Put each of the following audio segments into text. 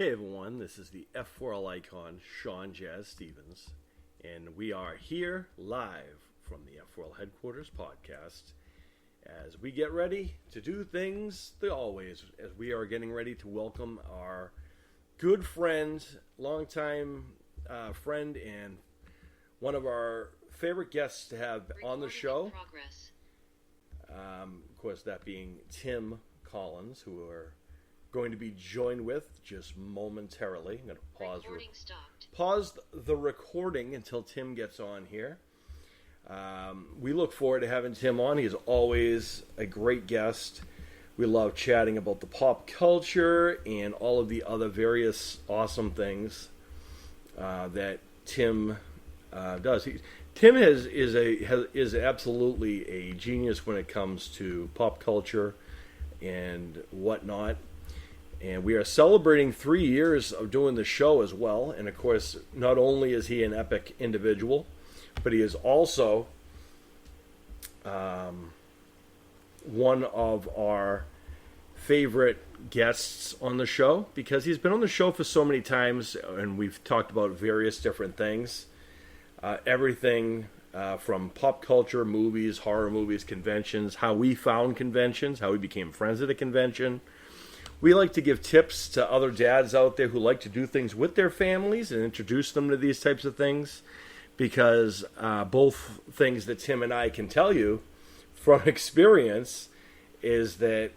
Hey everyone, this is the F4L icon, Sean Jazz Stevens, and we are here live from the F4L headquarters podcast as we get ready to do things the always, as we are getting ready to welcome our good friend, longtime friend, and one of our favorite guests to have on the show. Of course, that being Tim Collins, who are going to be joined with just momentarily. I'm going to pause the recording until Tim gets on here. We look forward to having Tim on. He's always a great guest. We love chatting about the pop culture and all of the other various awesome things that Tim does. Tim is absolutely a genius when it comes to pop culture and whatnot. And we are celebrating 3 years of doing the show as well. And of course, not only is he an epic individual, but he is also one of our favorite guests on the show, because he's been on the show for so many times, and we've talked about various different things. Everything from pop culture, movies, horror movies, conventions, how we found conventions, how we became friends at a convention. We like to give tips to other dads out there who like to do things with their families and introduce them to these types of things, because both things that Tim and I can tell you from experience is that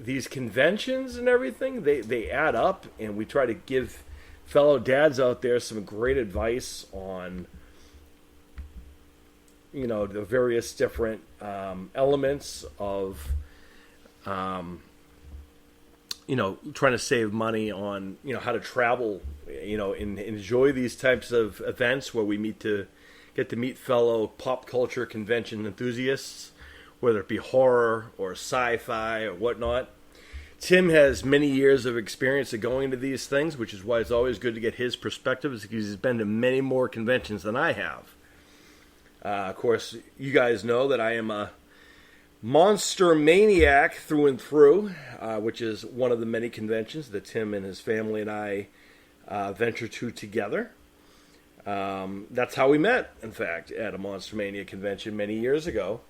these conventions and everything, they add up, and we try to give fellow dads out there some great advice on, you know, the various different elements of trying to save money on, how to travel, and enjoy these types of events where we get to meet fellow pop culture convention enthusiasts, whether it be horror or sci-fi or whatnot. Tim has many years of experience of going to these things, which is why it's always good to get his perspectives, because he's been to many more conventions than I have. Of course, you guys know that I am a monster maniac through and through, which is one of the many conventions that Tim and his family and I venture to together. That's how we met, in fact, at a Monster Mania convention many years ago,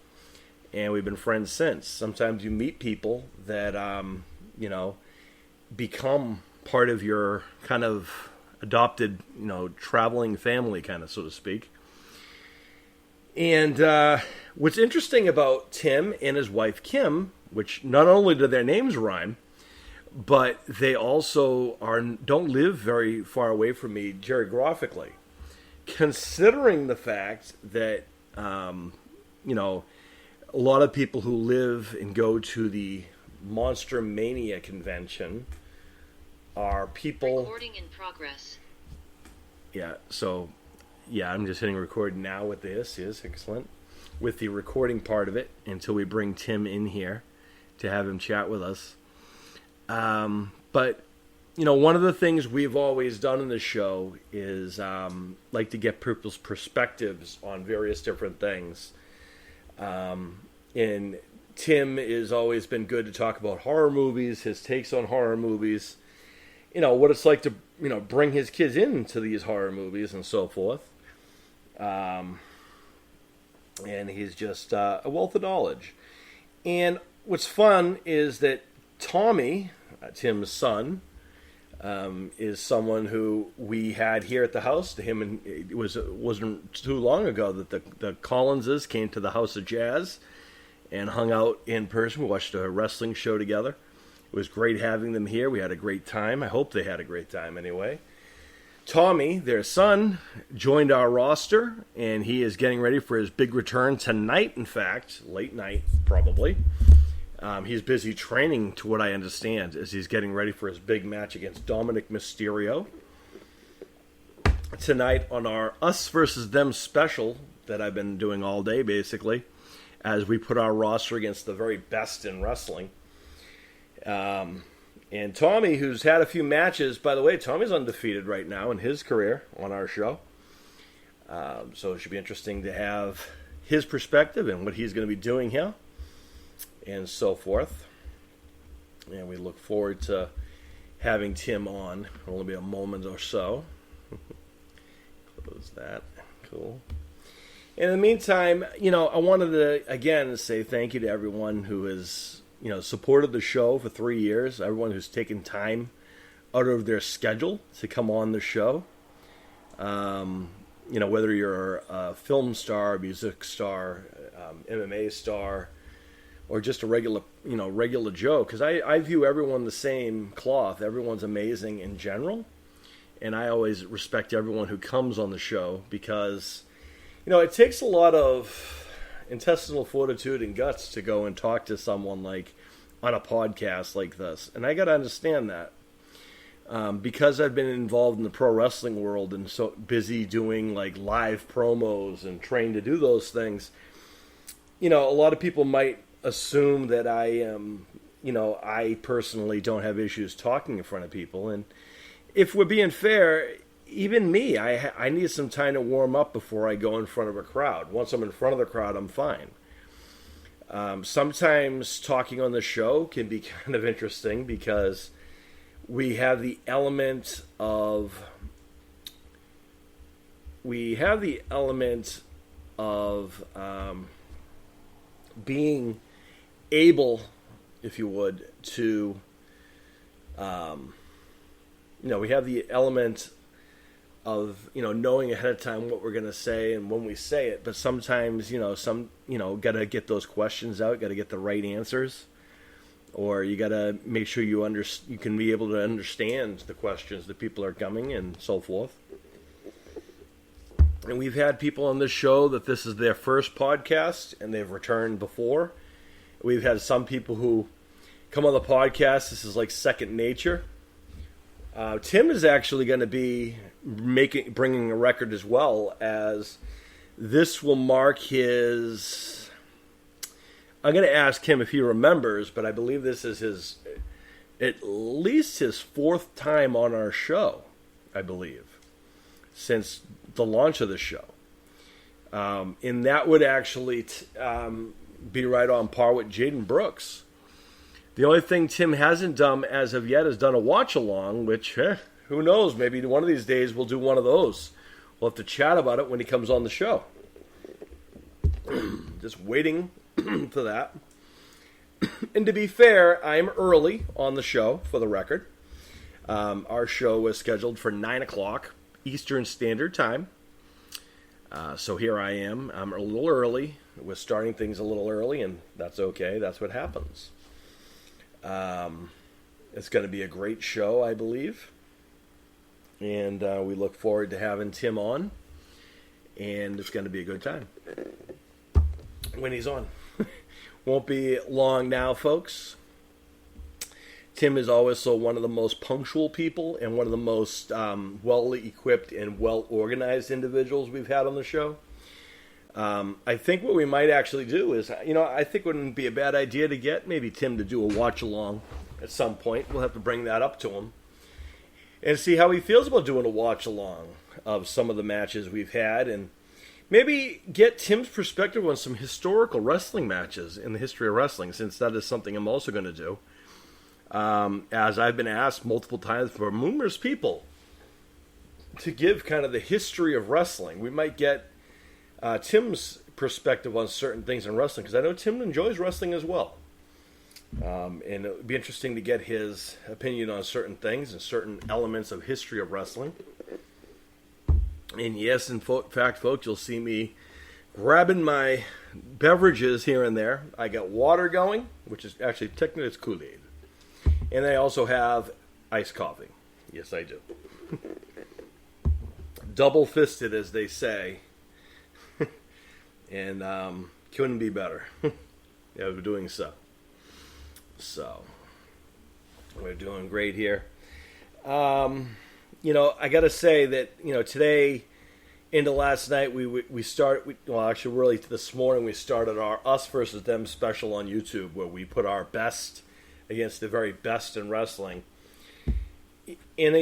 and we've been friends since. Sometimes you meet people that, become part of your kind of adopted, traveling family, kind of, so to speak. And what's interesting about Tim and his wife Kim, which not only do their names rhyme, but they also don't live very far away from me geographically. Considering the fact that, a lot of people who live and go to the Monster Mania convention are people... Recording in progress. Yeah, so... Yeah, I'm just hitting record now with this. Is excellent. With the recording part of it until we bring Tim in here to have him chat with us. But, one of the things we've always done in the show is like to get people's perspectives on various different things. And Tim has always been good to talk about horror movies, his takes on horror movies, what it's like to, bring his kids into these horror movies and so forth. And he's just a wealth of knowledge. And what's fun is that Tommy, Tim's son, is someone who we had here at the house. It wasn't too long ago that the Collinses came to the House of Jazz and hung out in person. We watched a wrestling show together. It was great having them here. We had a great time. I hope they had a great time anyway. Tommy, their son, joined our roster, and he is getting ready for his big return tonight, in fact, late night, probably. He's busy training, to what I understand, as he's getting ready for his big match against Dominic Mysterio. Tonight on our Us versus Them special that I've been doing all day, basically, as we put our roster against the very best in wrestling. And Tommy, who's had a few matches, by the way, Tommy's undefeated right now in his career on our show. So it should be interesting to have his perspective and what he's going to be doing here and so forth. And we look forward to having Tim on. It'll only be a moment or so. Close that. Cool. In the meantime, I wanted to, again, say thank you to everyone who has, supported the show for 3 years, everyone who's taken time out of their schedule to come on the show. Whether you're a film star, music star, MMA star, or just a regular Joe, because I view everyone the same cloth. Everyone's amazing in general, and I always respect everyone who comes on the show because, it takes a lot of intestinal fortitude and guts to go and talk to someone like on a podcast like this, and I got to understand that. Because I've been involved in the pro wrestling world and so busy doing like live promos and trained to do those things, a lot of people might assume that I am, I personally don't have issues talking in front of people. And if we're being fair, even me, I need some time to warm up before I go in front of a crowd. Once I'm in front of the crowd, I'm fine. Sometimes talking on the show can be kind of interesting because we have the element of being able, if you would, to we have the element of knowing ahead of time what we're going to say and when we say it, but sometimes got to get those questions out, got to get the right answers. Or you got to make sure you can be able to understand the questions that people are coming and so forth. And we've had people on this show that this is their first podcast and they've returned before. We've had some people who come on the podcast. This is like second nature. Tim is actually going to be bringing a record as well, as this will mark his... I'm going to ask him if he remembers, but I believe this is at least his fourth time on our show, I believe, since the launch of the show. And that would actually be right on par with Jaden Brooks. The only thing Tim hasn't done as of yet is done a watch-along, which, who knows, maybe one of these days we'll do one of those. We'll have to chat about it when he comes on the show. Just waiting for that. And to be fair, I'm early on the show, for the record. Our show was scheduled for 9 o'clock Eastern Standard Time. So here I am. I'm a little early. We're starting things a little early, and that's okay. That's what happens. It's going to be a great show, I believe. And we look forward to having Tim on. And it's going to be a good time when he's on. Won't be long now, folks. Tim is also one of the most punctual people and one of the most well-equipped and well-organized individuals we've had on the show. I think what we might actually do is, I think it wouldn't be a bad idea to get maybe Tim to do a watch-along at some point. We'll have to bring that up to him and see how he feels about doing a watch-along of some of the matches we've had, and maybe get Tim's perspective on some historical wrestling matches in the history of wrestling, since that is something I'm also going to do. As I've been asked multiple times for numerous people to give kind of the history of wrestling. We might get Tim's perspective on certain things in wrestling, because I know Tim enjoys wrestling as well. And it would be interesting to get his opinion on certain things and certain elements of history of wrestling. And yes, in fact, folks, you'll see me grabbing my beverages here and there. I got water going, which is actually technically it's Kool-Aid. And I also have iced coffee. Yes, I do. Double-fisted, as they say. And couldn't be better. Yeah, we're doing so. So, we're doing great here. I got to say that, today into last night, really this morning we started our Us versus Them special on YouTube, where we put our best against the very best in wrestling. And,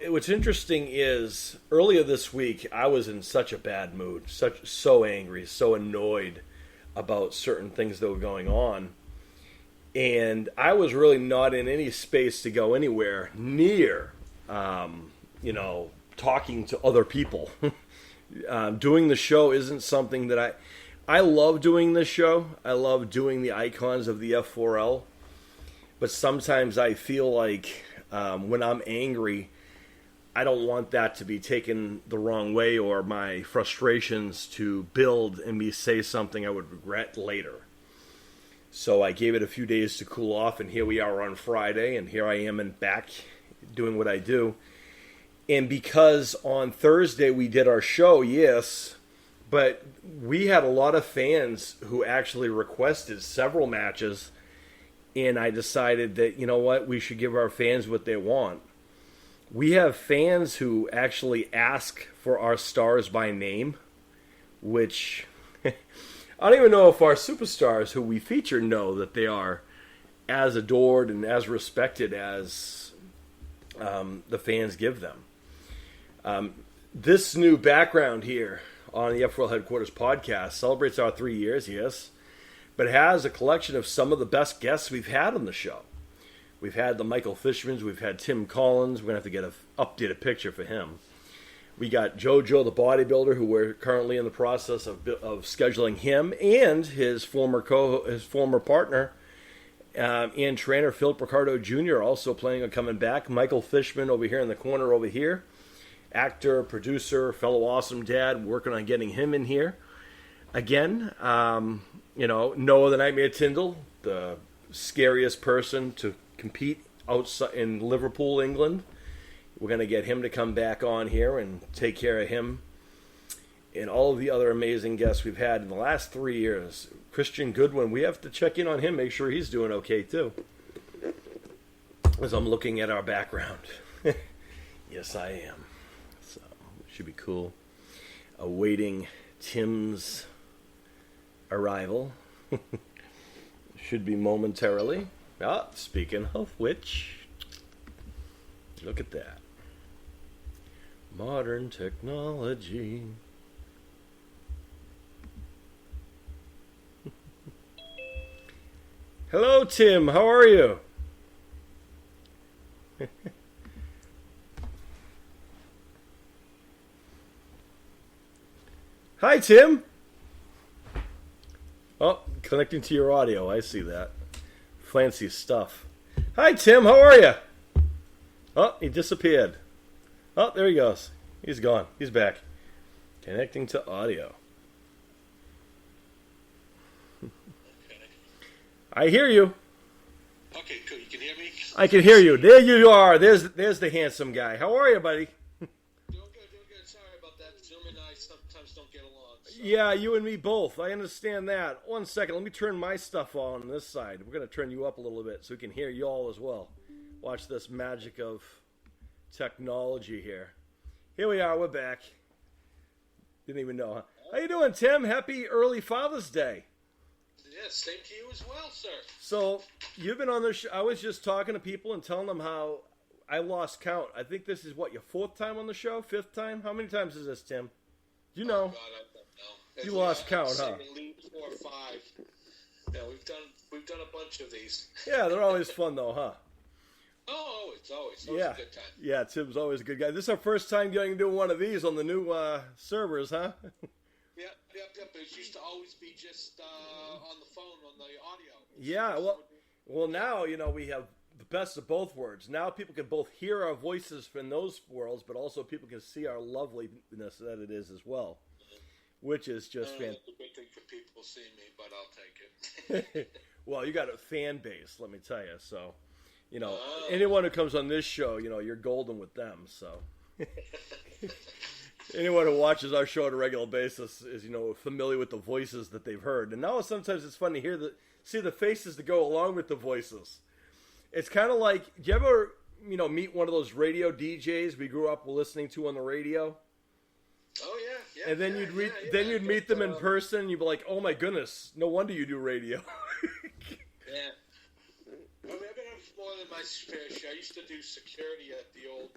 what's interesting is earlier this week, I was in such a bad mood, so angry, so annoyed about certain things that were going on. And I was really not in any space to go anywhere near, talking to other people. Doing the show isn't something that I love doing this show. I love doing the icons of the F4L. But sometimes I feel like when I'm angry, I don't want that to be taken the wrong way, or my frustrations to build and me say something I would regret later. So I gave it a few days to cool off, and here we are on Friday, and here I am and back doing what I do. And because on Thursday we did our show, yes, but we had a lot of fans who actually requested several matches, and I decided that, you know what, we should give our fans what they want. We have fans who actually ask for our stars by name, which I don't even know if our superstars who we feature know that they are as adored and as respected as the fans give them. This new background here on the F4L Headquarters podcast celebrates our 3 years, yes, but it has a collection of some of the best guests we've had on the show. We've had the Michael Fishmans, we've had Tim Collins, we're going to have to get an updated picture for him. We got JoJo the bodybuilder, who we're currently in the process of scheduling him and his former partner and trainer Philip Ricardo Jr. also planning on coming back. Michael Fishman over here in the corner over here. Actor, producer, fellow awesome dad, working on getting him in here. Again, Noah the Nightmare Tyndall, the scariest person to compete outside in Liverpool, England. We're going to get him to come back on here and take care of him. And all of the other amazing guests we've had in the last 3 years. Christian Goodwin, we have to check in on him, make sure he's doing okay too. As I'm looking at our background. Yes, I am. So, it should be cool. Awaiting Tim's arrival. Should be momentarily. Speaking of which, look at that. Modern technology. Hello, Tim. How are you? Hi, Tim. Oh, connecting to your audio. I see that. Fancy stuff. Hi, Tim. How are you? Oh, he disappeared. Oh, there he goes. He's gone. He's back. Connecting to audio. I hear you. Okay, cool. You can hear me? I can hear you. There you are. There's the handsome guy. How are you, buddy? Doing good. Sorry about that. Zoom and I sometimes don't get along. So. Yeah, you and me both. I understand that. 1 second. Let me turn my stuff on this side. We're going to turn you up a little bit so we can hear you all as well. Watch this magic of technology here. Here we are. We're back. Didn't even know, huh? How you doing, Tim? Happy early Father's Day. Yeah, same to you as well, sir. So, you've been on this I was just talking to people and telling them how I lost count. I think this is, your 4th time on the show? 5th time? How many times is this, Tim? You know. Oh, God, I don't know. You lost count, huh? At least 4 or 5. Yeah, we've done a bunch of these. Yeah, they're always fun, though, huh? Oh, it's always yeah. a good time. Yeah, Tim's always a good guy. This is our first time getting to do one of these on the new servers, huh? Yep. It used to always be just on the phone, on the audio. Yeah, well, now, we have the best of both worlds. Now people can both hear our voices from those worlds, but also people can see our loveliness that it is as well, which is just fantastic. It's a big thing for people seeing me, but I'll take it. Well, you got a fan base, let me tell you. So, anyone who comes on this show, you're golden with them. So. Anyone who watches our show on a regular basis is, familiar with the voices that they've heard. And now sometimes it's fun to see the faces that go along with the voices. It's kind of like, do you ever, meet one of those radio DJs we grew up listening to on the radio? Oh, yeah. And then you'd meet them in person, and you'd be like, oh my goodness, no wonder you do radio. Yeah. I mean, I've been on more than my fair share. I used to do security at the old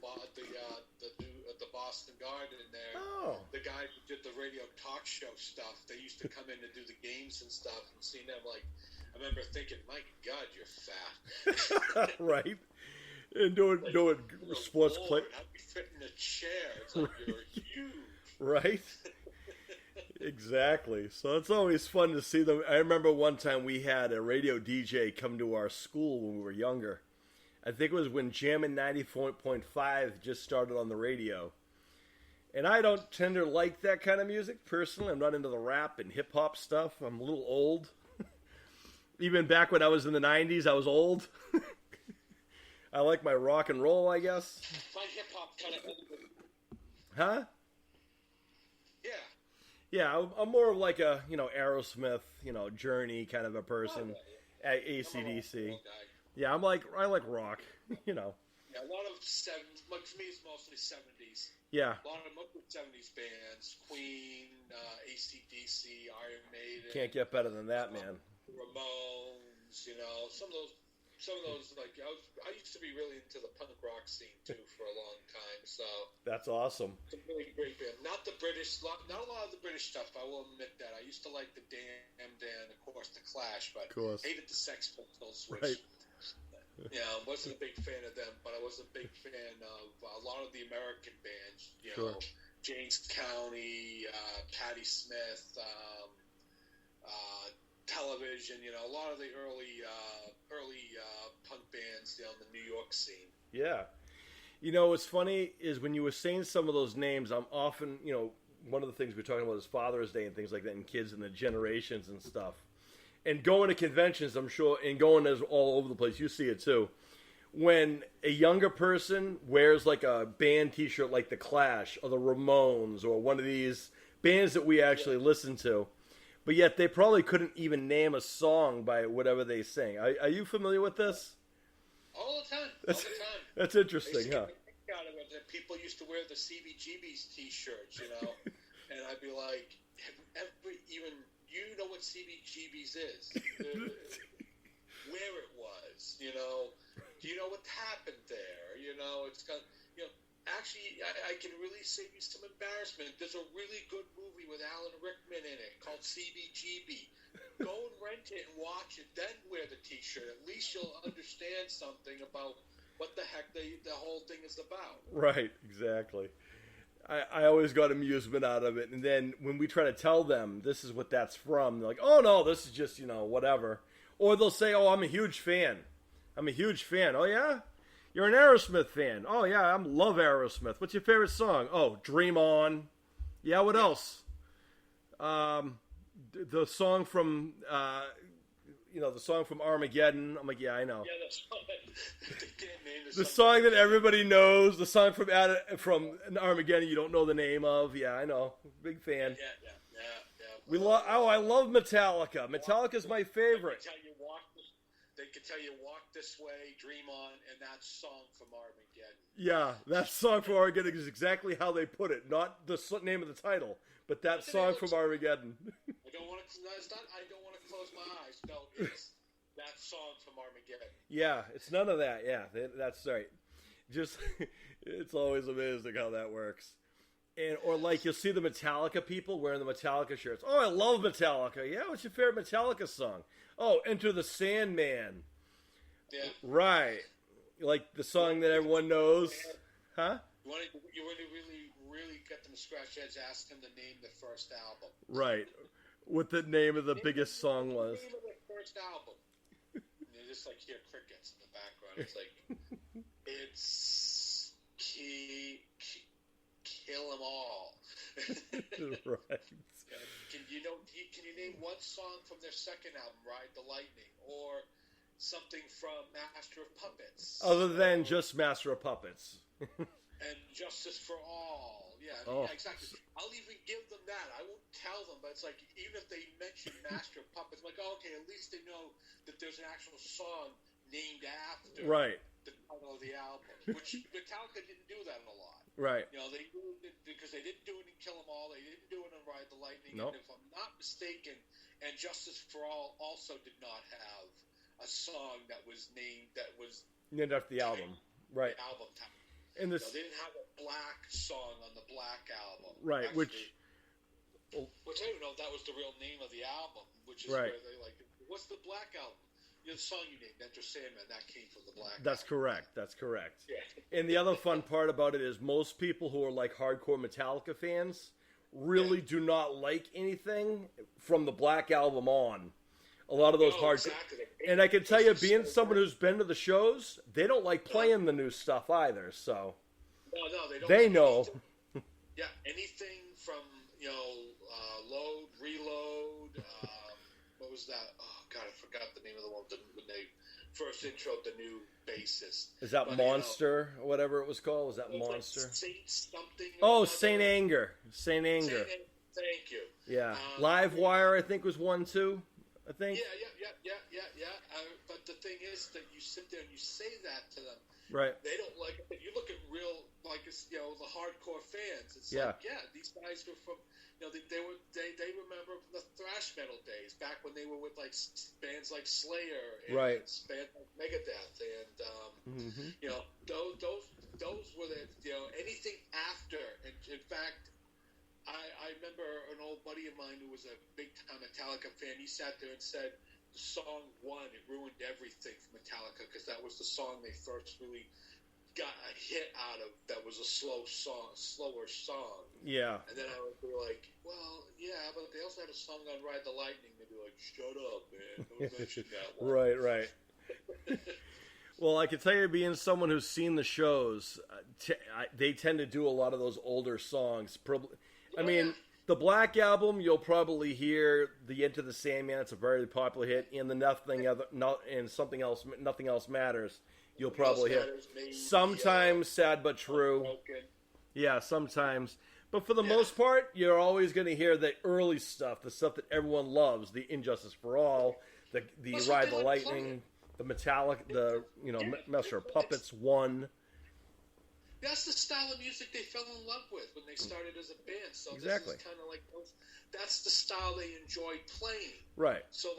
the Boston Garden there. Oh. The guy who did the radio talk show stuff. They used to come in and do the games and stuff, and seeing them like I remember thinking, my God, you're fat. Right. And doing sports Lord, play. how'd you fit in a chair? It's like, you're huge. Right. Exactly. So it's always fun to see them. I remember one time we had a radio DJ come to our school when we were younger. I think it was when Jammin' 94.5 just started on the radio. And I don't tend to like that kind of music, personally. I'm not into the rap and hip-hop stuff. I'm a little old. Even back when I was in the 90s, I was old. I like my rock and roll, I guess. My hip-hop kind of... Huh? Yeah. Yeah, I'm more of like a, Aerosmith, Journey kind of a person. AC/DC. Yeah, I like rock, Yeah, a lot of 70s. Like for me, it's mostly 70s. Yeah. A lot of mostly 70s bands. Queen, AC/DC, Iron Maiden. Can't get better than that, man. Ramones, some of those, like, I used to be really into the punk rock scene, too, for a long time, so... That's awesome. It's a really great band. Not a lot of the British stuff, I will admit that. I used to like the Damned and, of course, the Clash, but hated the Sex Pistols, which... Right. Yeah, I wasn't a big fan of them, but I was a big fan of a lot of the American bands, Sure. James County, Patti Smith, Television, a lot of the early punk bands in the New York scene. Yeah. What's funny is when you were saying some of those names, I'm often, one of the things we're talking about is Father's Day and things like that, and kids and the generations and stuff. And going to conventions, I'm sure, and going as all over the place, you see it too. When a younger person wears like a band T-shirt like the Clash or the Ramones or one of these bands that we actually listen to, but yet they probably couldn't even name a song by whatever they sing. Are you familiar with this? All the time. That's interesting, huh? Out of it that people used to wear the CBGB's T-shirts, and I'd be like, have you ever even... You know what CBGB's is, where it was, do you know what happened there, it's got, actually, I can really save you some embarrassment. There's a really good movie with Alan Rickman in it called CBGB. Go and rent it and watch it, then wear the T-shirt. At least you'll understand something about what the heck the whole thing is about. Right, exactly. I always got amusement out of it. And then when we try to tell them this is what that's from, they're like, oh, no, this is just, whatever. Or they'll say, oh, I'm a huge fan. Oh, yeah? You're an Aerosmith fan. Oh, yeah, I love Aerosmith. What's your favorite song? Oh, Dream On. Yeah, what else? The song from... the song from Armageddon. I'm like, yeah, I know. Yeah, that's the song that everybody knows. The song from Armageddon you don't know the name of. Yeah, I know. Big fan. Yeah. I love Metallica. Metallica's my favorite. They could tell you Walk This Way, Dream On, and that song from Armageddon. Yeah, that song from Armageddon is exactly how they put it. Not the name of the title, but that song from Armageddon. I don't want to close my eyes. No, it's that song from Armageddon. Yeah, it's none of that. Yeah, that's right. Just, it's always amazing how that works. Or like you'll see the Metallica people wearing the Metallica shirts. Oh, I love Metallica. Yeah, what's your favorite Metallica song? Oh, Enter the Sandman. Yeah. Right. Like the song that everyone knows. Huh? You want to really get them to scratch their heads, ask them to name the first album. Right. What the name of the biggest song was. The name of the first album. And they just like hear crickets in the background. It's like, it's Kill 'Em All. Right. Can you name one song from their second album, Ride the Lightning, or something from Master of Puppets? Other than just Master of Puppets. And Justice for All. Yeah, exactly. I'll even give them that. I won't tell them, but it's like, even if they mention Master of Puppets, I'm like, oh, okay, at least they know that there's an actual song named after the title of the album, which Metallica didn't do that a lot. Right. They do it because they didn't do it in Kill 'Em All. They didn't do it in Ride the Lightning. Nope. And if I'm not mistaken, and Justice for All also did not have a song that was named after the album. Right. The album title. And this, they didn't have a Black song on the Black album. Right, actually, which I don't know if that was the real name of the album, which is right. where they like What's the Black album? The song you named, Enter Sandman, that came from the Black That's album. correct. That's correct. Yeah. And the other fun part about it is most people who are like hardcore Metallica fans really do not like anything from the Black album on. A lot of those Exactly. And I can tell you, being someone who's been to the shows, they don't like playing the new stuff either. So no, they don't. They know. Anything from Load, Reload. What was that? Oh God, I forgot the name of the one when they first introed the new bassist. Is that Monster or whatever it was called? Was that Monster? Like Saint something. Oh, Saint Anger. Saint Anger. Thank you. Yeah. Live Wire, I think, was one too. I think. Yeah. But the thing is that you sit there and you say that to them. Right. They don't like it. You look at real, the hardcore fans. It's these guys were from, they remember the thrash metal days back when they were with like bands like Slayer and bands like Megadeth and those were anything after. And in fact, I remember an old buddy of mine who was a big-time Metallica fan. He sat there and said, song 1, it ruined everything for Metallica because that was the song they first really got a hit out of that was a slower song. Yeah. And then I would be like, well, yeah, but they also had a song on Ride the Lightning. They'd be like, shut up, man. Don't mention that one. Right. Well, I can tell you, being someone who's seen the shows, they tend to do a lot of those older songs. The Black Album, you'll probably hear the Into the Sandman. It's a very popular hit, and the Nothing Else Matters. You'll probably hear sometimes Sad But True. Yeah, sometimes. But for the most part, you're always going to hear the early stuff, the stuff that everyone loves, the Injustice for All, the Ride the Lightning, the Metallic, Master of Puppets 1. That's the style of music they fell in love with when they started as a band. So exactly. This is kind of like that's the style they enjoyed playing. Right. So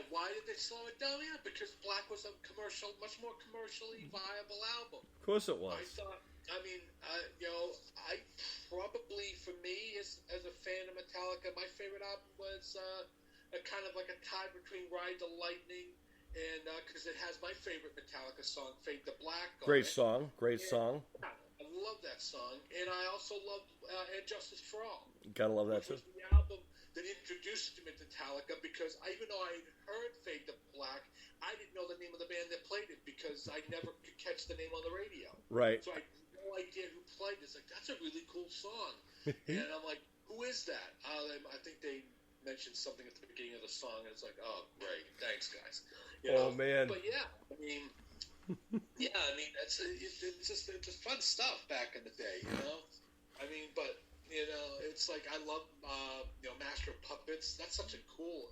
why did they slow it down? Yeah, because Black was a much more commercially viable album. Of course it was. I probably, for me, as a fan of Metallica, my favorite album was a kind of like a tie between Ride the Lightning and because it has my favorite Metallica song, Fade to Black. Great song. I love that song, and I also love And Justice for All. Gotta love that too. Which was the album that introduced him to Metallica, because even though I had heard Fade to Black, I didn't know the name of the band that played it because I never could catch the name on the radio. Right. So I had no idea who played it. It's like, that's a really cool song. And I'm like, who is that? I think they mentioned something at the beginning of the song, and it's like, oh, great, thanks, guys. Man. But it's just fun stuff back in the day, but it's like I love Master of Puppets. That's such a cool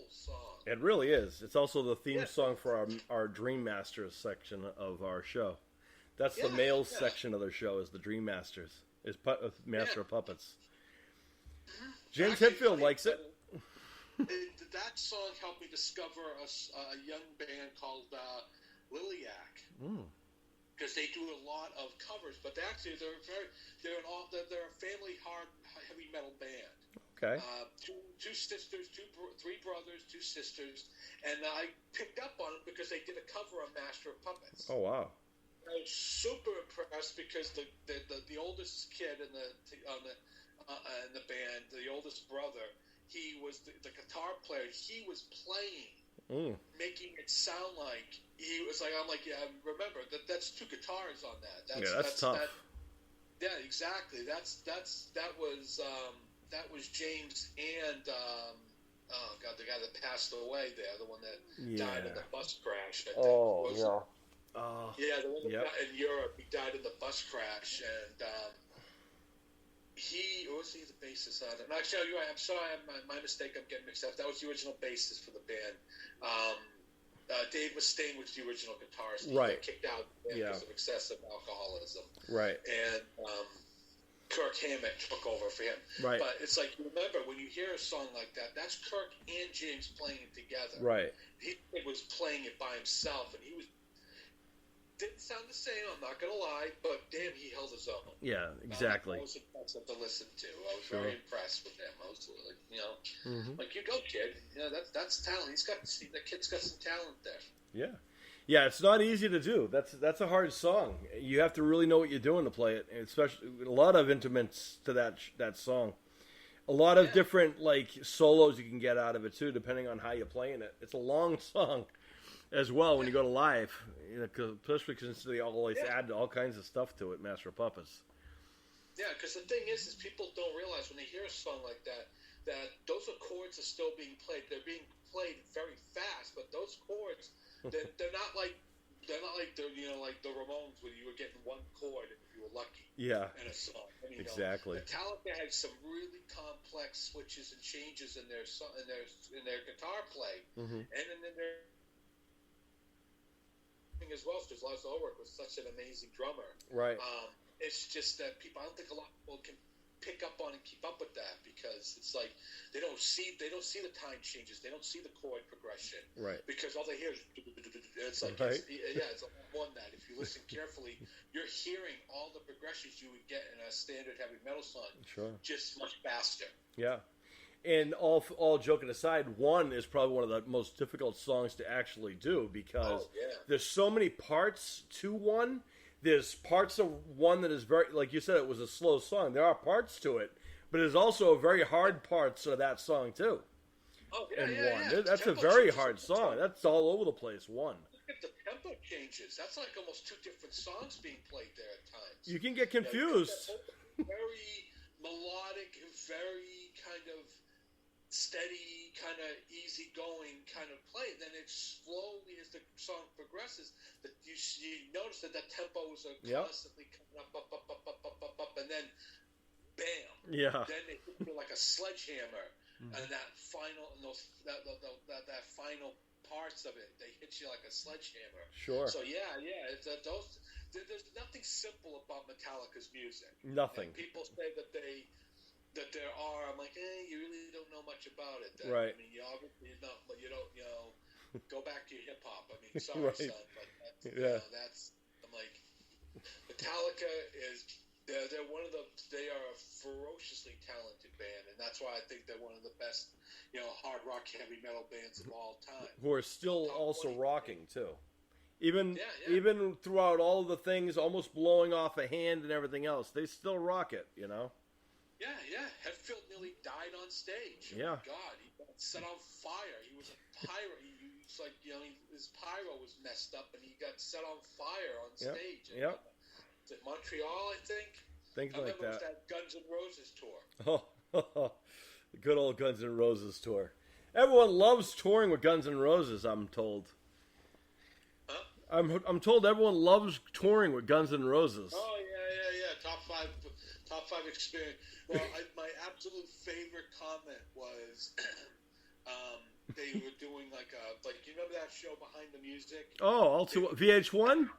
song. It really is. It's also the theme song for our Dream Masters section of our show. That's the male section of their show, is the Dream Masters, is Master of Puppets. James Hetfield likes it. That song helped me discover a young band called Lilac. Because they do a lot of covers, but they're a family heavy metal band. Okay. Two sisters, three brothers, two sisters, and I picked up on it because they did a cover of Master of Puppets. Oh wow! I was super impressed because the oldest kid in the band, the oldest brother, he was the guitar player. He was playing, making it sound like he was like. I'm like, yeah, remember that's two guitars on that. That's tough. Yeah, exactly. That was James and the guy that passed away there, the one that died in the bus crash. I think. The one that died in Europe. He died in the bus crash, and was he the bassist on it? Actually, I'm sorry, my mistake. I'm getting mixed up. That was the original bassist for the band. Dave Mustaine was the original guitarist. He got kicked out because of excessive alcoholism. Right. And Kirk Hammett took over for him. Right. But it's like, remember, when you hear a song like that, that's Kirk and James playing it together. Right. He was playing it by himself, and he was Didn't sound the same, I'm not going to lie, but damn, he held his own. Yeah, exactly. I was impressive to listen to. I was very impressed with him. I was like, like, you go, kid. That's talent. The kid's got some talent there. Yeah. Yeah, it's not easy to do. That's a hard song. You have to really know what you're doing to play it, and especially a lot of instruments to that song. A lot of different like solos you can get out of it too, depending on how you're playing it. It's a long song as well when you go to live, especially since they always add all kinds of stuff to it. Master of Puppets. Yeah, because the thing is people don't realize when they hear a song like that those chords are still being played. They're being played very fast, but those chords they're not like like the Ramones where you were getting one chord if you were lucky. Yeah. In a song. Exactly. Metallica has some really complex switches and changes in their guitar play, and then their as well. Because Lars Ulrich was such an amazing drummer. Right. It's just that I don't think a lot of people can pick up on and keep up with that because it's like they don't see the time changes, they don't see the chord progression, right? Because all they hear is it's like right. It's a lot more than that. If you listen carefully, you're hearing all the progressions you would get in a standard heavy metal song, just much faster. Yeah, and all joking aside, One is probably one of the most difficult songs to actually do because there's so many parts to One. There's parts of One that is very, like you said, it was a slow song. There are parts to it, but there's also very hard parts of that song too. Oh, One. That's a very hard song. That's all over the place. One. Look at the tempo changes. That's like almost two different songs being played there at times. You can get confused. Very melodic and very kind of steady, kind of easy-going kind of play. Then it slowly, as the song progresses, that you notice that tempos are constantly coming up, and then bam. Yeah. Then it hits you like a sledgehammer, and that final, that final parts of it, they hit you like a sledgehammer. Sure. So it's there's nothing simple about Metallica's music. Nothing. And people say that there are. I'm like, you really don't know much about it. Right. I mean, you obviously not, but you don't. Go back to your hip hop. I mean, sorry, right. son, but that's. I'm like, Metallica is. They're one of the. They are a ferociously talented band, and that's why I think they're one of the best, hard rock, heavy metal bands of all time. Who are still also rocking too. Even throughout all the things, almost blowing off a hand and everything else, they still rock it. Yeah. Hetfield nearly died on stage. Yeah. Oh my God, he got set on fire. He was a pyro. It's like his pyro was messed up, and he got set on fire on stage. Yep. At Montreal, I think. Things I like remember that. It was that Guns N' Roses tour. Oh, the good old Guns N' Roses tour. Everyone loves touring with Guns N' Roses, I'm told. Huh? I'm told everyone loves touring with Guns N' Roses. Oh yeah. Top five experience. Well, my absolute favorite comment was they were doing like you remember that show Behind the Music? Oh, VH1.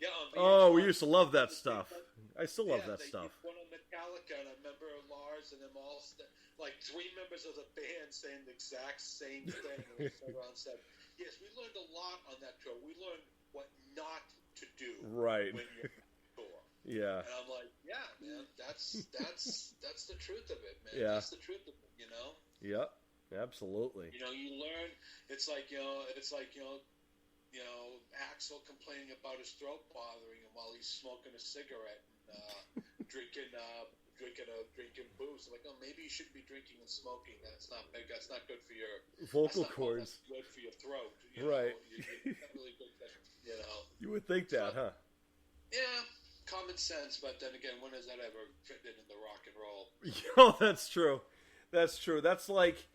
Yeah. On VH1. Oh, we used to love that stuff. I still love that stuff. They did one on Metallica, and I remember Lars and them all, like three members of the band saying the exact same thing. And everyone said, "Yes, we learned a lot on that tour. We learned what not to do when you're on tour." Yeah. And I'm like, yeah, man, that's the truth of it, man. Yeah. That's the truth of it, Yep. Absolutely. You learn. It's like Axl complaining about his throat bothering him while he's smoking a cigarette and drinking booze. I'm like, maybe you shouldn't be drinking and smoking. That's not good for your vocal cords. That's good for your throat. Right. You're not really good. You would think that, huh? Yeah. Common sense, but then again, when has that ever fit into the rock and roll? Oh, that's true. That's like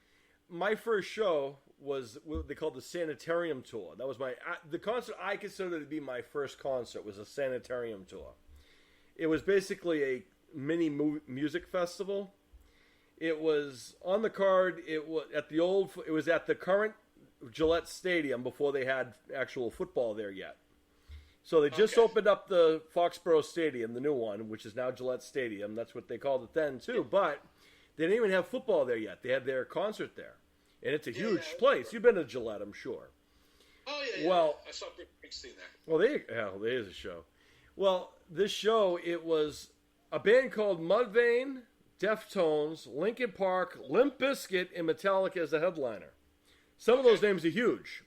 my first show was what they called the Sanitarium Tour. That was the concert I considered to be my first concert was a Sanitarium Tour. It was basically a mini music festival. It was on the card. It was at the current Gillette Stadium before they had actual football there yet. So they just opened up the Foxborough Stadium, the new one, which is now Gillette Stadium. That's what they called it then, too. But they didn't even have football there yet. They had their concert there. And it's a huge place. You've been to Gillette, I'm sure. Oh, yeah. Well, I saw Bring Springsteen there. Well, there's a show. Well, this show, it was a band called Mudvayne, Deftones, Linkin Park, Limp Bizkit, and Metallica as the headliner. Some of those names are huge.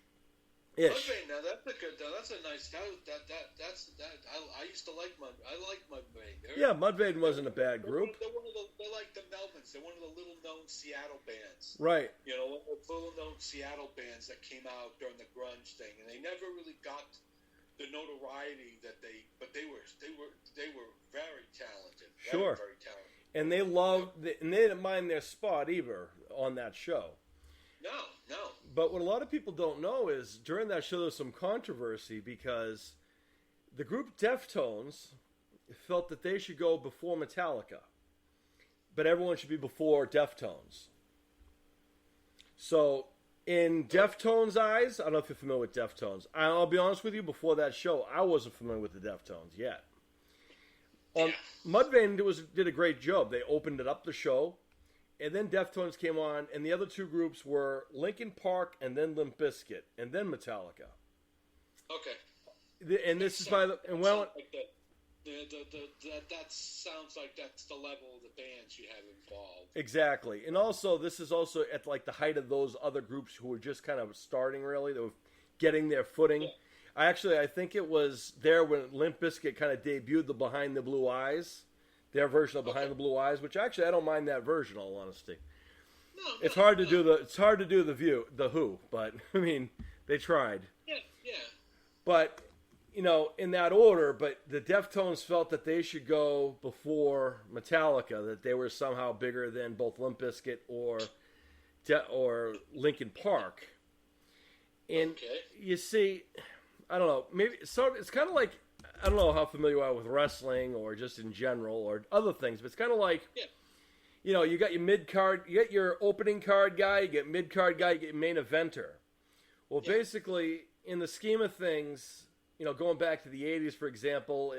Mudvayne, now that's a good. That's a nice. I used to like I like Mudvayne. Yeah, Mudvayne wasn't a bad group. They're like the Melvins. They're one of the little-known Seattle bands. Right. You know, one of the little-known Seattle bands that came out during the grunge thing, and they never really got the notoriety that they. But they were very talented. Sure. Very talented. And they didn't mind their spot either on that show. No. But what a lot of people don't know is during that show there was some controversy because the group Deftones felt that they should go before Metallica, but everyone should be before Deftones. So in Deftones' eyes, I don't know if you're familiar with Deftones. I'll be honest with you, before that show, I wasn't familiar with the Deftones yet. Mudvayne did a great job. They opened it up the show. And then Deftones came on, and the other two groups were Linkin Park, and then Limp Bizkit, and then Metallica. Okay. And this is by the and well. That sounds like that's the level of the bands you have involved. Exactly, and also this is also at like the height of those other groups who were just kind of starting. Really, they were getting their footing. Yeah. I think it was there when Limp Bizkit kind of debuted the Behind the Blue Eyes. Their version of Behind the Blue Eyes, which actually I don't mind that version. In all honesty, it's hard to do the Who, but I mean they tried. Yeah. But in that order. But the Deftones felt that they should go before Metallica, that they were somehow bigger than both Limp Bizkit or Linkin Park. And you see, I don't know, maybe so. It's kind of like. I don't know how familiar you are with wrestling or just in general or other things, but it's kind of like, you got your mid-card, you get your opening card guy, you get mid-card guy, you get your main eventer. Well, basically, in the scheme of things, going back to the 80s, for example,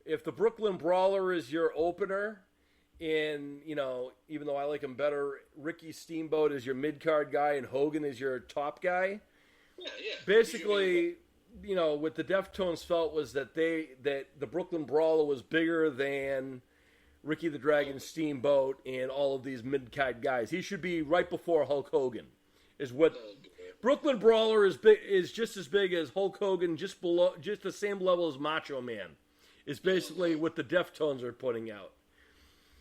if the Brooklyn Brawler is your opener, and, even though I like him better, Ricky Steamboat is your mid-card guy and Hogan is your top guy. Basically, what the Deftones felt was that the Brooklyn Brawler was bigger than Ricky the Dragon Steamboat and all of these mid-card guys. He should be right before Hulk Hogan. Is what Brooklyn Brawler is just as big as Hulk Hogan, just the same level as Macho Man. Is basically what the Deftones are putting out.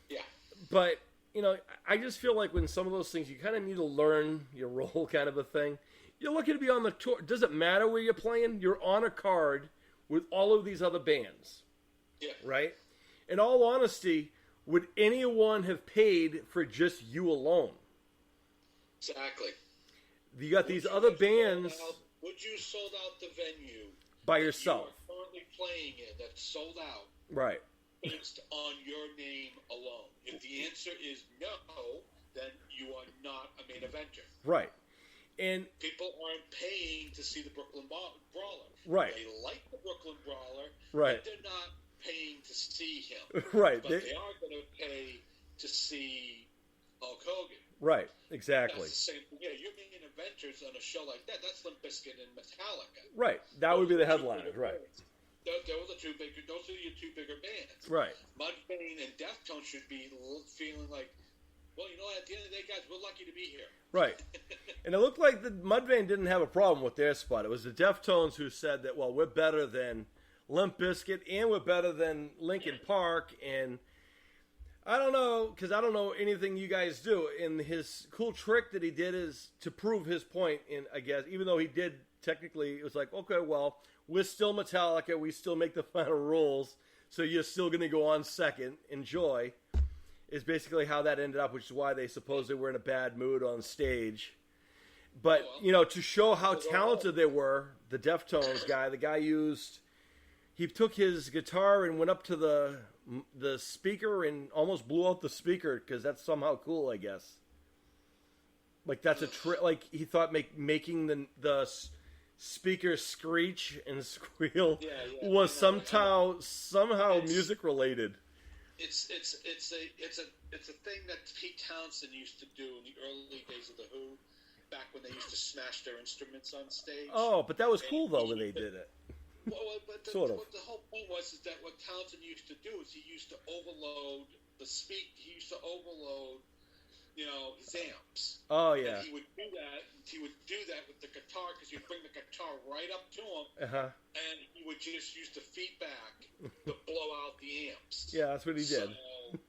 Yeah. But I just feel like when some of those things, you kind of need to learn your role, kind of a thing. You're lucky to be on the tour. Does it matter where you're playing? You're on a card with all of these other bands. Yeah. Right? In all honesty, would anyone have paid for just you alone? Exactly. You got these other bands. Would you sold out the venue by yourself? You are currently playing it that's sold out. Right. Based on your name alone. If the answer is no, then you are not a main eventer. Right. And people aren't paying to see the Brooklyn Brawler. Right. They like the Brooklyn Brawler, right. but they're not paying to see him. Right. But they are going to pay to see Hulk Hogan. Right. Exactly. That's the same. Yeah, you're main eventers on a show like that. That's Limp Bizkit and Metallica. Right. That would be the headliners. Right. Those are the two bigger. Those are your two bigger bands. Right. Mudvayne and Deftones should be feeling like, well, at the end of the day, guys, we're lucky to be here. Right. And it looked like the Mudvayne didn't have a problem with their spot. It was the Deftones who said that, well, we're better than Limp Bizkit and we're better than Linkin Park. And I don't know, because I don't know anything you guys do. And his cool trick that he did is to prove his point, I guess, even though he did technically, it was like, okay, well, we're still Metallica. We still make the final rules. So you're still going to go on second. Enjoy. Is basically how that ended up, which is why they supposedly were in a bad mood on stage. But, to show how talented they were, the Deftones guy, he took his guitar and went up to the speaker and almost blew out the speaker because that's somehow cool, I guess. Like, that's a trick. Like, he thought making the speaker screech and squeal was somehow music related. It's a thing that Pete Townsend used to do in the early days of the Who. back when they used to smash their instruments on stage. Oh, but that was cool though when they did it. Well, but the whole point was is that what Townsend used to do is he used to overload he used to overload, his amps. Oh yeah. And he would do that. He would do that with the guitar because you'd bring the guitar right up to him, and he would just use the feedback to blow out the amps. Yeah, that's what he did. So,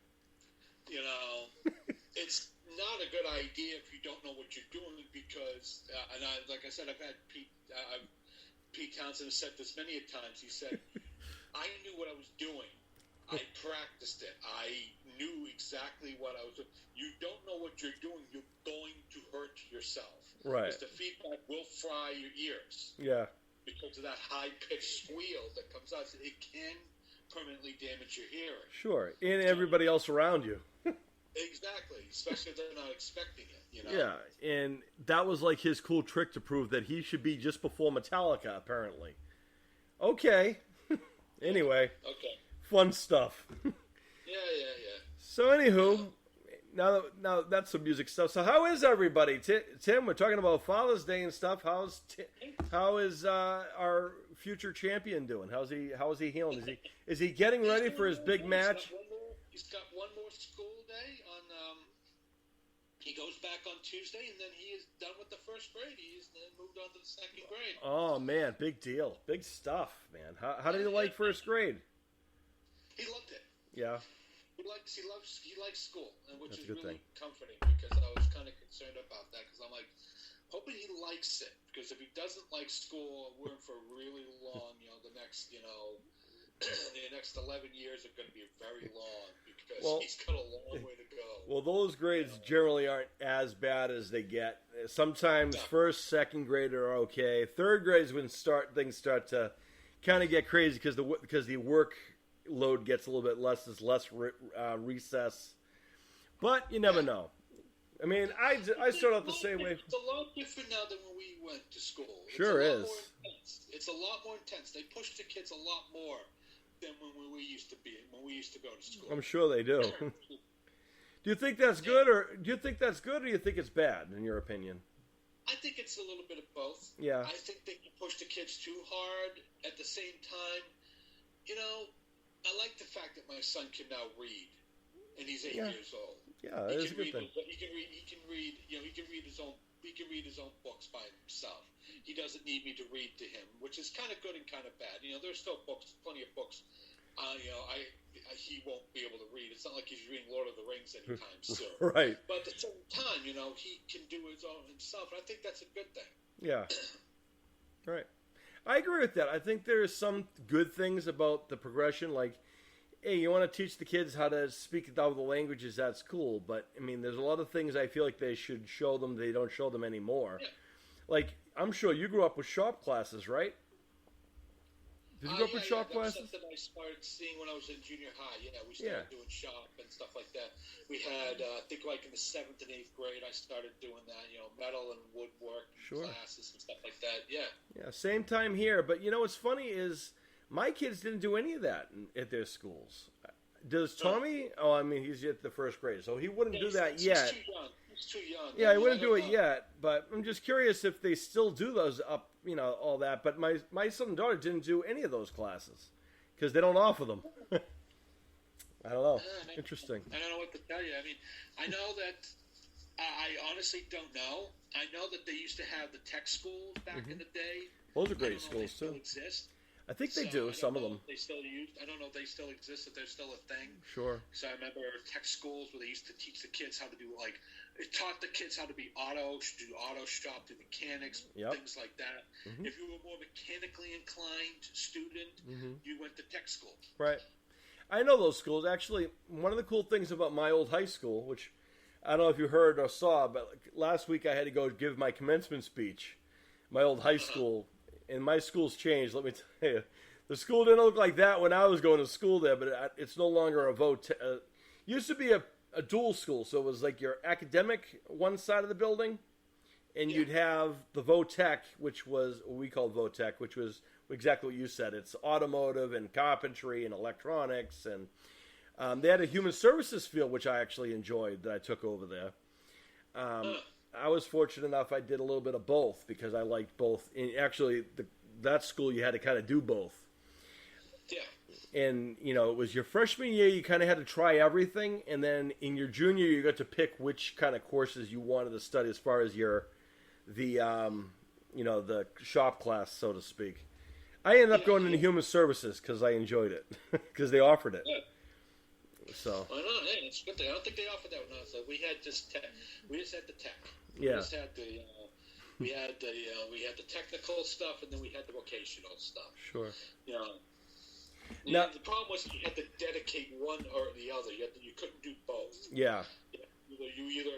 it's not a good idea if you don't know what you're doing because, like I said, I've had Pete Townsend has said this many a times. He said, I knew what I was doing. I practiced it. I knew exactly what I was doing. You don't know what you're doing, you're going to hurt yourself. Right. Because the feedback will fry your ears. Yeah. Because of that high-pitched squeal that comes out. It can permanently damage your hearing. Sure. And everybody else around you. Exactly. Especially if they're not expecting it, Yeah. And that was like his cool trick to prove that he should be just before Metallica, apparently. Okay. Anyway. Okay. Fun stuff. Yeah. So, anywho, now that's some music stuff. So, how is everybody? Tim, we're talking about Father's Day and stuff. How is our future champion doing? How is he healing? Is he getting ready for his big match? He's got one more school day on. He goes back on Tuesday, and then he is done with the first grade. He's then moved on to the second grade. Oh man, big deal, big stuff, man. How did he like first grade? He loved it. Yeah. He likes school, which is really comforting because I was kind of concerned about that because I'm like, hoping he likes it because if he doesn't like school, we're in for a really long, the next 11 years are going to be very long because he's got a long way to go. Well, those grades generally aren't as bad as they get. Sometimes first, second grade are okay. Third grade is when things start to kind of get crazy because the work load gets a little bit less. There's less recess, but you never know. I mean, I start out the same way. It's a lot different now than when we went to school. Sure is. It's a lot more intense. They push the kids a lot more than when we used to go to school. I'm sure they do. Do you think that's good, or do you think it's bad, in your opinion? I think it's a little bit of both. Yeah. I think they can push the kids too hard. At the same time, I like the fact that my son can now read, and he's 8 years old. Yeah, that is a good thing. He can read. He can read his own books by himself. He doesn't need me to read to him, which is kind of good and kind of bad. There's still plenty of books. He won't be able to read. It's not like he's reading Lord of the Rings anytime soon. Right. But at the same time, he can do his own himself, and I think that's a good thing. Yeah. Right. I agree with that. I think there's some good things about the progression. Like, hey, you want to teach the kids how to speak all the languages, that's cool. But, I mean, there's a lot of things I feel like they should show them they don't show them anymore. Yeah. Like, I'm sure you grew up with shop classes, right? Did you grow up with shop classes? That's something I started seeing when I was in junior high. Yeah, we started doing shop and stuff like that. We had, I think like in the 7th and 8th grade, I started doing that, metal and woodwork classes and stuff like that. Yeah. Yeah, same time here. But, what's funny is my kids didn't do any of that at their schools. Does Tommy? Oh, I mean, he's at the first grade, so he wouldn't do that yet. He's too young. He's too young. Yeah, he wouldn't do it yet, but I'm just curious if they still do those all that. But my son and daughter didn't do any of those classes because they don't offer them. I don't know. Interesting. I don't know what to tell you. I mean, I know that I honestly don't know. I know that they used to have the tech schools back in the day. Those are great schools, still too. Exist. I think they do, some of them. They still used. I don't know if they still exist, if they're still a thing. Sure. So I remember tech schools where they used to teach the kids how to do, it taught the kids how to be auto shop, do mechanics, things like that. Mm-hmm. If you were a more mechanically inclined student, you went to tech school. Right. I know those schools. Actually, one of the cool things about my old high school, which I don't know if you heard or saw, but last week I had to go give my commencement speech. My old high school. And my school's changed, let me tell you. The school didn't look like that when I was going to school there, but it's no longer a used to be a dual school, so it was like your academic one side of the building, and you'd have the VOTech, which was what we called VOTech, which was exactly what you said. It's automotive and carpentry and electronics, and they had a human services field, which I actually enjoyed, that I took over there. I was fortunate enough I did a little bit of both because I liked both. And actually, that school you had to kind of do both. Yeah. And, you know, it was your freshman year, you kind of had to try everything. And then in your junior year, you got to pick which kind of courses you wanted to study as far as the shop class, so to speak. I ended up going into human services because I enjoyed it, because they offered it. Yeah. So. I know, hey, it's good. I don't think they offered that one. So we had just tech. We just had the tech. Yeah. We just had the. We had the technical stuff, and then we had the vocational stuff. Sure. You know. Now, the problem was you had to dedicate one or the other. You couldn't do both. Yeah. You either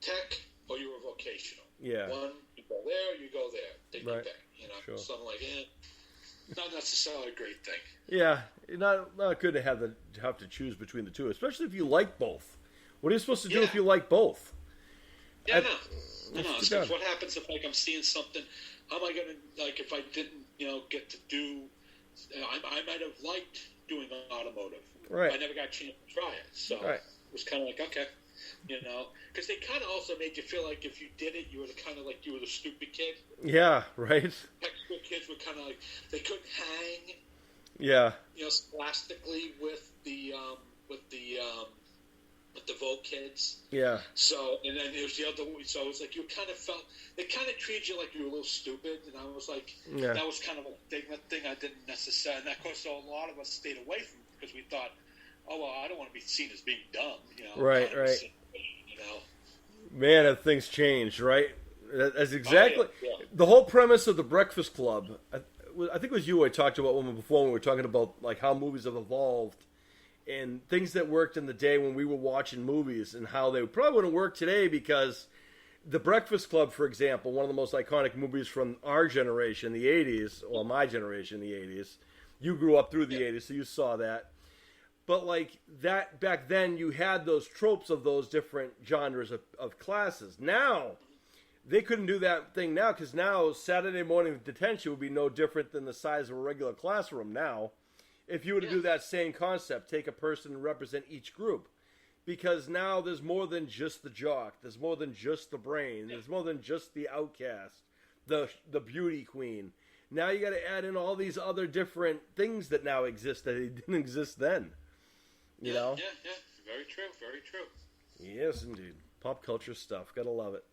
tech or you were vocational. Yeah. One, you go there, you go there. Take your pick. You know, sure. something like not necessarily a great thing. Yeah, not good to have to choose between the two, especially if you like both. What are you supposed to do if you like both? Yeah, no. What happens if I'm seeing something? How am I going to if I didn't get to do? I might have liked doing automotive. Right. I never got a chance to try it, so it was kind of like okay. Because they kind of also made you feel like if you did it, you were you were the stupid kid. Yeah, right. Textbook kids were kind of like they couldn't hang. Yeah. Scholastically with the voc kids. Yeah. So and then it was the other. So it was like you kind of felt they kind of treated you like you were a little stupid, and I was like, that was kind of a thing I didn't necessarily. And of course, so a lot of us stayed away from it because we thought, oh well, I don't want to be seen as being dumb. Right. Man, have things changed, right? That's exactly the whole premise of the Breakfast Club. I think it was you I talked about one before when we were talking about like how movies have evolved and things that worked in the day when we were watching movies and how they probably wouldn't work today because the Breakfast Club, for example, one of the most iconic movies from our generation, the 80s, or my generation, the 80s. You grew up through the 80s, so you saw that. But like that back then, you had those tropes of those different genres of classes. Now, they couldn't do that thing now because now Saturday morning detention would be no different than the size of a regular classroom now. If you were to do that same concept, take a person and represent each group. Because now there's more than just the jock. There's more than just the brain. There's more than just the outcast, the beauty queen. Now you got to add in all these other different things that now exist that didn't exist then. You know? Yeah. Very true. Very true. Yes, indeed. Pop culture stuff. Gotta love it.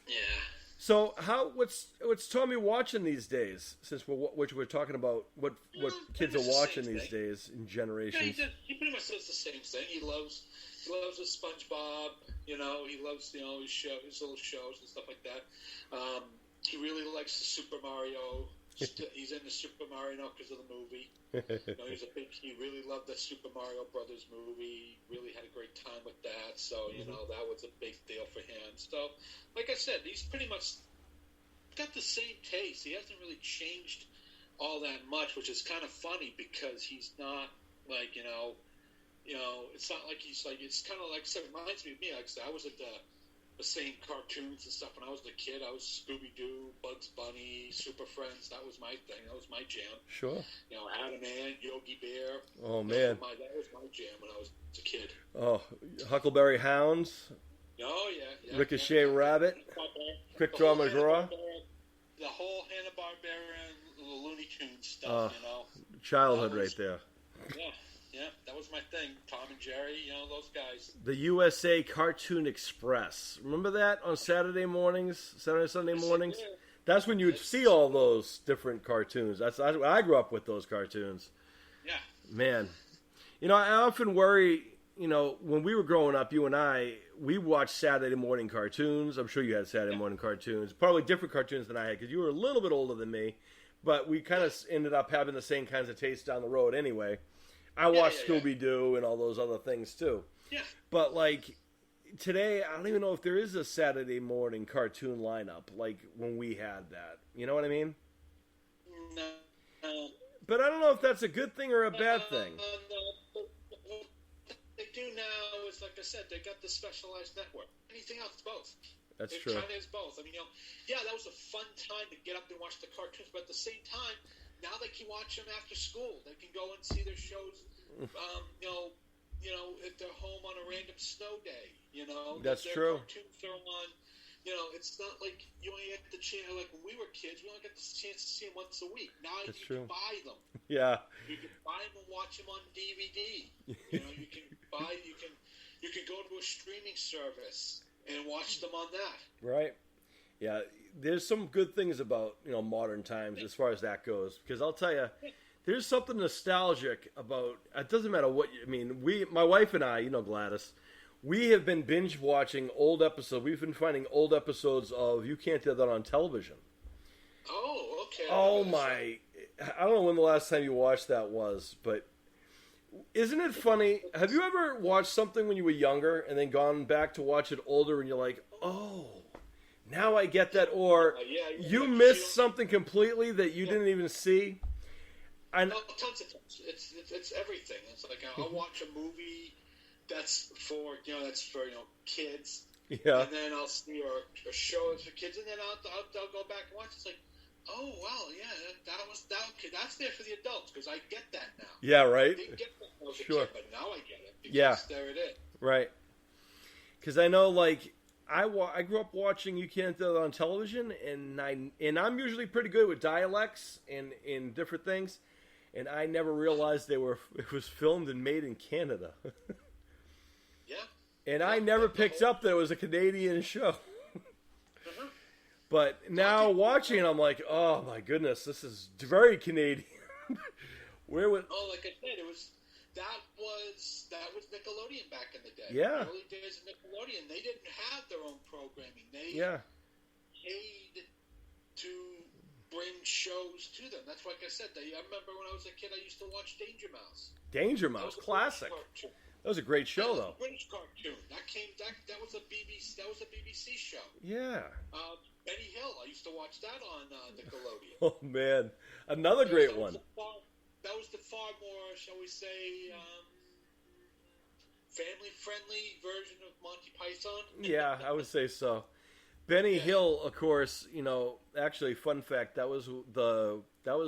Yeah. So, what's Tommy watching these days? Since we're talking about what kids are watching these days in generations. Yeah, he pretty much does the same thing. He loves the SpongeBob. He loves his little shows and stuff like that. He really likes the Super Mario. He's into Super Mario now because of the movie. He really loved the Super Mario Brothers movie. Really had a great time with that. So, that was a big deal for him. So, like I said, he's pretty much got the same taste. He hasn't really changed all that much, which is kind of funny because he's not like, it's not like he's like, it's kind of like, so it reminds me of me. Like I said, I was at the same cartoons and stuff when I was a kid. I was Scooby-Doo, Bugs Bunny, Super Friends. That was my thing. That was my jam. Sure. Adam Ant, Yogi Bear. Oh, man. That was my jam when I was a kid. Oh, Huckleberry Hounds. Oh, yeah. Ricochet Rabbit. Quick Draw McGraw. The whole Hanna-Barbera and Looney Tunes stuff, Childhood right there. Yeah, that was my thing. Tom and Jerry, those guys. The USA Cartoon Express. Remember that on Sunday mornings? That's when you would see all those different cartoons. I grew up with those cartoons. Yeah. Man. I often worry, when we were growing up, you and I, we watched Saturday morning cartoons. I'm sure you had Saturday morning cartoons. Probably different cartoons than I had because you were a little bit older than me. But we kind of ended up having the same kinds of tastes down the road anyway. I watched Scooby-Doo and all those other things too. Yeah. But like today, I don't even know if there is a Saturday morning cartoon lineup like when we had that. You know what I mean? No. But I don't know if that's a good thing or a bad thing. No. What they do now is, like I said, they got the specialized network. Anything else, both. That's true. It kind of is both. I mean, that was a fun time to get up and watch the cartoons, but at the same time, now they can watch them after school. They can go and see their shows, if they're home on a random snow day. That's their true. Cartoons are on, it's not like you only get the chance. Like when we were kids, we only got the chance to see them once a week. Now That's you true. can buy them. Yeah. You can buy them and watch them on DVD. You can you can go to a streaming service and watch them on that. Right. Yeah. There's some good things about modern times as far as that goes, because I'll tell you, there's something nostalgic about. It doesn't matter what I mean. My wife and I, Gladys, we have been binge watching old episodes. We've been finding old episodes of You Can't Do That on Television. Oh, okay. Oh my! I don't know when the last time you watched that was, but isn't it funny? Have you ever watched something when you were younger and then gone back to watch it older and you're like, oh, now I get that, or you missed something completely that you didn't even see? Tons of times. It's everything. It's like I'll watch a movie that's for kids. Yeah. And then I'll see a show that's for kids, and then I'll go back and watch. It's like, oh wow, yeah, that's there for the adults because I get that now. Yeah, right. I didn't get that when I was a Sure. kid, but now I get it. Because there it is. Right. Because I know, like, I grew up watching You Can't Do That on Television, and I'm usually pretty good with dialects and in different things, and I never realized it was filmed and made in Canada. Yeah. And I never picked up that it was a Canadian show. But now watching it, I'm like, oh my goodness, this is very Canadian. Where would? Oh, like I said, that was Nickelodeon back in the day. Yeah. The early days of Nickelodeon, they didn't have their own programming. They paid to bring shows to them. That's like I said. I remember when I was a kid, I used to watch Danger Mouse. Danger Mouse, classic. That was a great show, though. British cartoon. That was a BBC show. Yeah. Benny Hill. I used to watch that on Nickelodeon. Oh man, another great one. That was the far more, shall we say, family-friendly version of Monty Python. Yeah, I would say so. Benny Hill, of course. Actually, fun fact: that was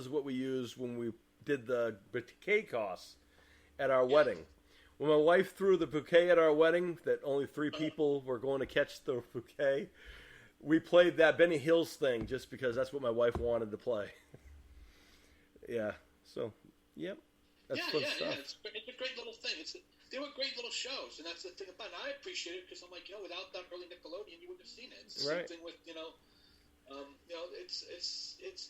what we used when we did the bouquet toss at our wedding. When my wife threw the bouquet at our wedding, that only 3 people were going to catch the bouquet, we played that Benny Hills thing just because that's what my wife wanted to play. Yeah. So, yep. That's fun stuff. Yeah. It's a great little thing. They were great little shows, and that's the thing about it. And I appreciate it because I'm like, without that early Nickelodeon, you wouldn't have seen it. It's the same thing with,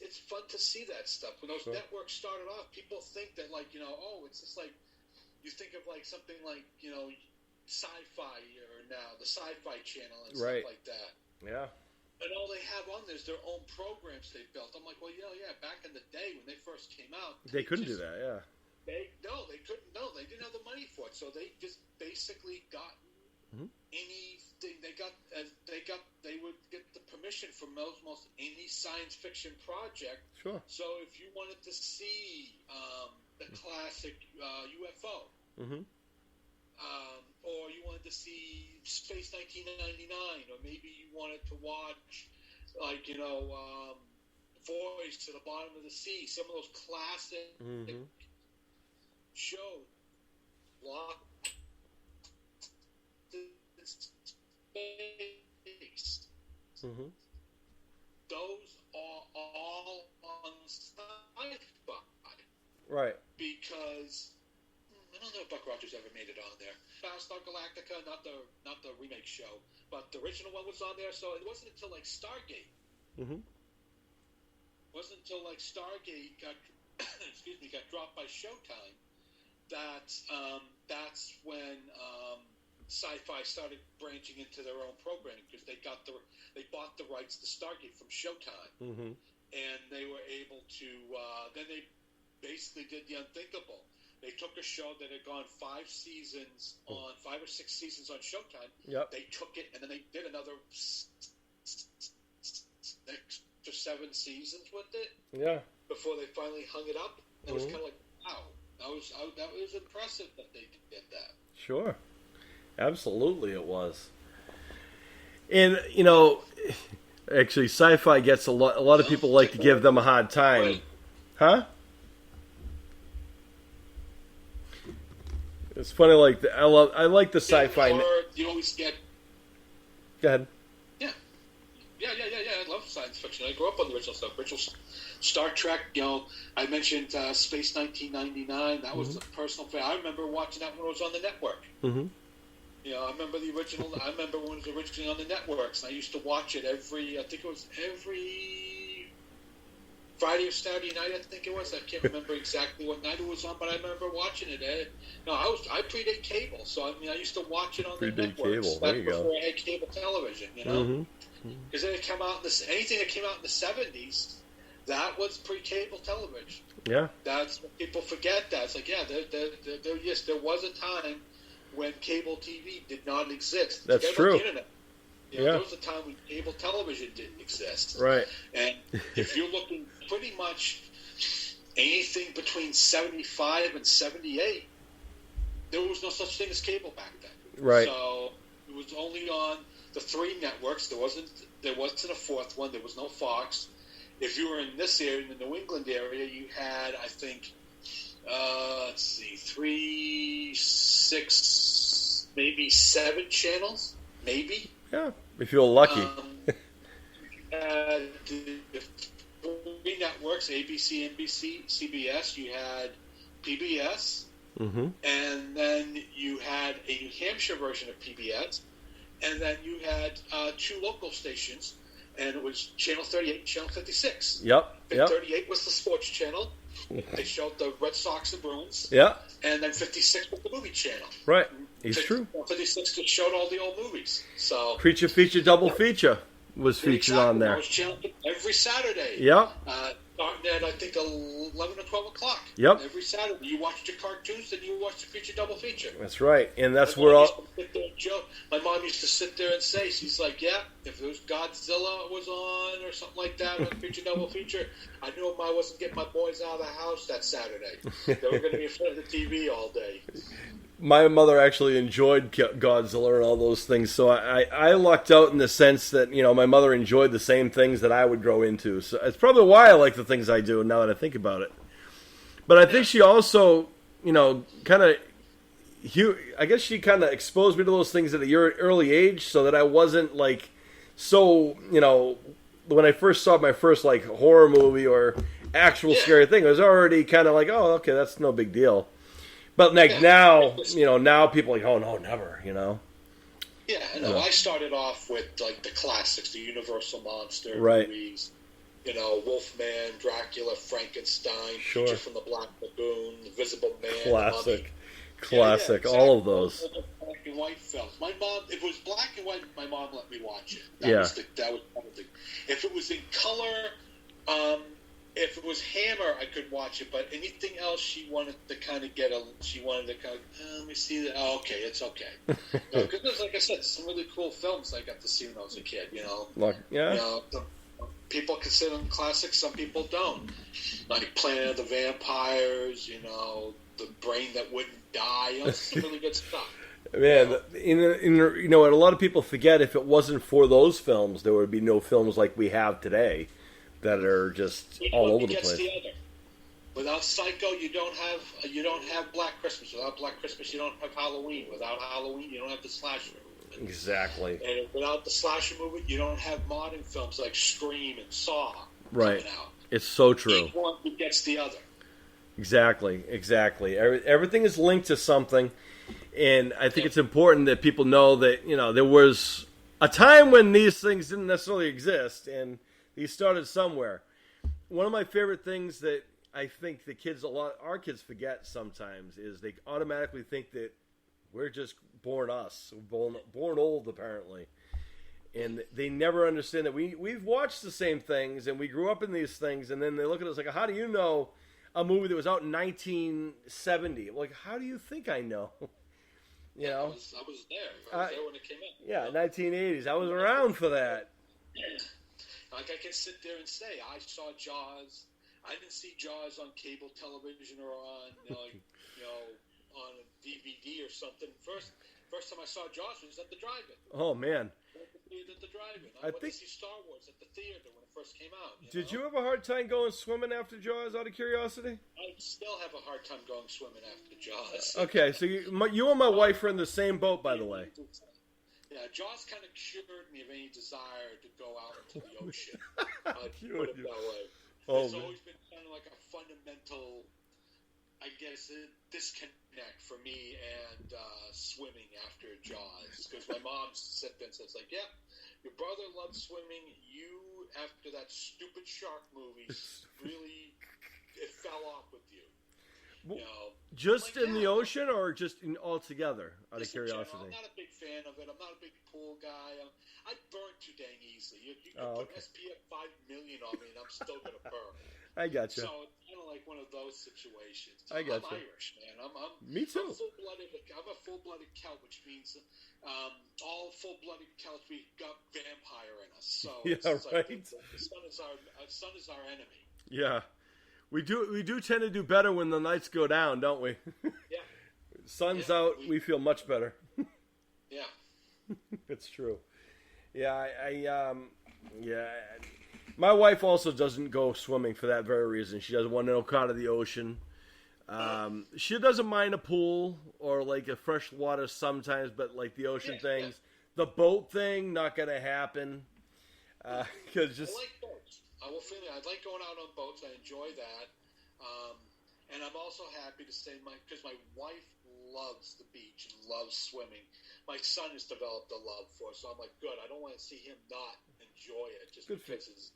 it's fun to see that stuff. When those networks started off, people think that it's just like. You think of like something like Sci-Fi or now the Sci-Fi Channel and stuff like that. Yeah. And all they have on there is their own programs they built. I'm like, well, back in the day when they first came out, they couldn't do that. Yeah. They couldn't. No, they didn't have the money for it, so they just basically got anything. They would get the permission from almost any science fiction project. Sure. So if you wanted to see the classic UFO, or you wanted to see Space 1999, or maybe you wanted to watch Voyage to the Bottom of the Sea, some of those classic shows. Lost in Space. Those are all on Sci-Fi. Right. Because I don't know if Buck Rogers ever made it on there. Battlestar Galactica, not the remake show, but the original one was on there. So it wasn't until like Stargate. Wasn't until like Stargate got got dropped by Showtime that's when Sci-Fi started branching into their own programming because they bought the rights to Stargate from Showtime, and they were able to then they basically did the unthinkable. They took a show that had gone 5 or 6 seasons on Showtime. Yep. They took it and then they did another 6 to 7 seasons with it. Yeah. Before they finally hung it up, it was kind of like, wow, that was impressive that they did that. Sure, absolutely, it was. And actually, Sci-Fi gets a lot of people like to give them a hard time, huh? It's funny, I like the Sci-Fi. You always get. Go ahead. Yeah. You know, I grew up on the original stuff. Original Star Trek. You know, I mentioned Space 1999. That was a personal favorite. I remember watching that when it was on the network. Mm-hmm. You know, I remember the original. I remember when it was originally on the networks. And I used to watch it every. I think it was every Friday or Saturday night. I think it was. I can't remember exactly what night it was on, but I remember watching it. No, I predate cable, so I mean, I used to watch it on the networks. Cable. There you go. Before I had cable television, you know, because then it came out in this. Anything that came out in the 70s, that was pre-cable television. Yeah, that's what people forget. That it's like, yeah, yes, there was a time when cable TV did not exist. That's true. The internet. You know, there was a time when cable television didn't exist. Right. And if you're looking pretty much anything between 75 and 78, there was no such thing as cable back then. Right. So it was only on the 3 networks. There wasn't a fourth one. There was no Fox. If you were in this area, in the New England area, you had, I think, 3, 6, maybe 7 channels, maybe. Yeah, if you're lucky. You had the 3 networks, ABC, NBC, CBS. You had PBS. Mm-hmm. And then you had a New Hampshire version of PBS. And then you had 2 local stations. And it was Channel 38 and Channel 56. Yep. 38 was the sports channel. They showed the Red Sox and Bruins. Yeah. And then 56 was the movie channel. Right. It's true. 56 just showed all the old movies. So Creature Feature Double Feature was featured on there. That was channeled every Saturday. Yep. Starting at, I think, 11 or 12 o'clock. Yep. Every Saturday. You watched your cartoons, then you watched the Creature Double Feature. That's right. And that's where all... My mom used to sit there and say, she's like, yeah, if it was Godzilla was on or something like that, or Creature Double Feature, I knew I wasn't getting my boys out of the house that Saturday. They were going to be in front of the TV all day. My mother actually enjoyed Godzilla and all those things, so I lucked out in the sense that, you know, my mother enjoyed the same things that I would grow into. So it's probably why I like the things I do now that I think about it. But I think she also, you know, I guess she kind of exposed me to those things at an early age so that I wasn't, like, so, you know, when I first saw my first, like, horror movie or actual scary thing, I was already kind of like, oh, okay, that's no big deal. But like now, you know, now people are like, oh no, never, you know. Yeah, I know. I started off with like the classics, the Universal monster movies. You know, Wolfman, Dracula, Frankenstein, Creature from the Black Lagoon, Invisible Man, classic, all of those. Black and white films. My mom, if it was black and white, my mom let me watch it. That was one of the. If it was in color, if it was Hammer, I could watch it, but anything else, she wanted to kind of let me see that. Oh, okay, it's okay. Because there's, like I said, some really cool films I got to see when I was a kid. You know, You know, people consider them classics. Some people don't. Like Planet of the Vampires. You know, The Brain That Wouldn't Die. You know, some really good stuff. Man, you know what? A lot of people forget if it wasn't for those films, there would be no films like we have today. That are just all over the place. The other. Without Psycho, you don't have Black Christmas. Without Black Christmas, you don't have Halloween. Without Halloween, you don't have the slasher movement. Exactly. And without the slasher movement, you don't have modern films like Scream and Saw coming out. It's so true. Each one begets the other. Exactly. Everything is linked to something, and I think it's important that people know that, you know, there was a time when these things didn't necessarily exist, and he started somewhere. One of my favorite things that I think our kids forget sometimes is they automatically think that we're just born old, apparently. And they never understand that we've watched the same things and we grew up in these things, and then they look at us like, how do you know a movie that was out in 1970? Like, how do you think I know? You know? I was there. I was there when it came out. Yeah, 1980s. I was around for that. Like, I can sit there and say, I saw Jaws. I didn't see Jaws on cable television or on, on a DVD or something. First time I saw Jaws was at the drive-in. Oh, man. At the drive-in. I went to see Star Wars at the theater when it first came out. Did you have a hard time going swimming after Jaws, out of curiosity? I still have a hard time going swimming after Jaws. Okay, so you and my wife are in the same boat, by the way. Yeah, Jaws kind of cured me of any desire to go out into the ocean. Cured put it you. that way. Oh, There's man. always been kind of like a fundamental, I guess, disconnect for me and swimming after Jaws. Because my mom sat there and says, like, yeah, your brother loved swimming. You, after that stupid shark movie, really, it fell off with you. You know, just like, in the ocean or just all together, out of just in general, curiosity? I'm not a big fan of it. I'm not a big pool guy. I burn too dang easily. You can put okay. SPF 5 million on me, and I'm still gonna burn. I gotcha. So it's kind of like one of those situations. I gotcha. I'm Irish, man. Me too. I'm a full-blooded Celt, which means all full-blooded Celts, we got vampire in us. So Yeah, it's right. Like the sun is our enemy. Yeah. We do tend to do better when the nights go down, don't we? Yeah. Sun's out, we feel much better. Yeah. It's true. Yeah, my wife also doesn't go swimming for that very reason. She doesn't want to go out of the ocean. She doesn't mind a pool or like a fresh water sometimes, but like the ocean things, the boat thing, not gonna happen. Because just I like boats. I will feel it. I like going out on boats. I enjoy that. And I'm also happy to say because my wife loves the beach and loves swimming. My son has developed a love for it, so I'm like, good. I don't want to see him not enjoy it just because his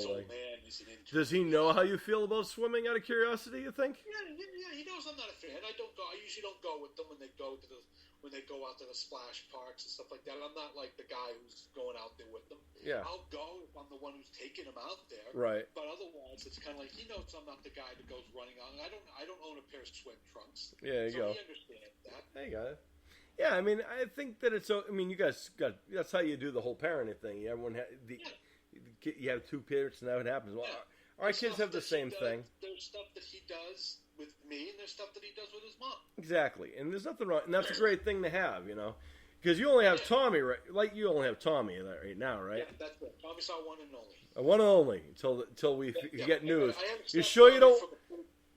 old man isn't into it. Does he know how you feel about swimming out of curiosity, you think? Yeah, he knows I'm not a fan. I usually don't go with them when they go out to the splash parks and stuff like that. I'm not like the guy who's going out there with them. Yeah. I'll go if I'm the one who's taking him out there. Right. But otherwise, it's kind of like he knows I'm not the guy that goes running out. I don't own a pair of swim trunks. Yeah, you go. He understands that. There you go. Yeah, I mean, I think that it's. I mean, you guys that's how you do the whole parenting thing. Everyone you have two parents, and that happens. Well, our kids have the same thing. There's stuff that he does with me, and there's stuff that he does with his mom. Exactly, and there's nothing wrong, and that's a great thing to have, because you only have Tommy, right? Like you only have Tommy right now, right? Yeah, that's it. Tommy's our one and only. One and only until we get news. You sure you don't?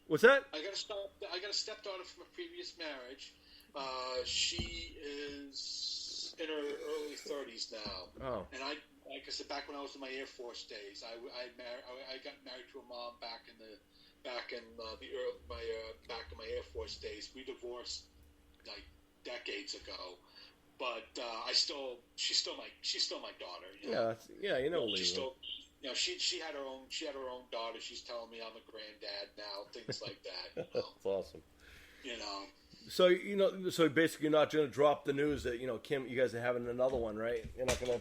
What's that? I got a stepdaughter from a previous marriage. She is in her early 30s now. Oh. And like I said, back when I was in my Air Force days, I got married to a mom back in my Air Force days. We divorced like decades ago, but she's still my daughter. Legally. She's still. She had her own daughter. She's telling me I'm a granddad now. Things like that. That's awesome. So so basically, you're not going to drop the news that Kim, you guys are having another one, right? You're not going to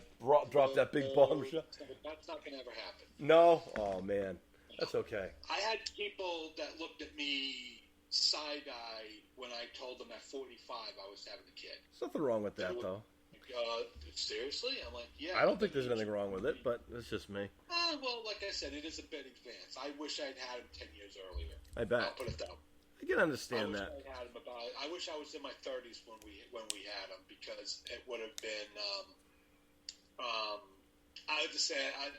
drop that big bombshell. That's not going to ever happen. No, oh man, that's okay. I had people that looked at me side-eye when I told them at 45 I was having a kid. There's nothing wrong with that, though. Seriously? I'm like, yeah. I don't think there's anything wrong with it, but it's just me. Well, like I said, it is a bit advanced. I wish I'd had him 10 years earlier. I bet. I'll put it that way. I can understand that. I wish I was in my 30s when we had him, because it would have been. I would just say I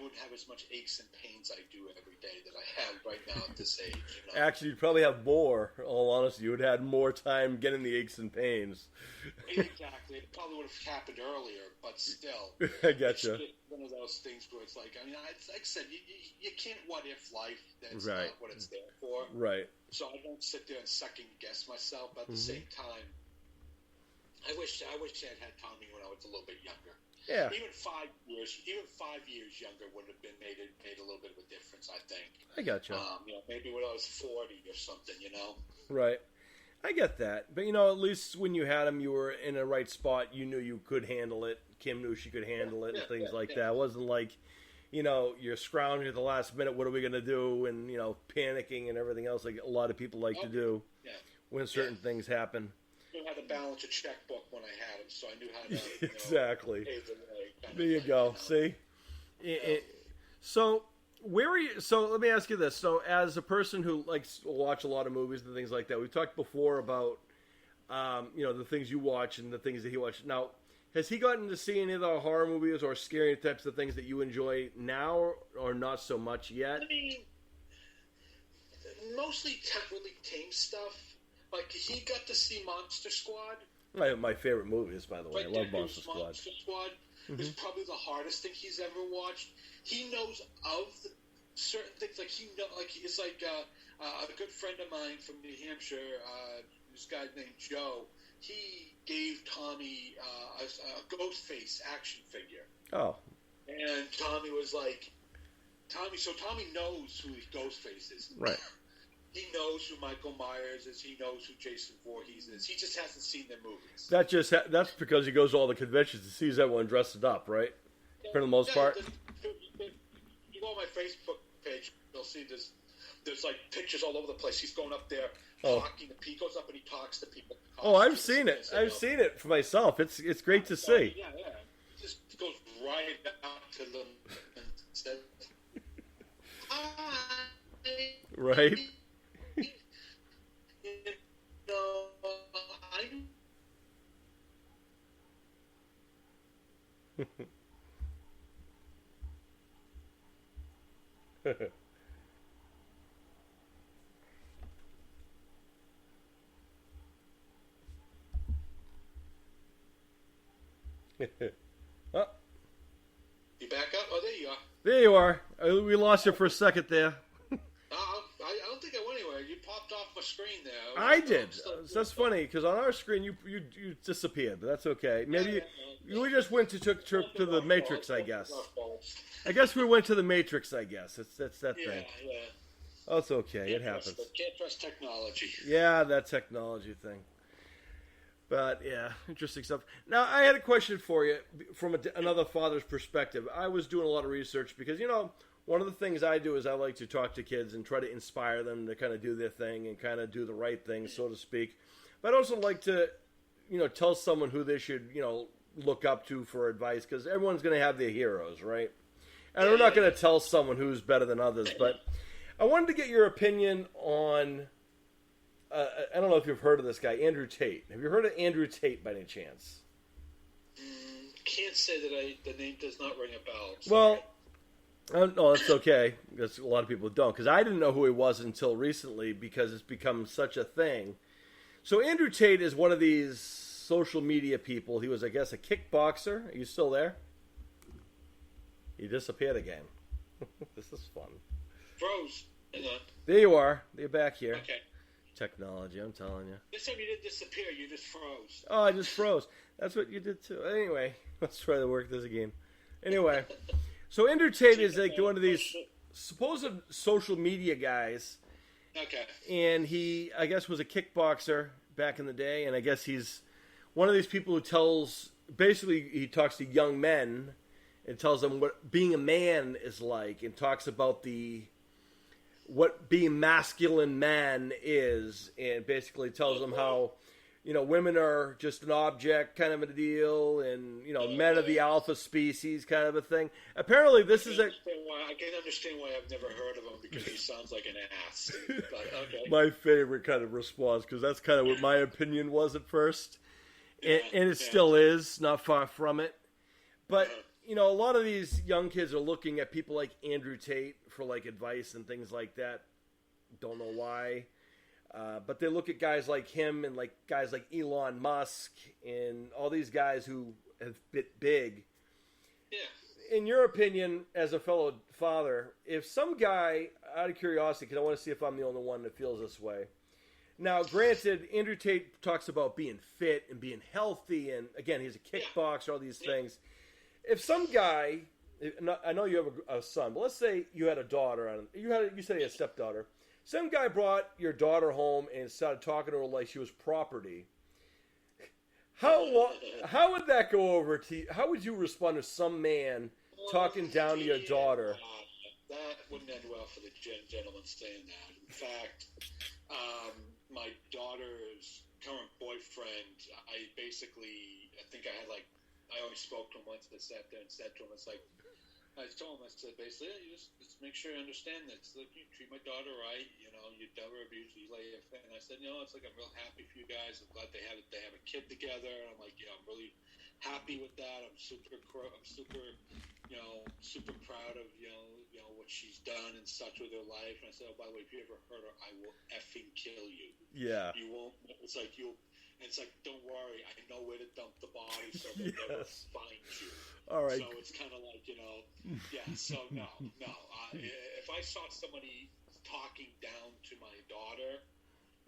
wouldn't have as much aches and pains I do every day that I have right now at this age. Actually, you'd probably have more. In all honesty, you would have had more time getting the aches and pains. Exactly. It probably would have happened earlier, but still. I gotcha. It's one of those things where it's like, like I said, you can't what if life. That's right. Not what it's there for. Right. So I don't sit there and second guess myself. But at the same time, I wish I had Tommy when I was a little bit younger. Yeah. Even 5 years younger would have been made a little bit of a difference, I think. I gotcha. Maybe when I was 40 or something, Right. I get that. But, at least when you had him, you were in the right spot. You knew you could handle it. Kim knew she could handle it and things like that. It wasn't like, you're scrounging at the last minute, what are we going to do? And, panicking and everything else like a lot of people like to do when certain things happen. I knew how to balance a checkbook when I had him, so I knew how to exactly. pay the way. There you go. See? So where are you? So let me ask you this. So as a person who likes to watch a lot of movies and things like that, we've talked before about the things you watch and the things that he watched. Now, has he gotten to see any of the horror movies or scary types of things that you enjoy now, or not so much yet? I mean, mostly really tame stuff. Like, he got to see Monster Squad. My favorite movies, by the way. I Right love there, Monster Squad. Monster Squad is probably the hardest thing he's ever watched. He knows of certain things, like it's like a good friend of mine from New Hampshire. This guy named Joe. He gave Tommy a Ghostface action figure. Oh. And Tommy was like, Tommy knows who Ghostface is. Right. He knows who Michael Myers is. He knows who Jason Voorhees is. He just hasn't seen their movies. That's because he goes to all the conventions and sees everyone dressed up, right? For the most part. You go on my Facebook page, you'll see there's like pictures all over the place. He's going up there talking to people. He goes up and he talks to people. Oh, I've seen it. I've seen it for myself. It's great to see. Yeah. He just goes right out to them and says, "Hi." Right. Oh. You back up? Oh, there you are. There you are. We lost you for a second there. I don't think I went anywhere. You popped off my screen there. I did. That's funny because on our screen you disappeared, but that's okay. Maybe we just went to took trip to the Matrix, I guess. I guess we went to the Matrix. I guess that's that thing. Yeah. Oh, it's okay. It happens. Can't trust technology. Yeah, that technology thing. But yeah, interesting stuff. Now I had a question for you from another father's perspective. I was doing a lot of research because one of the things I do is I like to talk to kids and try to inspire them to kind of do their thing and kind of do the right thing, so to speak. But I'd also like to, tell someone who they should, look up to for advice because everyone's going to have their heroes, right? And we're not going to tell someone who's better than others, but I wanted to get your opinion on, I don't know if you've heard of this guy, Andrew Tate. Have you heard of Andrew Tate by any chance? Can't say that the name does not ring a bell. Well, no, that's okay. Because a lot of people don't. Because I didn't know who he was until recently because it's become such a thing. So Andrew Tate is one of these social media people. He was, I guess, a kickboxer. Are you still there? He disappeared again. This is fun. Froze. Hang on. There you are. You're back here. Okay. Technology, I'm telling you. This time you didn't disappear. You just froze. Oh, I just froze. That's what you did too. Anyway, let's try to work this again. Anyway. So Andrew Tate is like one of these supposed social media guys. Okay. And he, I guess, was a kickboxer back in the day. And I guess he's one of these people who he talks to young men and tells them what being a man is like and talks about what being masculine man is and basically tells them how, women are just an object kind of a deal and, men are the alpha species kind of a thing. Apparently this is I can understand why I've never heard of him because he sounds like an ass. But, okay. My favorite kind of response because that's kind of what my opinion was at first. And it still is, not far from it. But, a lot of these young kids are looking at people like Andrew Tate for like advice and things like that. Don't know why. But they look at guys like him and like guys like Elon Musk and all these guys who have bit big. Yeah. In your opinion, as a fellow father, if some guy, out of curiosity, because I want to see if I'm the only one that feels this way. Now, granted, Andrew Tate talks about being fit and being healthy, and again, he's a kickboxer, all these things. If some guy, I know you have a son, but let's say you had a daughter, you said you had a stepdaughter. Some guy brought your daughter home and started talking to her like she was property. How would that go over to you? How would you respond to some man talking down to your daughter? That wouldn't end well for the gentleman saying that. In fact, my daughter's current boyfriend, I think I only spoke to him once. I sat there and said to him, I told him, I said, basically, you just make sure you understand this. Like, you treat my daughter right, you never abuse, you lay a thing. And I said, it's like I'm real happy for you guys. I'm glad they have a kid together. And I'm like, I'm really happy with that. I'm super, super proud of, what she's done and such with her life. And I said, oh, by the way, if you ever hurt her, I will effing kill you. Yeah. You won't. It's like you'll. And it's like, don't worry, I know where to dump the body, so they'll never find you. All right. So it's kind of like, yeah. So no. If I saw somebody talking down to my daughter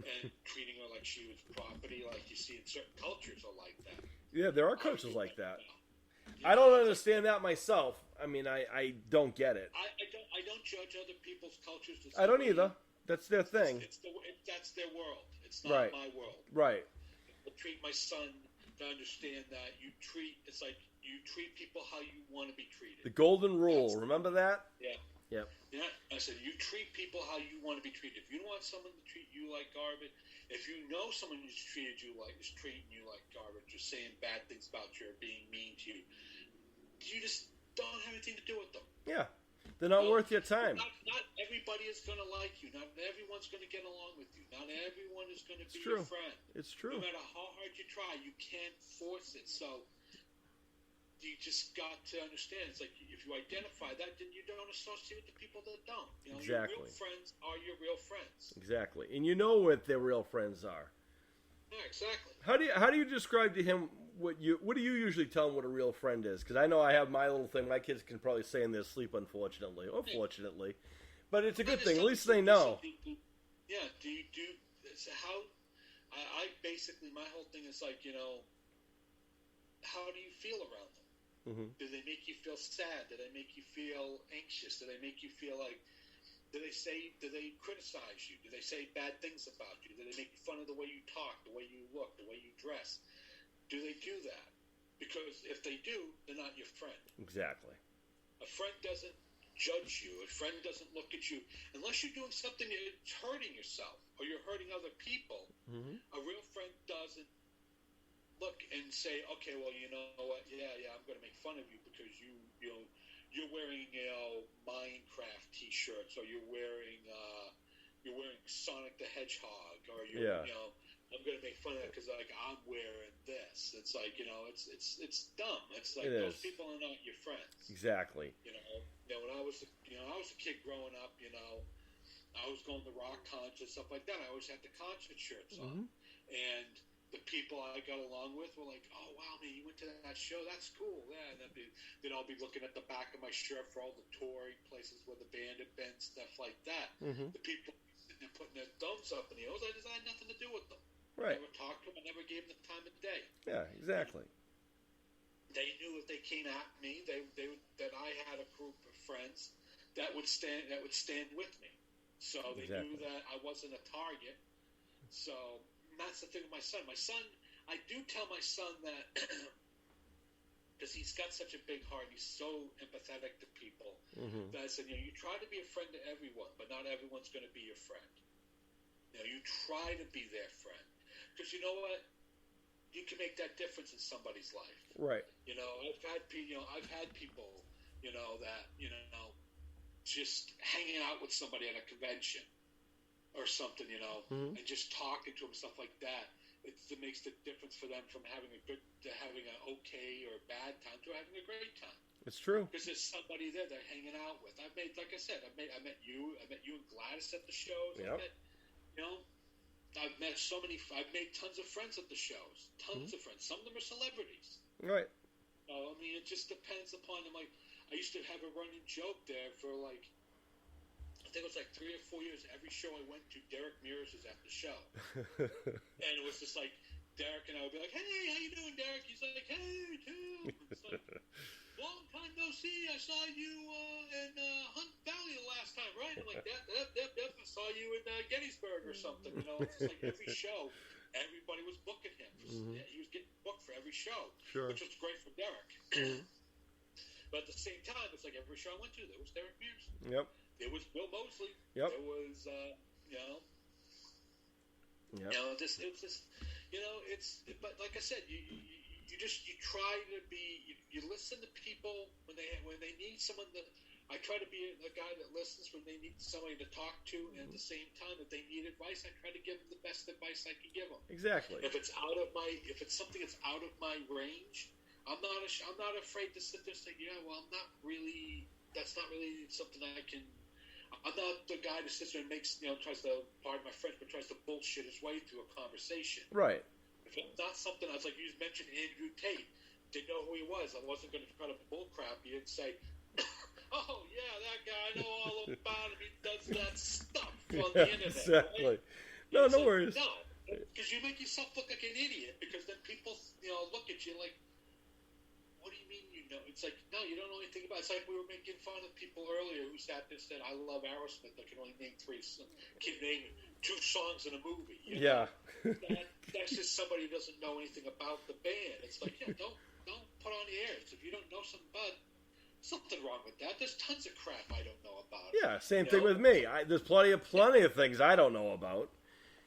and treating her like she was property, like you see in certain cultures are like that. Yeah, there are cultures like that. I don't understand that myself. I mean, I don't get it. I don't judge other people's cultures. I don't either. That's their thing. That's their world. It's not my world. Right. I treat my son to understand that it's like you treat people how you want to be treated. The golden rule. Remember that? Yeah. Yep. Yeah. I said, you treat people how you want to be treated. If you don't want someone to treat you like garbage, if you know someone who's treating you like garbage, or saying bad things about you, or being mean to you, you just don't have anything to do with them. Yeah. They're not worth your time. Not everybody is going to like you. Not everyone's going to get along with you. Not everyone is going to be your friend. It's true. No matter how hard you try, you can't force it. So you just got to understand. It's like if you identify that, then you don't associate with the people that don't. Exactly. Your real friends are your real friends. Exactly. And you know what their real friends are. Yeah, exactly. How do you describe to him what do you usually tell him what a real friend is? Because I know I have my little thing. My kids can probably say in their sleep, unfortunately, or fortunately, but it's a good thing. At least they know. Yeah. Do you do how? I basically my whole thing is like how do you feel around them? Mm-hmm. Do they make you feel sad? Do they make you feel anxious? Do they make you feel like? Do they criticize you? Do they say bad things about you? Do they make fun of the way you talk, the way you look, the way you dress? Do they do that? Because if they do, they're not your friend. Exactly. A friend doesn't judge you. A friend doesn't look at you. Unless you're doing something that's hurting yourself or you're hurting other people, a real friend doesn't look and say, okay, well, you know what? Yeah, I'm going to make fun of you because you're wearing Minecraft T-shirts, or you're wearing Sonic the Hedgehog, or I'm going to make fun of it because I'm wearing this. It's like it's dumb. It's like those people are not your friends. Exactly. When I was a kid growing up, I was going to rock concerts, stuff like that. I always had the concert shirts on, and the people I got along with were like, "Oh wow, man, you went to that show? That's cool." Yeah, and then I'll be looking at the back of my shirt for all the touring places where the band had been, stuff like that. The people sitting there putting their thumbs up in the air, I just had nothing to do with them. Right. I never talked to them. I never gave them the time of day. Yeah, exactly. They knew if they came at me, that I had a group of friends that would stand with me. So they knew that I wasn't a target. So. And that's the thing with my son. I do tell my son that because he's got such a big heart, he's so empathetic to people. That I said, you try to be a friend to everyone, but not everyone's going to be your friend. You try to be their friend, because you know what, you can make that difference in somebody's life. Right. I've had people, that just hanging out with somebody at a convention. Or something, and just talking to them, stuff like that. It makes the difference for them from having having an okay or bad time to having a great time. It's true. Because there's somebody there they're hanging out with. I met you and Gladys at the shows. Yep. I've made tons of friends at the shows. Tons of friends. Some of them are celebrities. Right. It just depends upon them. Like, I used to have a running joke there for I think it was 3 or 4 years. Every show I went to, Derek Mears was at the show. And it was just like, Derek and I would be like, hey, how you doing, Derek? He's like, hey, too. It's like, long time no see. I saw you in Hunt Valley the last time, right? I'm like, yep. I saw you in Gettysburg or something. It's just like every show, everybody was booking him. He was getting booked for every show, which was great for Derek. But at the same time, it's like every show I went to, there was Derek Mears. Yep. There was Bill Moseley. Yep. There was, Yep. but like I said, you try to be, you listen to people when they need someone that, I try to be the guy that listens when they need somebody to talk to, and at the same time, if they need advice, I try to give them the best advice I can give them. Exactly. If it's something that's out of my range, I'm not afraid to sit there and say, I'm not really that's not really something I can. I'm not the guy that sits there and makes, tries to, pardon my French, but tries to bullshit his way through a conversation. Right. If it's not something, I was like, you mentioned Andrew Tate. Didn't know who he was. I wasn't going to try to bullcrap you and say, oh, yeah, that guy, I know all about him. He does that stuff on the internet. Exactly. Right? No worries. No, because you make yourself look like an idiot, because then people, look at you like, what do you mean you know? It's like, no, you don't know anything about it. It's like we were making fun of people earlier who sat there and said, I love Aerosmith. I can only name can name 2 songs in a movie. Yeah. That's just somebody who doesn't know anything about the band. It's like, don't put on the airs. If you don't know something about it, something wrong with that. There's tons of crap I don't know about. Yeah, same thing with me. There's plenty of things I don't know about.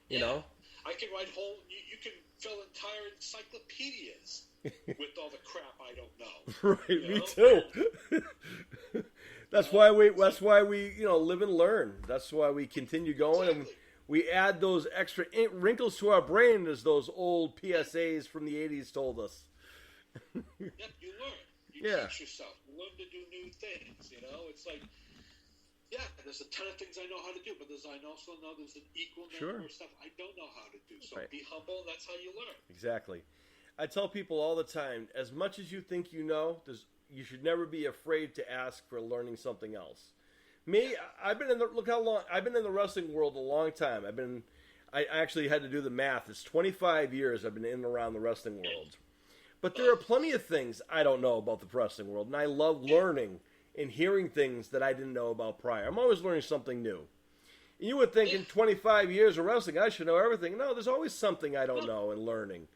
You know? I can write you can fill entire encyclopedias with all the crap I don't know. Right, me too. That's why we live and learn. That's why we continue going, exactly. And we add those extra wrinkles to our brain, as those old PSAs from the 80s told us. Yep, you learn. You teach yourself. You learn to do new things. It's like, there's a ton of things I know how to do, but I also know there's an equal number of stuff I don't know how to do. So Be humble, and that's how you learn. Exactly. I tell people all the time, as much as you think you know, you should never be afraid to ask for learning something else. Me, I've been in the wrestling world a long time. I actually had to do the math. It's 25 years I've been in and around the wrestling world. But there are plenty of things I don't know about the wrestling world, and I love learning and hearing things that I didn't know about prior. I'm always learning something new. And you would think in 25 years of wrestling, I should know everything. No, there's always something I don't know and learning.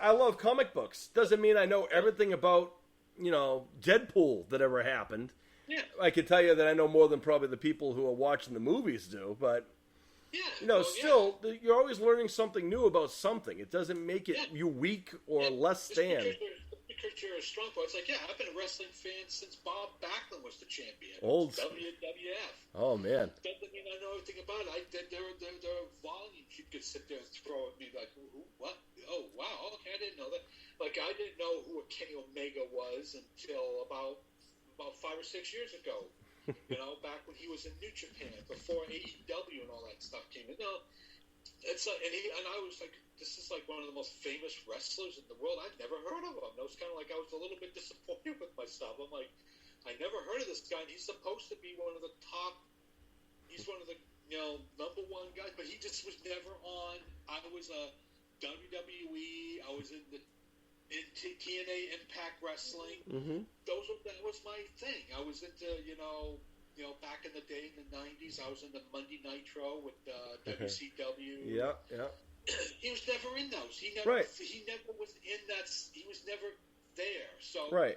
I love comic books. Doesn't mean I know everything about, Deadpool that ever happened. Yeah. I can tell you that I know more than probably the people who are watching the movies do, but, you're always learning something new about something. It doesn't make it you weak or less than. Because you're a strong point. It's like, I've been a wrestling fan since Bob Backlund was the champion. Old WWF. Oh, man. Doesn't mean I know everything about it. There are volumes you could sit there and throw at me like, what? Oh, wow, okay, I didn't know that. Like, I didn't know who a Kenny Omega was until about 5 or 6 years ago. Back when he was in New Japan, before AEW and all that stuff came in. It's like, and I was like, this is like one of the most famous wrestlers in the world. I'd never heard of him. It was kind of like I was a little bit disappointed with myself. I'm like, I never heard of this guy. And he's supposed to be one of the top. He's one of the number one guys, but he just was never on. I was a WWE. I was in TNA Impact Wrestling. Mm-hmm. That was my thing. I was into back in the day in the 90s, I was in the Monday Nitro with WCW. Yeah. He was never in those. He never was in that. He was never there. So I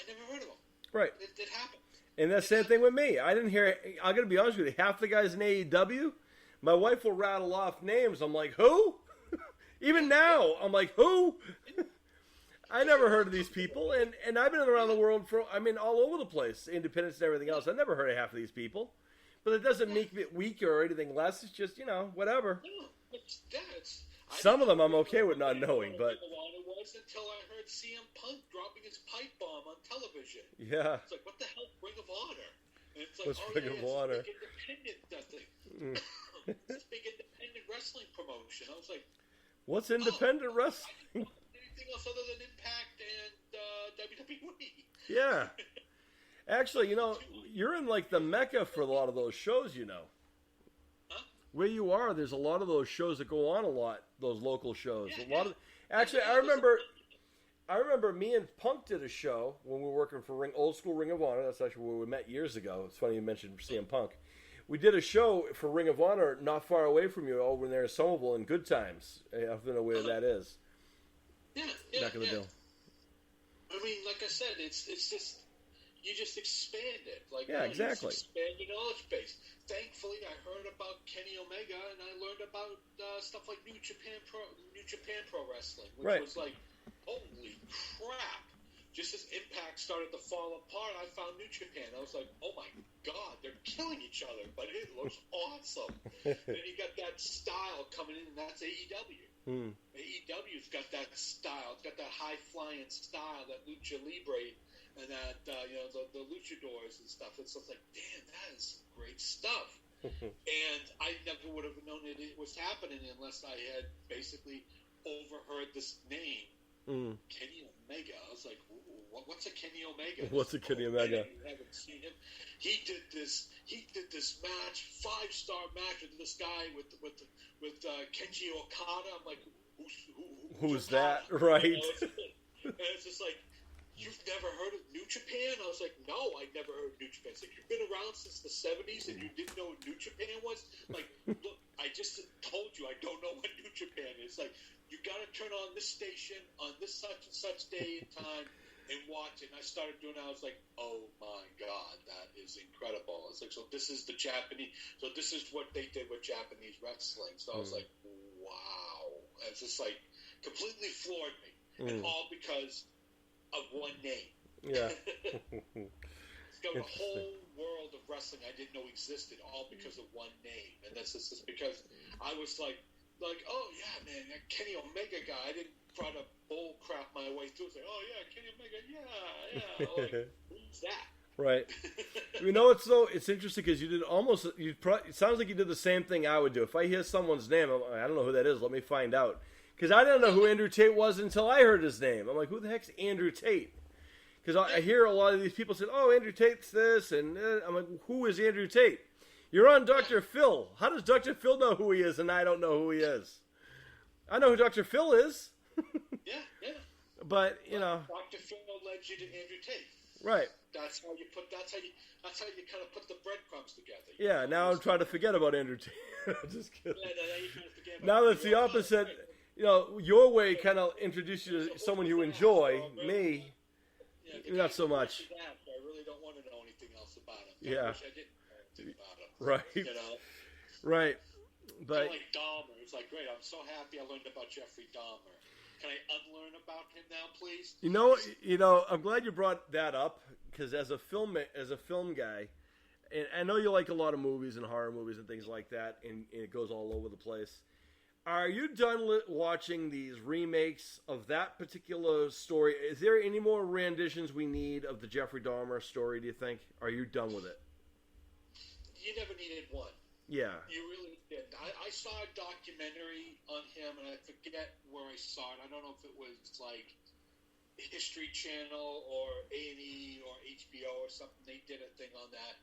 never heard of him. Right. It happened. And that's the same thing with me. I didn't hear. I'm going to be honest with you. Half the guys in AEW, my wife will rattle off names. I'm like, who? Even now, I'm like, who? I never heard of these people, and I've been around the world all over the place, independence and everything else. I never heard of half of these people, but it doesn't make it weaker or anything less. It's just whatever. No, Some of them I'm okay with not knowing, but it was until I heard CM Punk dropping his pipe bomb on television. Yeah, it's like, what the hell, Ring of Honor? And it's like, what's Ring of Honor? Big independent thing. This big independent wrestling promotion. I was like, what's independent wrestling? Anything else other than Impact and WWE. Yeah. Actually, you're in like the mecca for a lot of those shows, Huh? Where you are, there's a lot of those shows that go on a lot, those local shows. Yeah, I remember me and Punk did a show when we were working for Old School Ring of Honor. That's actually where we met years ago. It's funny you mentioned CM Punk. We did a show for Ring of Honor not far away from you over there in Somerville in Good Times. I don't know where that is. Yeah. Back in the day. I mean, like I said, it's just you just expand it. Like, exactly. You just expand your knowledge base. Thankfully, I heard about Kenny Omega, and I learned about stuff like New Japan Pro Wrestling, which was like, holy crap! Just as Impact started to fall apart, I found New Japan. I was like, oh my god, they're killing each other, but it looks awesome. Then you got that style coming in, and that's AEW. AEW's got that style. It's got that high-flying style, that lucha libre and that the luchadors and stuff. It's just like, damn, that is great stuff. And I never would have known it was happening unless I had basically overheard this name, Kenny Omega. I was like, ooh, what's a Kenny Omega? What's a Kenny Omega? I haven't seen him. He did this match, 5-star match with this guy with Kenji Okada. I'm like, who's that? Okada? Right. And it's just like, you've never heard of New Japan? I was like, no, I never heard of New Japan. It's like, you've been around since the 70s and you didn't know what New Japan was? Like, look, I just told you I don't know what New Japan is. Like, you got to turn on this station on this such and such day and time and watch it. And I started doing it. I was like, oh my God, that is incredible. It's like, so this is the Japanese, so this is what they did with Japanese wrestling. So I was like, wow. It's just like, completely floored me. And all because of one name. Yeah. It's got a whole world of wrestling I didn't know existed, all because of one name. And that's just because I was like, oh yeah, man, that Kenny Omega guy. I didn't try to bull crap my way through. It's like, oh yeah, Kenny Omega, yeah. Like, who's that? Right. It's interesting because you did it sounds like you did the same thing I would do. If I hear someone's name, I don't know who that is, let me find out. Because I didn't know who Andrew Tate was until I heard his name. I'm like, who the heck's Andrew Tate? Because I hear a lot of these people say, oh, Andrew Tate's this, and I'm like, who is Andrew Tate? You're on Dr. Phil. How does Dr. Phil know who he is and I don't know who he is? I know who Dr. Phil is. Yeah. But, Dr. Phil led you to Andrew Tate. Right. That's how you kind of put the breadcrumbs together. Yeah, now I'm trying to forget about Andrew Tate. I'm just kidding. Yeah, now you're trying to forget about now that's the opposite. Your way kind of introduced you to someone you enjoy. Me, not so much. I really don't want to know anything else about him. Yeah. I wish I didn't know anything about him. Right. Right. But kind of like Dahmer. It's like, great, I'm so happy I learned about Jeffrey Dahmer. Can I unlearn about him now, please? I'm glad you brought that up because as a film guy, and I know you like a lot of movies and horror movies and things like that, and it goes all over the place. Are you done watching these remakes of that particular story? Is there any more renditions we need of the Jeffrey Dahmer story, do you think? Are you done with it? You never needed one. Yeah. You really didn't. I saw a documentary on him, and I forget where I saw it. I don't know if it was like History Channel or A&E or HBO or something. They did a thing on that.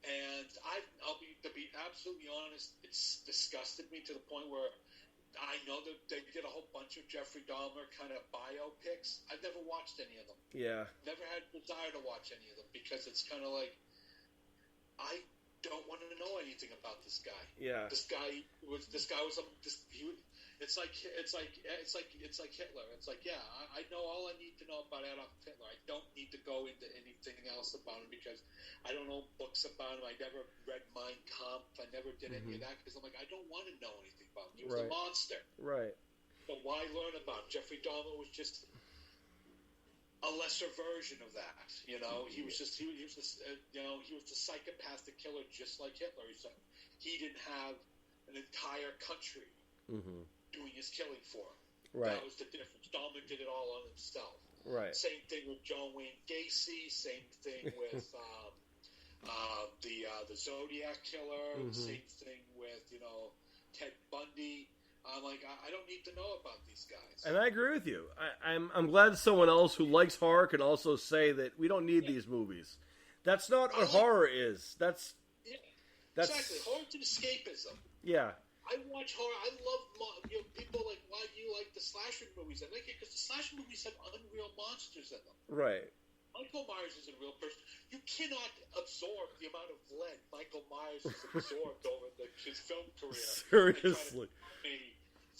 And to be absolutely honest, it's disgusted me to the point where I know that they did a whole bunch of Jeffrey Dahmer kind of biopics. I've never watched any of them. Yeah. Never had a desire to watch any of them because it's kind of like, I don't want to know anything about this guy. Yeah. It's like Hitler. It's like, yeah, I know all I need to know about Adolf Hitler. I don't need to go into anything else about him because I don't know books about him. I never read Mein Kampf. I never did any of that because I'm like, I don't want to know anything about him. He was a monster. Right. But why learn about him? Jeffrey Dahmer was just a lesser version of that. He was a psychopathic killer just like Hitler. He didn't have an entire country doing his killing for him. Right. That was the difference. Dahmer did it all on himself. Right. Same thing with John Wayne Gacy. Same thing with the Zodiac Killer. Same thing with Ted Bundy. I'm like, I don't need to know about these guys. And I agree with you. I'm glad someone else who likes horror can also say that we don't need these movies. That's not what horror is. That's exactly. Horror's an escapism. Yeah. I watch horror. I love people like, why do you like the slasher movies? I like it because the slasher movies have unreal monsters in them. Right. Michael Myers is a real person. You cannot absorb the amount of lead Michael Myers has absorbed over his film career. Seriously.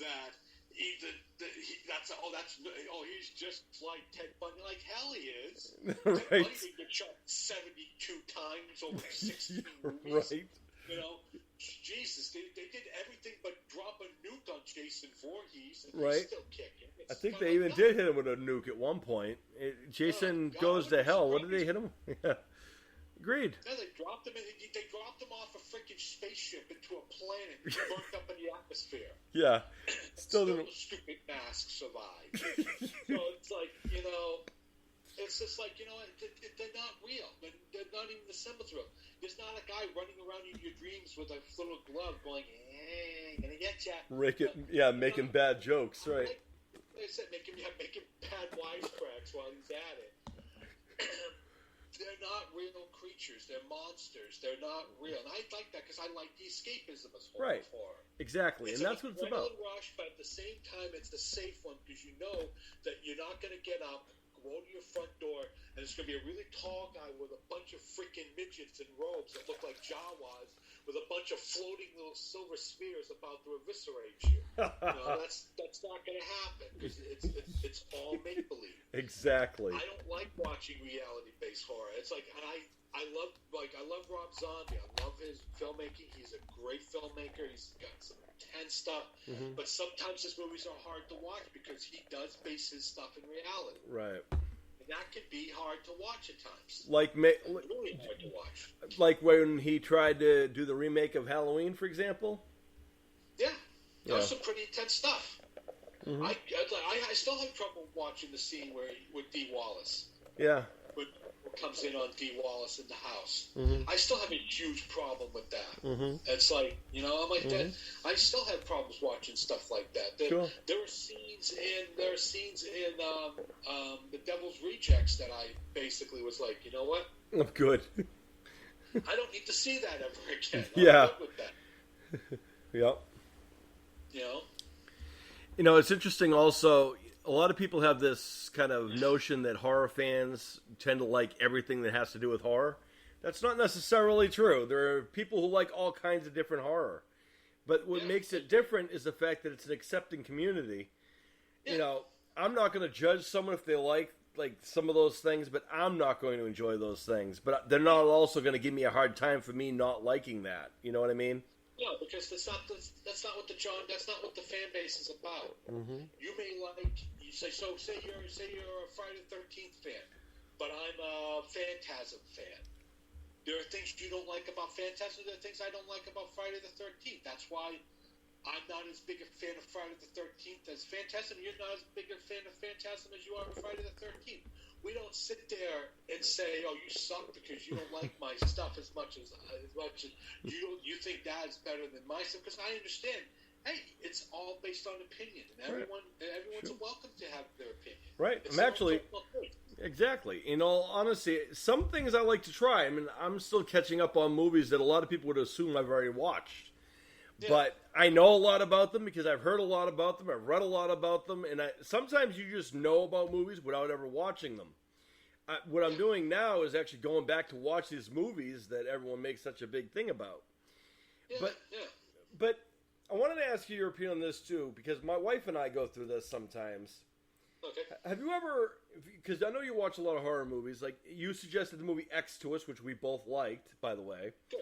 That he's just like Ted Bundy. Like, hell he is. Ted Bundy gets shot 72 times over 16 movies. Right. Jesus, they did everything but drop a nuke on Jason Voorhees, and he's still kicking. I think they even did hit him with a nuke at one point. Jason goes to hell. What did they hit him? Yeah. Agreed. No, they dropped him off a freaking spaceship into a planet and burnt up in the atmosphere. Yeah. Still the stupid mask survived. So it's like, It's just like, they're not real. They're not even the symbols real. There's not a guy running around in your dreams with a little glove going, hey, gonna get ya. Making bad jokes, right? Like I said, making bad wisecracks while he's at it. They're not real creatures. They're monsters. They're not real. And I like that because I like the escapism of horror. Right. Exactly. And that's what it's about. Rush, but at the same time, it's the safe one because you know that you're not going to get up, go to your front door, and it's going to be a really tall guy with a bunch of freaking midgets in robes that look like Jawas with a bunch of floating little silver spheres about to eviscerate you. That's not going to happen because it's all make believe. Exactly. I don't like watching reality-based horror. It's like, and I love Rob Zombie. I love his filmmaking. He's a great filmmaker. He's got some intense stuff. Mm-hmm. But sometimes his movies are hard to watch because he does base his stuff in reality. Right. And that can be hard to watch at times. Really hard to watch. Like when he tried to do the remake of Halloween, for example? Yeah. That was some pretty intense stuff. Mm-hmm. I still have trouble watching the scene with Dee Wallace. Yeah. What comes in on Dee Wallace in the house. Mm-hmm. I still have a huge problem with that. Mm-hmm. It's like, I'm like that. I still have problems watching stuff like that. There are scenes in The Devil's Rejects that I basically was like, you know what? I'm good. I don't need to see that ever again. Yeah. I'm good with that. Yep. It's interesting also, a lot of people have this kind of notion that horror fans tend to like everything that has to do with horror. That's not necessarily true. There are people who like all kinds of different horror. But what makes it different is the fact that it's an accepting community. Yeah. I'm not going to judge someone if they like some of those things, but I'm not going to enjoy those things. But they're not also going to give me a hard time for me not liking that. You know what I mean? No, because that's not what the fan base is about. Mm-hmm. You may say you're a Friday the 13th fan, but I'm a Phantasm fan. There are things you don't like about Phantasm. There are things I don't like about Friday the 13th. That's why I'm not as big a fan of Friday the 13th as Phantasm. You're not as big a fan of Phantasm as you are of Friday the 13th. We don't sit there and say, "Oh, you suck because you don't like my stuff as much as you think that is better than my stuff." Because I understand, hey, it's all based on opinion, and everyone's welcome to have their opinion. Right. It's I'm actually exactly. In all honesty, some things I like to try. I mean, I'm still catching up on movies that a lot of people would assume I've already watched. Yeah. But I know a lot about them because I've heard a lot about them. I've read a lot about them. And sometimes you just know about movies without ever watching them. What I'm doing now is actually going back to watch these movies that everyone makes such a big thing about. Yeah, But I wanted to ask you your opinion on this too, because my wife and I go through this sometimes. Okay. Have you ever, because I know you watch a lot of horror movies, like you suggested the movie X to us, which we both liked, by the way. Good.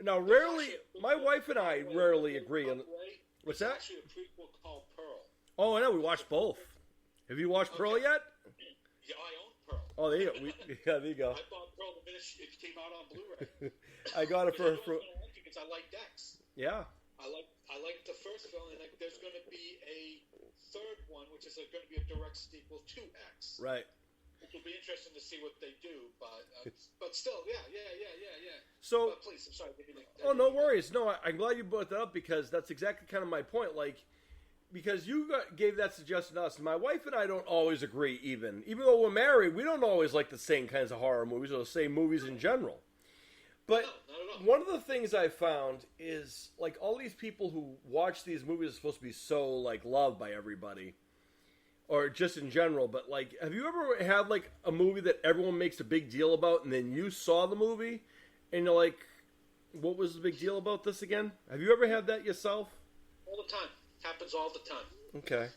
Now, my wife and I rarely agree on. What's that? Actually, a prequel called Pearl. Oh, I know. We watched both. Have you watched Pearl yet? Yeah, I own Pearl. Oh, there you go. There you go. I bought Pearl the minute it came out on Blu-ray. I got it for because I like X. Yeah. I like the first film, and there's going to be a third one, which is going to be a direct sequel to X. Right. Which will be interesting to see what they do, but still, yeah. So, but please, I'm sorry. No worries. No, I'm glad you brought that up because that's exactly kind of my point. Like, because you gave that suggestion to us, and my wife and I don't always agree. Even though we're married, we don't always like the same kinds of horror movies or the same movies in general. But one of the things I found is, like, all these people who watch these movies are supposed to be so, like, loved by everybody. Or just in general. But, like, have you ever had, like, a movie that everyone makes a big deal about, and then you saw the movie, and you're like, what was the big deal about this again? Have you ever had that yourself? All the time. Happens all the time. Okay.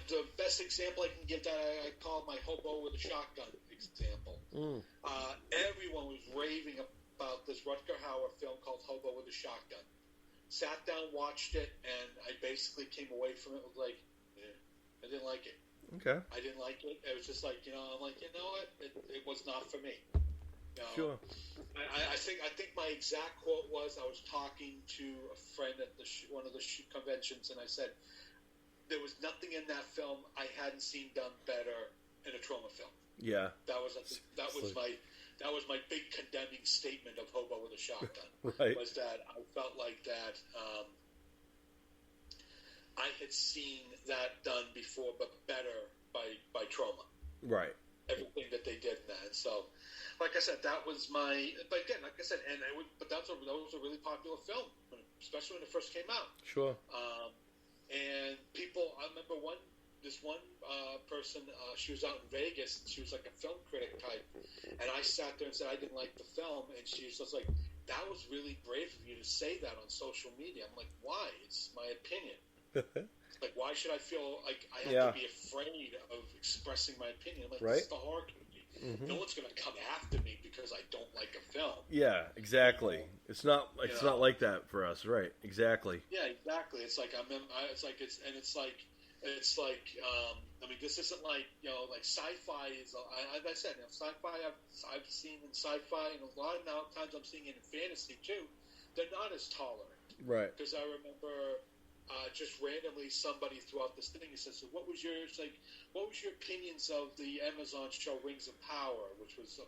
The best example I can give that I call my hobo with a shotgun example. Everyone was raving about this Rutger Hauer film called Hobo with a Shotgun. Sat down, watched it, and I basically came away from it with like, I didn't like it. Okay. I didn't like it. It was just like, I'm like, you know what? It was not for me. Sure. I think my exact quote was, I was talking to a friend at one of the conventions, and I said, there was nothing in that film I hadn't seen done better in a trauma film. Yeah. That was my big condemning statement of Hobo with a Shotgun. Right. Was that I felt like that I had seen that done before, but better by Trauma. Right. Everything that they did in that. And so, like I said, that was my. But again, like I said, but that was a really popular film, especially when it first came out. Sure. And people, I remember this one person, she was out in Vegas, and she was like a film critic type, and I sat there and said I didn't like the film, and she was just like, "That was really brave of you to say that on social media." I'm like, "Why? It's my opinion." Like, why should I feel like I have to be afraid of expressing my opinion? I'm like, this is the horror community. Mm-hmm. No one's going to come after me because I don't like a film. Yeah, exactly. It's not like that for us, right? Exactly. Yeah, exactly. It's like I mean, this isn't like like sci-fi is. As I said, sci-fi I've seen in sci-fi, and a lot of times I'm seeing it in fantasy too. They're not as tolerant, right? Because I remember. Just randomly, somebody throughout this thing says, "So what was your opinions of the Amazon show Rings of Power, which was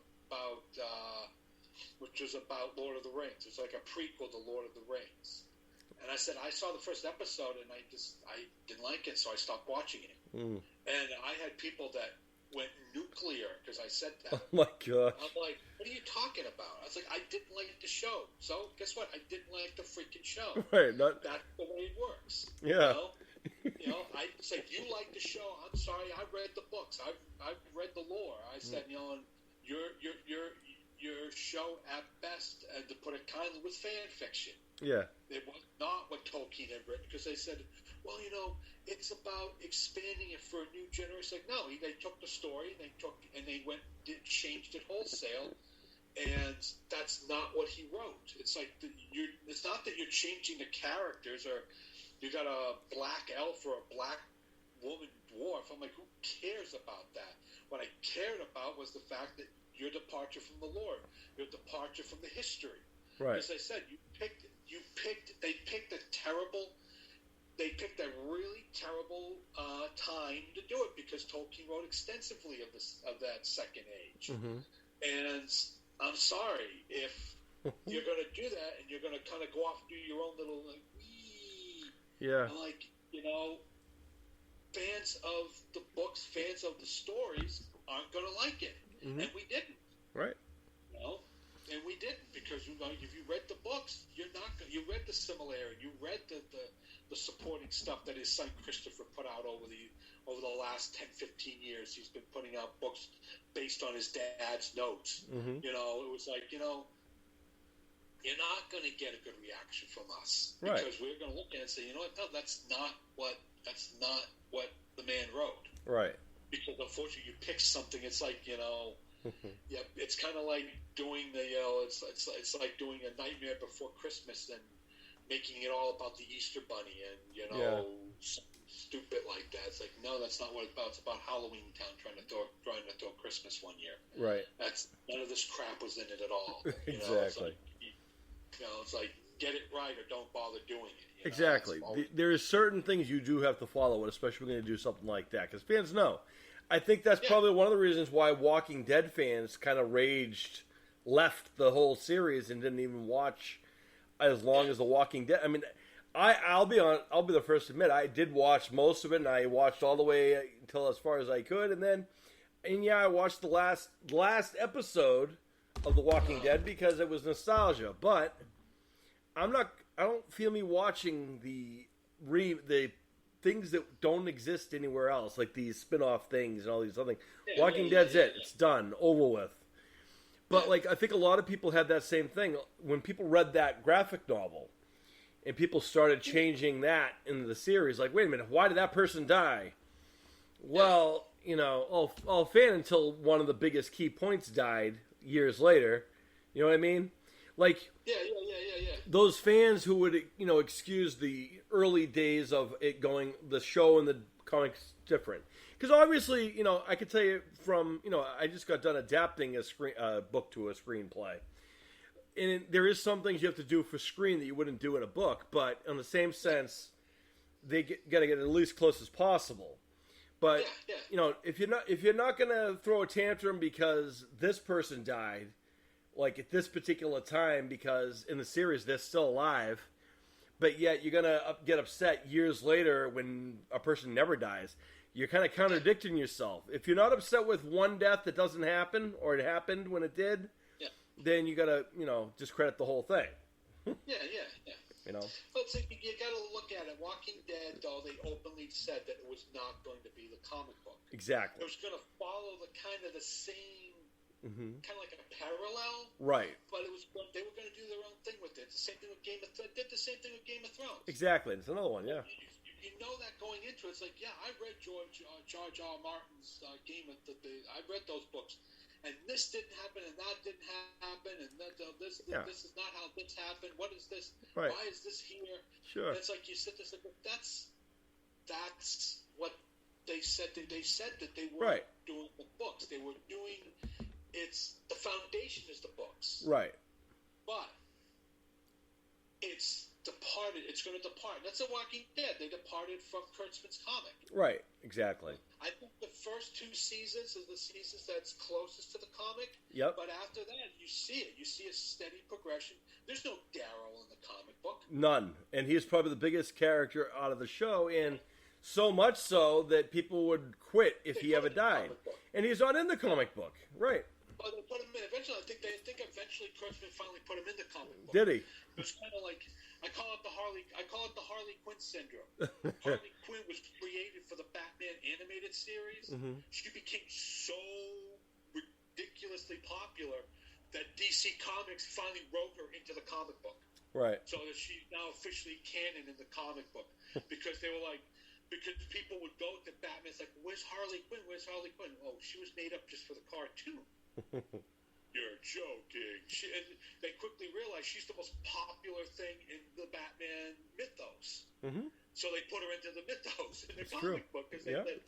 about Lord of the Rings? It's like a prequel to Lord of the Rings." And I said, I saw the first episode, and I didn't like it, so I stopped watching it. And I had people that went nuclear because I said that. Oh my god! I'm like, what are you talking about? I was like, I didn't like the show. So guess what? I didn't like the freaking show. Right. That's the way it works. Yeah. I say you like the show. I'm sorry. I read the books. I've read the lore. I said, your show at best, to put it kindly, was fan fiction. Yeah. It was not what Tolkien had written, because they said, well, it's about expanding it for a new generation. Like, no, they took the story and they changed it wholesale, and that's not what he wrote. It's like it's not that you're changing the characters, or you got a black elf or a black woman dwarf. I'm like, who cares about that? What I cared about was the fact that your departure from the lore, your departure from the history. Right. As I said, they picked a really terrible time to do it, because Tolkien wrote extensively of that second age. Mm-hmm. And I'm sorry if you're going to do that and you're going to kind of go off and do your own little fans of the books, fans of the stories aren't going to like it, and we didn't. Right. And we didn't, because if you read the books, you read the similarity, you read the supporting stuff that his son Christopher put out over the last 10, 15 years. He's been putting out books based on his dad's notes. Mm-hmm. It was like, you're not going to get a good reaction from us, right? Because we're going to look at it and say, no, that's not what the man wrote, right? Because unfortunately, you pick something. It's like yeah, it's kind of like doing it's like doing A Nightmare Before Christmas and making it all about the Easter Bunny and stupid like that. It's like, no, that's not what it's about. It's about Halloween Town trying to throw Christmas one year. Right. That's none of this crap was in it at all. Exactly. It's like get it right or don't bother doing it. Exactly. There is certain things you do have to follow, especially if we're going to do something like that, because fans know. I think that's probably one of the reasons why Walking Dead fans kind of left the whole series and didn't even watch as long as The Walking Dead. I mean, I'll be the first to admit, I did watch most of it, and I watched all the way until as far as I could, I watched the last episode of The Walking Dead because it was nostalgia. But I don't feel me watching the things that don't exist anywhere else, like these spin-off things and all these other things. Walking Dead's it. It's done. Over with. But, I think a lot of people had that same thing. When people read that graphic novel and people started changing that into the series, like, wait a minute, why did that person die? Well, all fan until one of the biggest key points died years later. You know what I mean? Like, those fans who would, excuse the early days of it going, the show and the comics different. Because obviously, I could tell you from, I just got done adapting a book to a screenplay. And there is some things you have to do for screen that you wouldn't do in a book, but in the same sense, they got to get at least close as possible. But Yeah, yeah. you know, if you're not gonna throw a tantrum because this person died, like at this particular time, because in the series they're still alive, but yet you're gonna get upset years later when a person never dies. You're kind of contradicting yourself. If you're not upset with one death that doesn't happen, or it happened when it did, Yeah. then you gotta, discredit the whole thing. Yeah. You know? But so you got to look at it. Walking Dead, though, they openly said that it was not going to be the comic book. Exactly. It was going to follow the same, kind of like a parallel. Right. But they were going to do their own thing with it. It's the same thing with Game of Thrones. Did the same thing with Game of Thrones. Exactly. It's another one, yeah. You know that going into it. It's like, yeah, I read George R. Martin's Game of I read those books. And this didn't happen, and that didn't happen, and this is not how this happened. What is this? Right. Why is this here? Sure. And it's like you sit there and say, that's what they said. They said that they were doing the books. They were doing the foundation is the books. Right. But it's departed. It's going to depart. That's The Walking Dead. They departed from Kurtzman's comic. Right. Exactly. I think the first 2 seasons is the seasons that's closest to the comic. Yep. But after that, you see it. You see a steady progression. There's no Daryl in the comic book. None. And he's probably the biggest character out of the show, and so much so that people would quit if he ever died. And he's not in the comic book. Right. But they put him in. Eventually, I think eventually Kurtzman finally put him in the comic book. Did he? It was kind of like I call it the Harley Quinn syndrome. Harley Quinn was created for the Batman animated series. Mm-hmm. She became so ridiculously popular that DC Comics finally wrote her into the comic book. Right. So that she's now officially canon in the comic book because they were like. Because people would go to Batman, it's like, where's Harley Quinn? Where's Harley Quinn? Oh, she was made up just for the cartoon. You're joking. And they quickly realized she's the most popular thing in the Batman mythos. Mm-hmm. So they put her into the mythos in the comic book. Because they're like,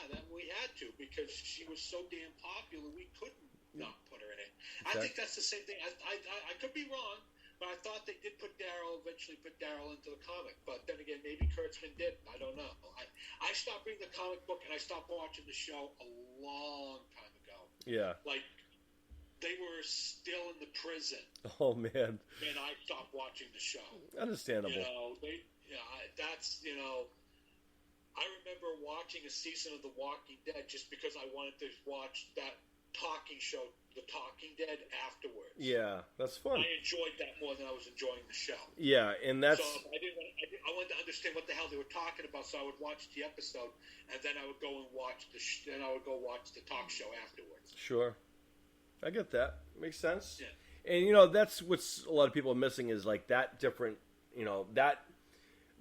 that we had to because she was so damn popular, we couldn't not put her in it. Exactly. I think that's the same thing. I could be wrong. But I thought they did eventually put Daryl into the comic. But then again, maybe Kurtzman didn't. I don't know. I stopped reading the comic book and I stopped watching the show a long time ago. Yeah. Like, they were still in the prison. Oh, man. And I stopped watching the show. Understandable. I remember watching a season of The Walking Dead just because I wanted to watch that talking show, The Talking Dead, afterwards. Yeah, that's fun. I enjoyed that more than I was enjoying the show. Yeah, and that's... So I wanted to understand what the hell they were talking about, so I would watch the episode, and then I would go and watch the talk show afterwards. Sure. I get that. Makes sense. Yeah. And, that's what a lot of people are missing is, like, that different, that...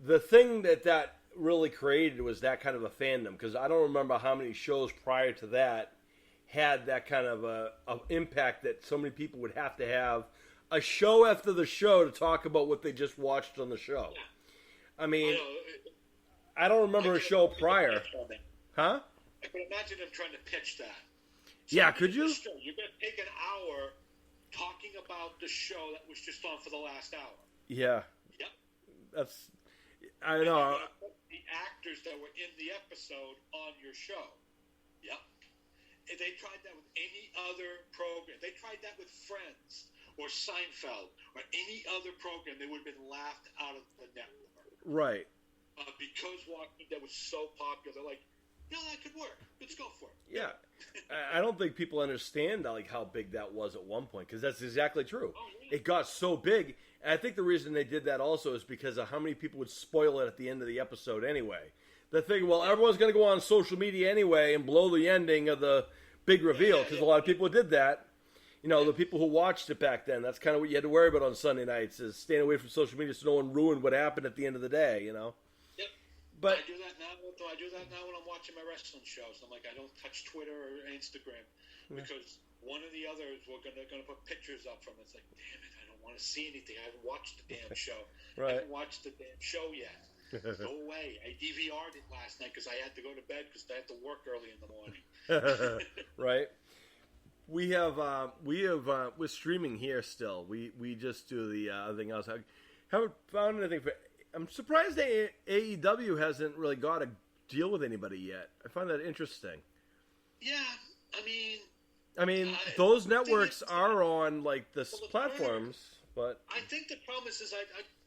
The thing that really created was that kind of a fandom, because I don't remember how many shows prior to that had that kind of a impact that so many people would have to have a show after the show to talk about what they just watched on the show. Yeah. I mean, I don't remember a show prior. Huh? I could imagine them trying to pitch that. So yeah, could you? You're going to take an hour talking about the show that was just on for the last hour. Yeah. Yep. I know. Put the actors that were in the episode on your show. Yep. They tried that with any other program. They tried that with Friends or Seinfeld or any other program. They would have been laughed out of the network. Right. Because Walking Dead was so popular, they're like, that could work. Let's go for it. Yeah. I don't think people understand like how big that was at one point, because that's exactly true. Oh, yeah. It got so big. And I think the reason they did that also is because of how many people would spoil it at the end of the episode anyway. They figured, well, everyone's going to go on social media anyway and blow the ending of the big reveal, because a lot of people did that. The people who watched it back then, that's kind of what you had to worry about on Sunday nights, is staying away from social media so no one ruined what happened at the end of the day, Yep. But I do that now when I'm watching my wrestling shows. I'm like, I don't touch Twitter or Instagram because one or the others were going to put pictures up from it. It's like, damn it, I don't want to see anything. I haven't watched the damn show. Right. I haven't watched the damn show yet. No way. I DVR'd it last night because I had to go to bed because I had to work early in the morning. Right. We're streaming here still. We just do the other thing else. I haven't found anything for. I'm surprised AEW hasn't really got deal with anybody yet. I find that interesting. Yeah, I mean, those networks are on like the platforms, but I think the problem is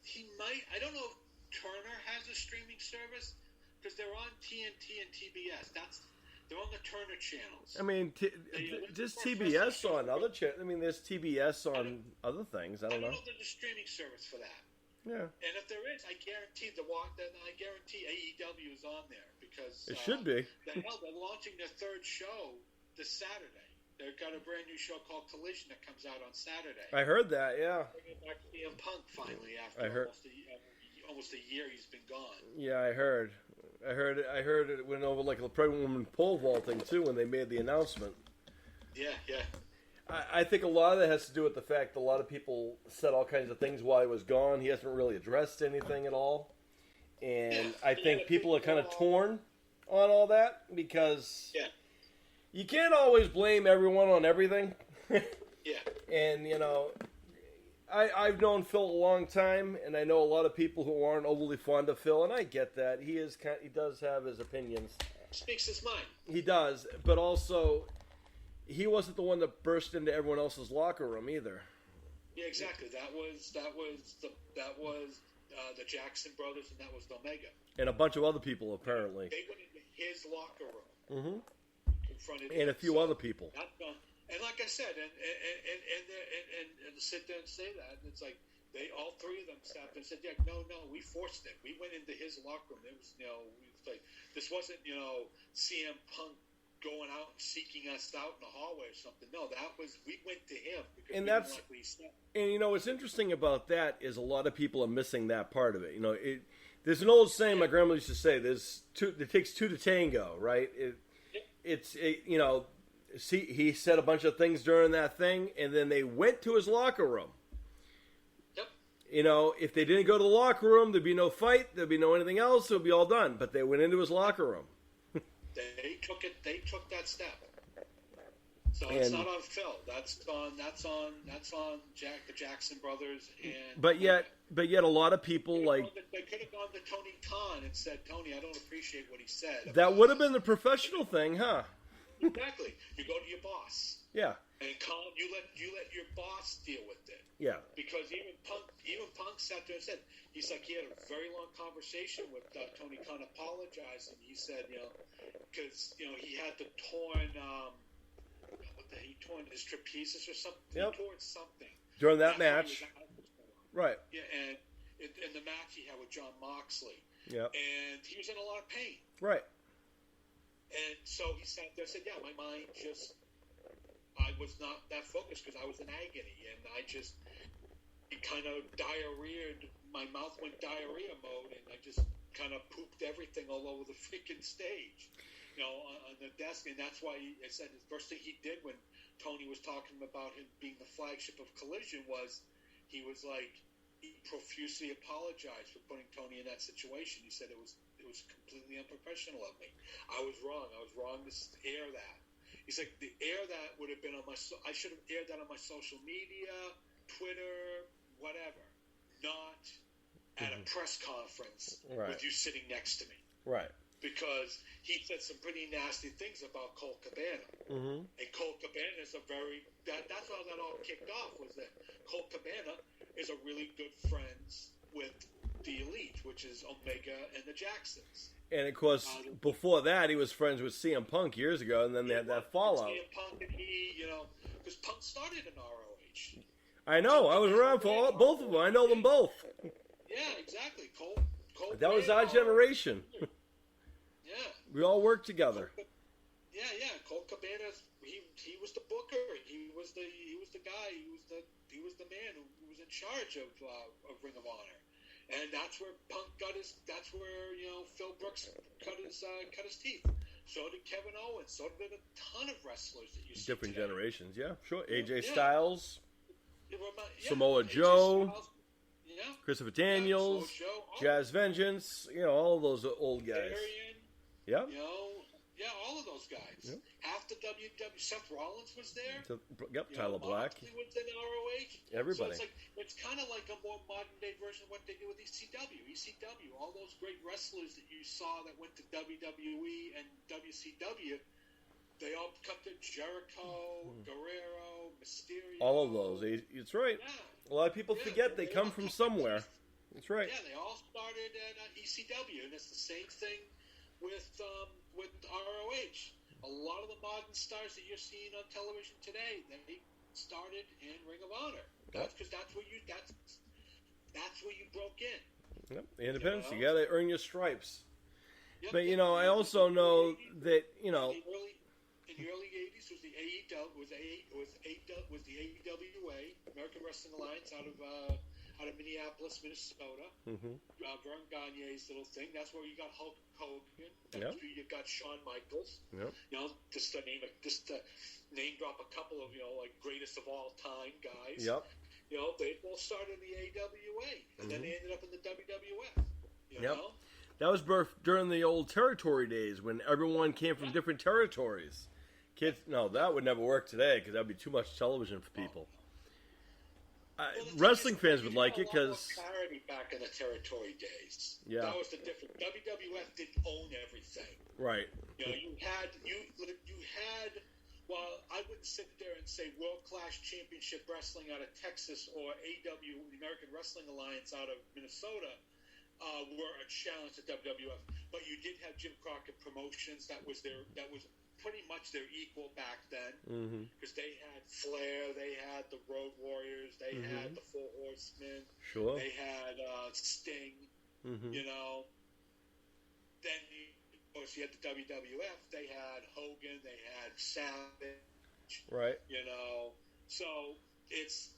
he might. I don't know if Turner has a streaming service because they're on TNT and TBS. They're on the Turner channels. I mean, there's TBS on other channels. I mean, there's TBS on other things. I don't know if there's a streaming service for that. Yeah. And if there is, I guarantee AEW is on there because it should be. They're launching their third show this Saturday. They've got a brand new show called Collision that comes out on Saturday. I heard that. Yeah. Bringing back CM Punk finally after almost a year he's been gone. Yeah, I heard it went over like a pregnant woman pole vaulting too when they made the announcement. Yeah. I think a lot of that has to do with the fact that a lot of people said all kinds of things while he was gone. He hasn't really addressed anything at all. And I think people are kind of torn on all that because you can't always blame everyone on everything. Yeah. And, I've known Phil a long time, and I know a lot of people who aren't overly fond of Phil, and I get that. He does have his opinions. Speaks his mind. He does, but also he wasn't the one that burst into everyone else's locker room either. Yeah, exactly. That was the Jackson brothers, and that was the Omega, and a bunch of other people apparently. They went into his locker room, confronted and him. a few other people. And like I said, and to sit there and say that, and it's like all three of them sat there and said, "Yeah, no, we forced it. We went into his locker room. It was, this wasn't, CM Punk going out and seeking us out in the hallway or something. No, we went to him because and we didn't like what he said." And what's interesting about that is a lot of people are missing that part of it. There's an old saying my grandma used to say: it takes two to tango, right? He said a bunch of things during that thing, and then they went to his locker room. Yep. If they didn't go to the locker room, there'd be no fight, there'd be no anything else, it would be all done. But they went into his locker room. They took that step. So it's not on Phil. That's on the Jackson brothers. But yet a lot of people they could have gone to Tony Khan and said, "Tony, I don't appreciate what he said." That would have been the professional thing, huh? Exactly. You go to your boss. Yeah. And Khan, you let your boss deal with it. Yeah. Because even Punk sat there and said, he had a very long conversation with Tony Khan, apologizing. He said, because he had the he torn his trapezius or something. Yep. He tore something during that match. Right. Yeah, and in the match he had with John Moxley. Yeah. And he was in a lot of pain. Right. And so he sat there and said, my mind I was not that focused because I was in agony. And it kind of diarrheaed, my mouth went diarrhea mode, and I just kind of pooped everything all over the freaking stage, on the desk. And that's why he said the first thing he did when Tony was talking about him being the flagship of Collision was he was like, he profusely apologized for putting Tony in that situation. He said it was completely unprofessional of me. I was wrong to air that. He's like, the air that would have been on I should have aired that on my social media, Twitter, whatever, not at a press conference with you sitting next to me. Right. Because he said some pretty nasty things about Colt Cabana. Mm-hmm. And Colt Cabana is that's how that all kicked off, was that Colt Cabana is a really good friends with the Elite, which is Omega and the Jacksons. And of course, before that, he was friends with CM Punk years ago, and then they had that fallout. CM Punk and he, because Punk started in ROH. I know. I was around for both of them. I know them both. Yeah, exactly. Colt that was our generation. Yeah. We all worked together. Yeah. Colt Cabana, he was the booker. He was the guy. He was the man who was in charge of Ring of Honor. And that's where Punk that's where Phil Brooks cut his teeth. So did Kevin Owens. So did a ton of wrestlers that you see different today. generations. Yeah, sure. AJ Styles, Samoa Joe, Christopher Daniels, Jazz Vengeance. All of those old guys. Arian, yeah. All of those guys. Yep. Half the WWE. Seth Rollins was there. Yep, Tyler Black. Moxley was in ROH. Everybody. So it's kind of like a more modern day version of what they do with ECW. ECW, all those great wrestlers that you saw that went to WWE and WCW, they all come to Jericho, Guerrero, Mysterio. All of those. It's right. Yeah. A lot of people forget they come from somewhere. That's right. Yeah, they all started at ECW, and it's the same thing with ROH. A lot of the modern stars that you're seeing on television today, they started in Ring of Honor. That's because that's where you broke in. Yep. Independence. You got to earn your stripes. Yep. But I also know that in the early '80s was the AEW, was the AEWA, American Wrestling Alliance, out of Minneapolis, Minnesota. Mm-hmm. Vern Gagne's little thing. That's where you got Hulk Hogan. That's where you got Shawn Michaels. Yep. Just to name drop a couple of like greatest of all time guys. Yep. They all started in the AWA, and then they ended up in the WWF. You know? That was birthed during the old territory days when everyone came from different territories. Kids, no, that would never work today because that would be too much television for people. Wrestling fans would like it because parity back in the territory days. Yeah, that was the difference. WWF didn't own everything. Right. You had. Well, I wouldn't sit there and say World Class Championship Wrestling out of Texas or AW, the American Wrestling Alliance out of Minnesota, were a challenge to WWF. But you did have Jim Crockett Promotions. That was pretty much their equal back then, because they had Flair, they had the Road Warriors, they had the Four Horsemen, they had Sting, Then, of course, you had the WWF, they had Hogan, they had Savage, right? So it's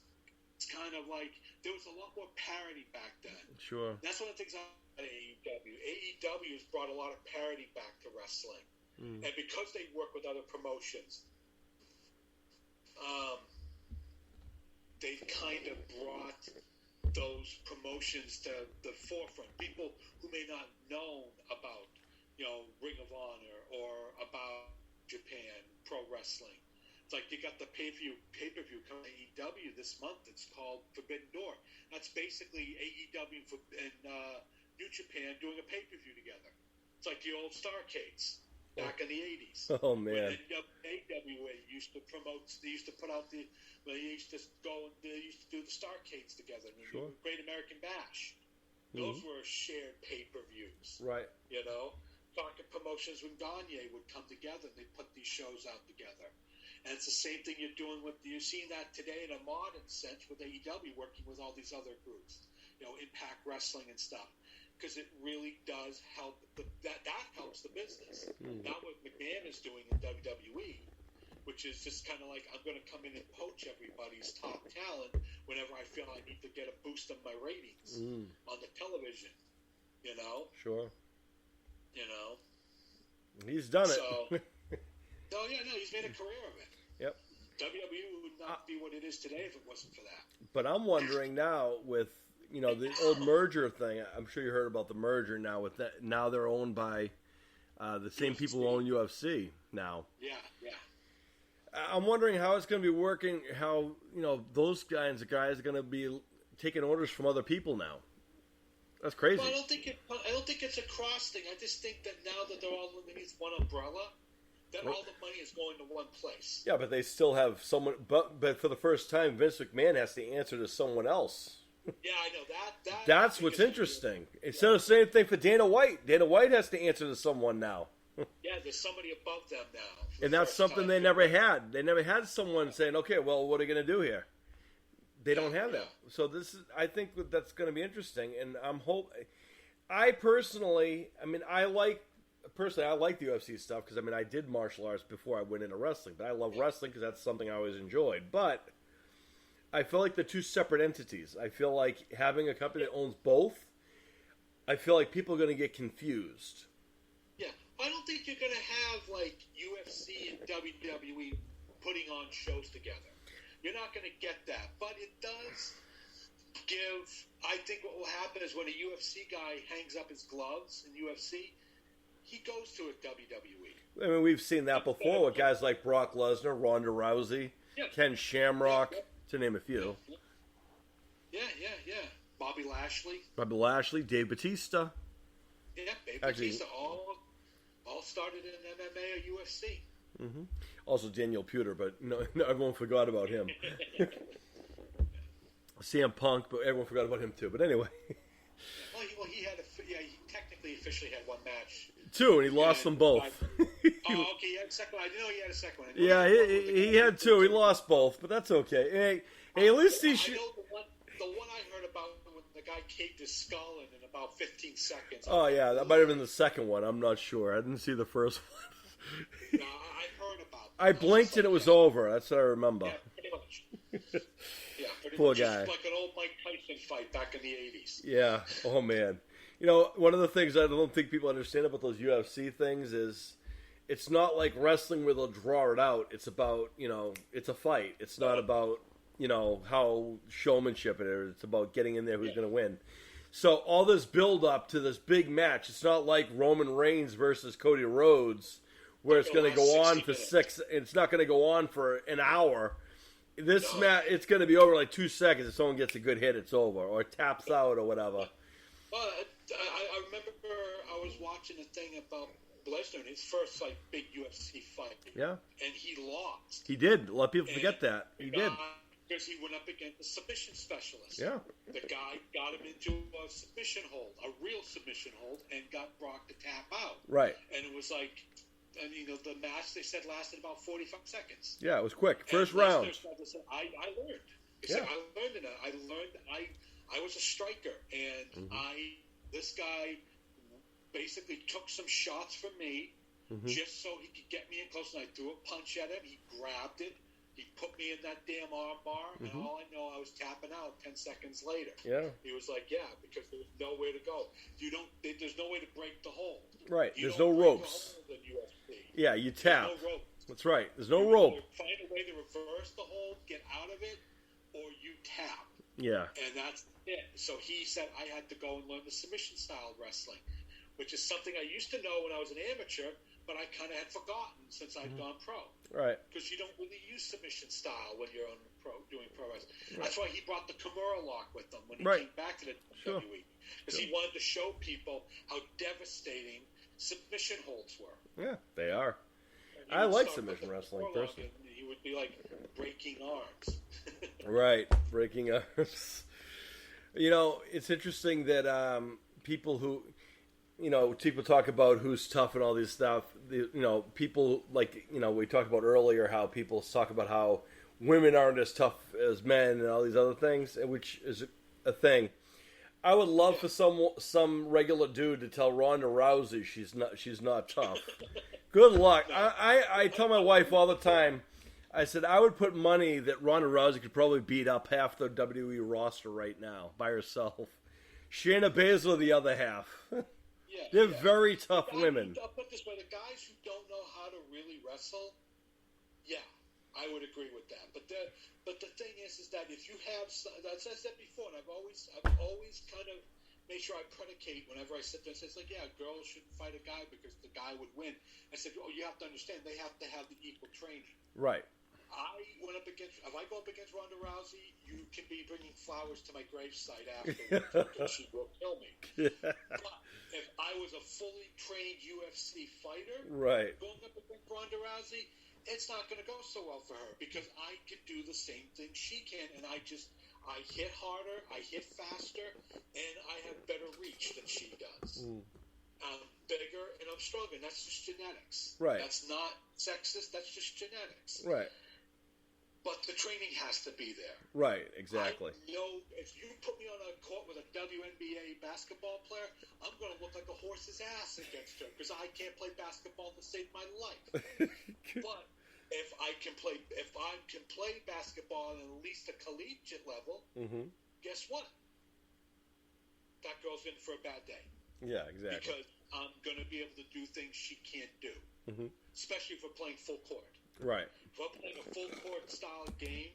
kind of like there was a lot more parity back then. Sure. That's one of the things about AEW. AEW has brought a lot of parity back to wrestling. And because they work with other promotions, they've kind of brought those promotions to the forefront. People who may not know about, Ring of Honor or about Japan Pro Wrestling. It's like you got the pay-per-view coming to AEW this month. It's called Forbidden Door. That's basically AEW and New Japan doing a pay-per-view together. It's like the old Starcades. Back in the 80s. Oh, man. When AWA used to promote, they used to put out they used to do the Starcades together. Sure. Great American Bash. Those were shared pay-per-views. Right. Crockett Promotions when Gagne would come together and they'd put these shows out together. And it's the same thing you're seeing that today in a modern sense with AEW working with all these other groups. Impact Wrestling and stuff. Because it really does help. That helps the business. Not what McMahon is doing in WWE, which is just kind of like, I'm going to come in and poach everybody's top talent whenever I feel I need to get a boost of my ratings on the television. Sure. He's done it. He's made a career of it. Yep. WWE would not be what it is today if it wasn't for that. But I'm wondering now with the old merger thing. I'm sure you heard about the merger now. With that, now they're owned by the same people who own UFC now. Yeah. I'm wondering how it's going to be working. How those guys are going to be taking orders from other people now. That's crazy. Well, I don't think it's a cross thing. I just think that now that they're all underneath one umbrella, that all the money is going to one place. Yeah, but they still have someone. But for the first time, Vince McMahon has to answer to someone else. Yeah, I know that. That's what's interesting. Instead of the same thing for Dana White. Dana White has to answer to someone now. Yeah, there's somebody above them now. And that's something they never had. They never had someone saying, "Okay, well, what are you going to do here?" They don't have that. So I think that's going to be interesting. And I personally like the UFC stuff because I did martial arts before I went into wrestling. But I love wrestling because that's something I always enjoyed. But I feel like they're two separate entities. I feel like having a company that owns both, I feel like people are going to get confused. Yeah. I don't think you're going to have, UFC and WWE putting on shows together. You're not going to get that. But it does I think what will happen is when a UFC guy hangs up his gloves in UFC, he goes to a WWE. I mean, we've seen that before with guys like Brock Lesnar, Ronda Rousey, Ken Shamrock, to name a few. Yeah. Bobby Lashley, Dave Batista. Yeah, Dave Batista all started in MMA or UFC. Mm-hmm. Also Daniel Puder, but no, everyone forgot about him. CM Punk, but everyone forgot about him too. But anyway. Well, he technically officially had one match. Two, and he lost them both. Okay, he had a second one. I didn't know he had a second one. Yeah, he had two. He lost both, but that's okay. Hey, at least he should. I know the one I heard about when the guy caved his skull in about 15 seconds. Oh, yeah, that might have been the second one. I'm not sure. I didn't see the first one. No, I heard about it. I blinked and it was over. That's what I remember. Yeah, pretty much. Poor just guy. Like an old Mike Tyson fight back in the 80s. Yeah. Oh, man. You know, one of the things I don't think people understand about those UFC things is it's not like wrestling where they'll draw it out. It's about, it's a fight. It's not about, how showmanship it is. It's about getting in there who's going to win. So all this build up to this big match, it's not like Roman Reigns versus Cody Rhodes where it's going to go on for it's not going to go on for an hour. This match, it's going to be over in like 2 seconds. If someone gets a good hit, it's over, or taps out, or whatever. Well, I remember I was watching a thing about Lesnar, his first big UFC fight. Yeah, and he lost. He did. A lot of people forget that he did because he went up against a submission specialist. Yeah, the guy got him into a submission hold, a real submission hold, and got Brock to tap out. Right, and it was like. And, the match, they said, lasted about 45 seconds. Yeah, it was quick. First round. I learned. He said, I learned it. I was a striker. And this guy basically took some shots from me just so he could get me in close. And I threw a punch at him. He grabbed it. He put me in that damn arm bar. And all I know, I was tapping out 10 seconds later. Yeah. He was like, because there's nowhere to go. There's no way to break the hold. Right. There's no ropes. Yeah, you tap. There's no ropes. That's right. There's no rope. Find a way to reverse the hold, get out of it, or you tap. Yeah. And that's it. So he said I had to go and learn the submission style wrestling, which is something I used to know when I was an amateur, but I kind of had forgotten since I'd gone pro. Right. Because you don't really use submission style when you're doing pro wrestling. Right. That's why he brought the Kimura lock with him when he came back to the WWE. Because he wanted to show people how devastating submission holds were. Yeah, they are. I like submission wrestling personally. He would be like breaking arms. Right, breaking arms. It's interesting that people who, people talk about who's tough and all this stuff. People we talked about earlier how people talk about how women aren't as tough as men and all these other things, which is a thing. I would love for some regular dude to tell Ronda Rousey she's not tough. Good luck. I tell my wife all the time, I said I would put money that Ronda Rousey could probably beat up half the WWE roster right now by herself. Shayna Baszler the other half. They're very tough women. I'll put it this way, the guys who don't know how to really wrestle, I would agree with that. But the thing is that if you have, as I said before, and I've always kind of made sure I predicate whenever I sit there and say, it's like, girls shouldn't fight a guy because the guy would win. I said, you have to understand, they have to have the equal training. Right. If I go up against Ronda Rousey, you can be bringing flowers to my gravesite afterwards because she will kill me. But if I was a fully trained UFC fighter, going up against Ronda Rousey, it's not going to go so well for her because I can do the same thing she can, and I hit harder, I hit faster, and I have better reach than she does. I'm bigger and I'm stronger, and that's just genetics. Right. That's not sexist, that's just genetics. Right. But the training has to be there. Right, exactly. If you put me on a court with a WNBA basketball player, I'm going to look like a horse's ass against her because I can't play basketball to save my life. But if I can play basketball at least a collegiate level, guess what? That girl's in for a bad day. Yeah, exactly. Because I'm going to be able to do things she can't do, especially if we're playing full court. Right. If I'm playing a full court style game,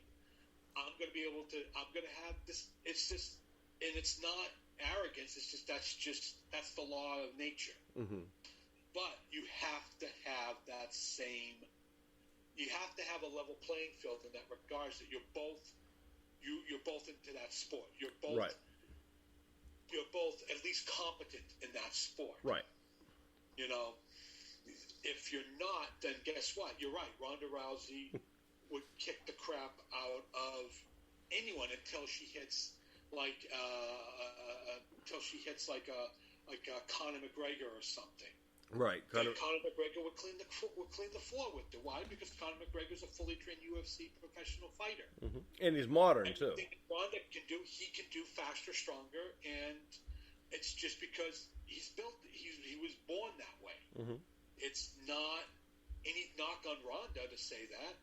I'm going to have this. It's just, and it's not arrogance. It's just that's the law of nature. but you have to have that same. You have to have a level playing field in that regards that you're both into that sport. You're both right. You're both at least competent in that sport. Right. You know, if you're not, then guess what? You're right. Ronda Rousey would kick the crap out of anyone until she hits like Conor McGregor or something. Right. Conor McGregor would clean the floor with it. Why? Because Conor McGregor's a fully trained UFC professional fighter, and he's modern too. Ronda he can do faster, stronger, and it's just because he's built. He was born that way. It's not any knock on Ronda to say that.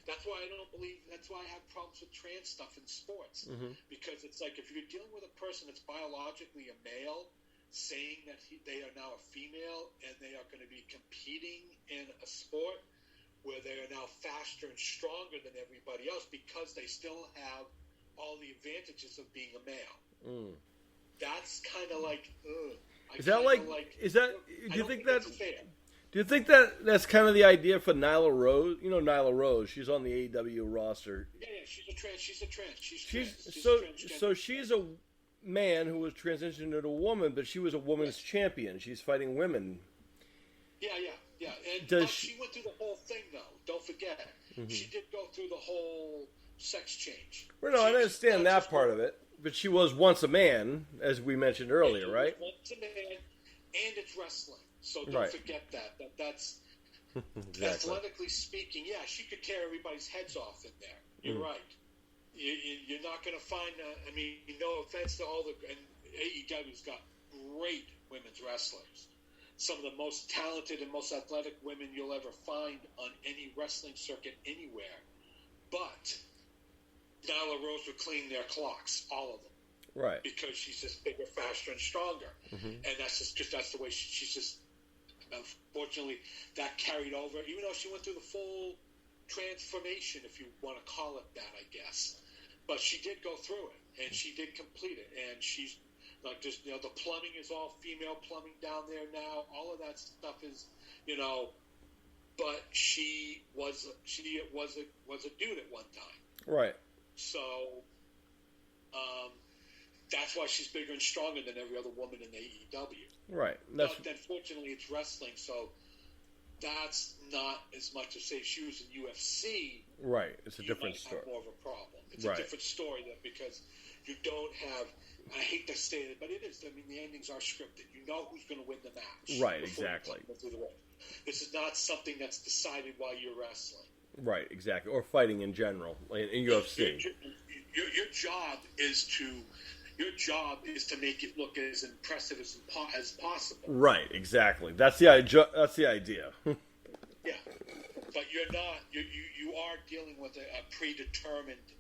That's why I don't believe. That's why I have problems with trans stuff in sports, because it's like if you're dealing with a person that's biologically a male, saying that they are now a female and they are going to be competing in a sport where they are now faster and stronger than everybody else because they still have all the advantages of being a male. That's kind of like, is that like? Is that? Do you think that? Fair. Do you think that that's kind of the idea for Nyla Rose? You know Nyla Rose. She's on the AEW roster. Yeah, she's a trans. So she's a man who was transitioned into a woman, but she was a woman's champion. She's fighting women. Yeah. And she went through the whole thing, though. Don't forget, she did go through the whole sex change. Well, no, I understand that part of it, but she was once a man, as we mentioned earlier, right? Once a man, and it's wrestling. So don't forget that. That's exactly. Athletically speaking, yeah, she could tear everybody's heads off in there. You're right. You're not going to find. No offense to all the and AEW's got great women's wrestlers. Some of the most talented and most athletic women you'll ever find on any wrestling circuit anywhere. But Nyla Rose would clean their clocks, all of them. Right. Because she's just bigger, faster, and stronger. And that's just that's the way she's just. Unfortunately, that carried over. Even though she went through the full transformation, if you want to call it that, I guess. But she did go through it, and she did complete it. And she's like, just the plumbing is all female plumbing down there now. All of that stuff is, But she was a dude at one time. Right. So, that's why she's bigger and stronger than every other woman in AEW. Right. But unfortunately, it's wrestling, so that's not as much to say if she was in UFC. Right. It's a different story. Have more of a problem. It's a different story because you don't have. I hate to say it, but it is. I mean, the endings are scripted. You know who's going to win the match. Right. Exactly. This is not something that's decided while you're wrestling. Right. Exactly. Or fighting in general in UFC. Your job is to. Your job is to make it look as impressive as possible. Right, exactly. That's the idea. Yeah, but you're not. You are dealing with a predetermined.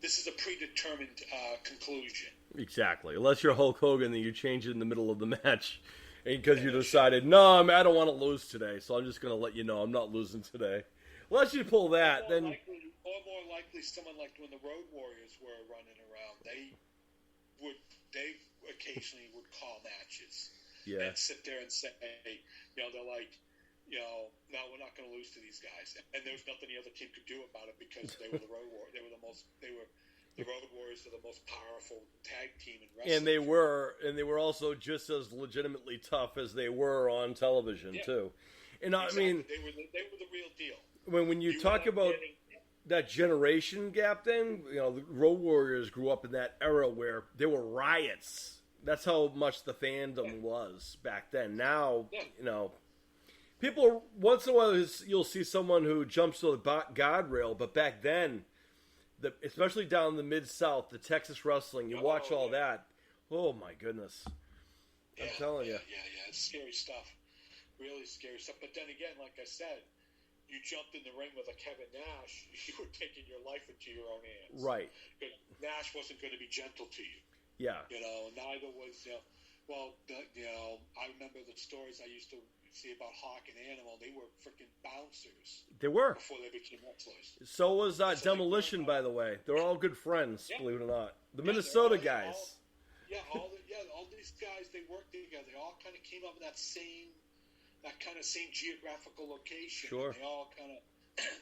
This is a predetermined conclusion. Exactly. Unless you're Hulk Hogan, then you change it in the middle of the match, because you decided, no, I don't want to lose today, so I'm just going to let you know I'm not losing today. Unless you pull that, then. Or more likely, someone like when the Road Warriors were running around, they occasionally would call matches and sit there and say, they're like, no, we're not going to lose to these guys. And there was nothing the other team could do about it because they were the Road Warriors. The Road Warriors are the most powerful tag team in wrestling. And they were also just as legitimately tough as they were on television too. And exactly. I mean, they were the real deal. When you talk about that generation gap, then the Road Warriors grew up in that era where there were riots. That's how much the fandom was back then. Now, people once in a while you'll see someone who jumps to the guardrail, but back then, especially down in the Mid-South, the Texas wrestling, you watch all that. Oh my goodness! I'm telling you. Yeah, it's scary stuff. Really scary stuff. But then again, like I said. You jumped in the ring with a Kevin Nash, you were taking your life into your own hands. Right. Because Nash wasn't going to be gentle to you. Yeah. Neither was, I remember the stories I used to see about Hawk and Animal. They were freaking bouncers. They were. Before they became wrestlers. So was Demolition, by the way. They're all good friends, believe it or not. The Minnesota guys. All these guys, they worked together. They all kind of came up in that same that kind of same geographical location. Sure. They all kind of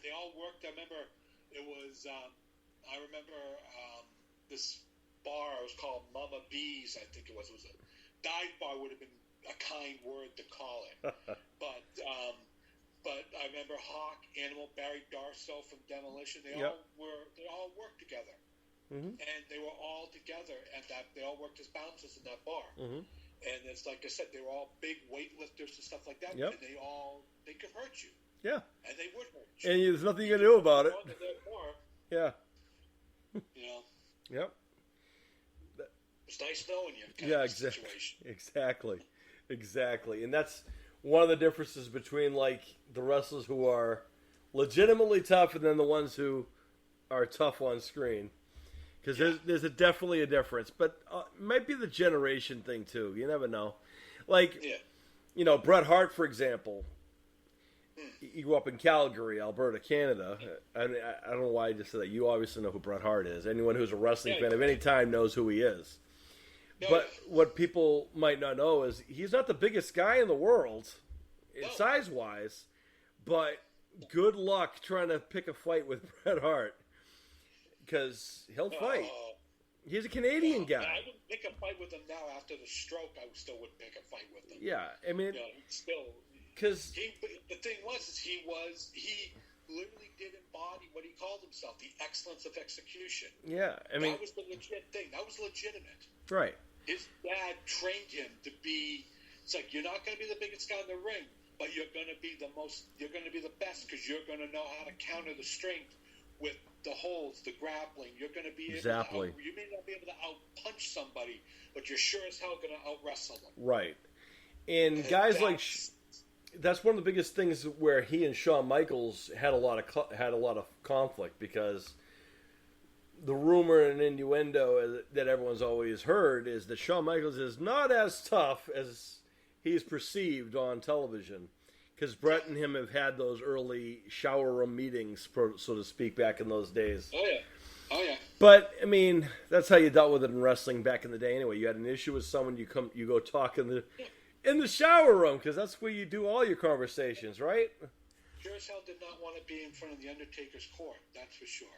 they all worked. I remember it was this bar. It was called Mama B's, I think it was. It was a dive bar. Would have been a kind word to call it, but I remember Hawk, Animal, Barry Darso from Demolition. They all worked together, and they were all together, and that they all worked as bouncers in that bar. And it's like I said, they were all big weightlifters and stuff like that, and they could hurt you. Yeah, and they would hurt you. And there's nothing you can do about it. Yeah. You know. Yep. It's nice knowing you. Yeah, exactly. And that's one of the differences between like the wrestlers who are legitimately tough and then the ones who are tough on screen. Because there's definitely a difference, but it might be the generation thing too. You never know. Like, you know, Bret Hart, for example. He grew up in Calgary, Alberta, Canada. I don't know why I just said that. You obviously know who Bret Hart is. Anyone who's a wrestling fan of any time knows who he is. But what people might not know is he's not the biggest guy in the world, size-wise. But good luck trying to pick a fight with Bret Hart. Because he'll fight. He's a Canadian guy. I wouldn't pick a fight with him now after the stroke. I still wouldn't pick a fight with him. Yeah, I mean, still. Because the thing was he literally did embody what he called himself, the excellence of execution. Yeah, I mean, that was the legit thing. That was legitimate. Right. His dad trained him to be. It's like you're not going to be the biggest guy in the ring, but you're going to be the most. You're going to be the best because you're going to know how to counter the strength with the holds, the grappling. You're going to be able to you may not be able to out-punch somebody, but you're sure as hell going to out-wrestle them. Right. And guys like that's one of the biggest things where he and Shawn Michaels had a lot of conflict, because the rumor and innuendo that everyone's always heard is that Shawn Michaels is not as tough as he's perceived on television. Because Bret and him have had those early shower room meetings, so to speak, back in those days. Oh yeah. But I mean, that's how you dealt with it in wrestling back in the day. Anyway, you had an issue with someone, you go talk in the shower room, because that's where you do all your conversations, right? Sure as hell did not want to be in front of the Undertaker's court. That's for sure.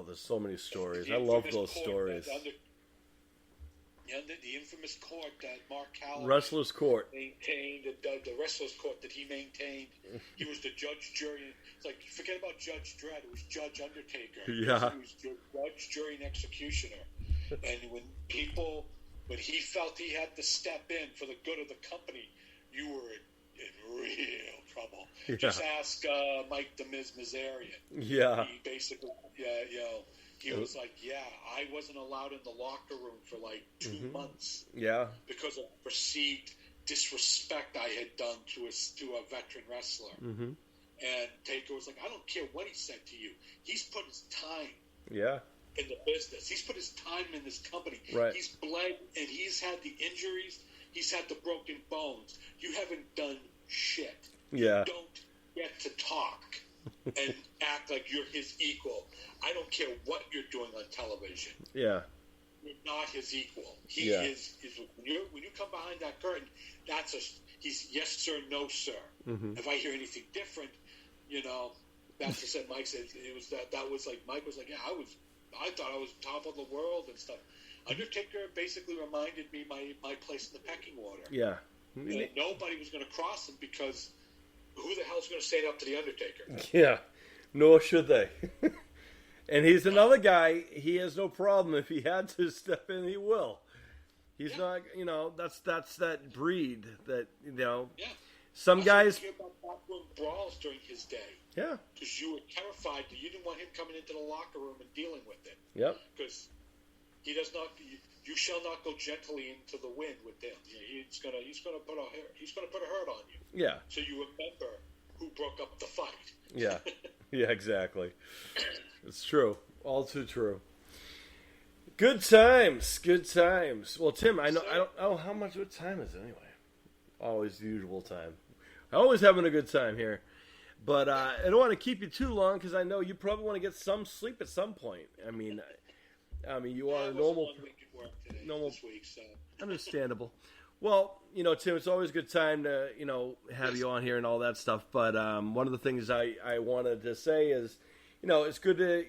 There's so many stories. I love those stories. The infamous court that Mark Calaway Wrestler's Court maintained, the Wrestler's Court that he maintained. He was the judge, jury. It's like, forget about Judge Dredd. It was Judge Undertaker. Yeah. He was judge, jury, and executioner. And when he felt he had to step in for the good of the company, you were in real trouble. Yeah. Just ask Mike the Miz Mazarian. Yeah. He basically, he was like, I wasn't allowed in the locker room for like 2 months. Yeah. Because of perceived disrespect I had done to a veteran wrestler. And Taker was like, I don't care what he said to you. He's put his time in the business. He's put his time in this company. Right. He's bled, and he's had the injuries. He's had the broken bones. You haven't done shit. Yeah. You don't get to talk and act like you're his equal. I don't care what you're doing on television. Yeah. You're not his equal. He is when you come behind that curtain, he's yes sir, no sir. If I hear anything different, that's just said Mike said it was that was like Mike was like, I thought I was top of the world and stuff. Undertaker basically reminded me my place in the pecking order. Yeah. And nobody was going to cross him, because who the hell's going to stand up to the Undertaker? Yeah. Nor should they. And he's another guy, he has no problem. If he had to step in, he will. He's not, that's that breed that, some guys... I hear about backroom brawls during his day. Yeah. Because you were terrified that you didn't want him coming into the locker room and dealing with it. Yep. Because he does not... You shall not go gently into the wind with him. He's gonna put a hurt on you. Yeah. So you remember who broke up the fight. Yeah. Yeah, exactly. It's true. All too true. Good times. Good times. Well, Tim, I don't know what time is it anyway? Always the usual time. Always having a good time here. But I don't want to keep you too long, because I know you probably want to get some sleep at some point. I mean, you are a normal week at work today, normal this week, so. Understandable. Well, Tim, it's always a good time to, have you on here and all that stuff. But one of the things I wanted to say is, it's good to,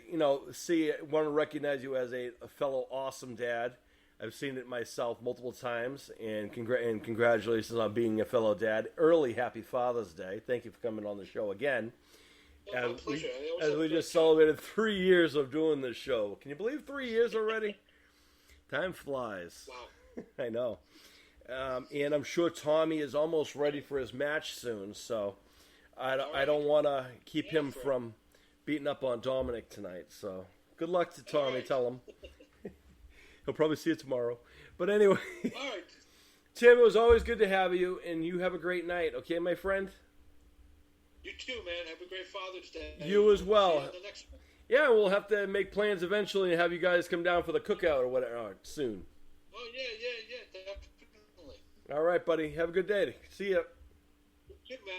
want to recognize you as a fellow awesome dad. I've seen it myself multiple times, and congratulations on being a fellow dad. Early Happy Father's Day. Thank you for coming on the show again. Oh, my pleasure. As we just celebrated 3 years of doing this show. Can you believe 3 years already? Time flies. Wow. I know. And I'm sure Tommy is almost ready for his match soon, so I don't want to keep him from beating up on Dominic tonight. So good luck to Tommy. Right. Tell him. He'll probably see you tomorrow. But anyway, all right. Tim, it was always good to have you, and you have a great night, okay, my friend? You too, man. Have a great Father's Day. You as well. See you on the next one. Yeah, we'll have to make plans eventually and have you guys come down for the cookout or whatever soon. Oh, yeah. Definitely. All right, buddy. Have a good day. See ya. You too, man.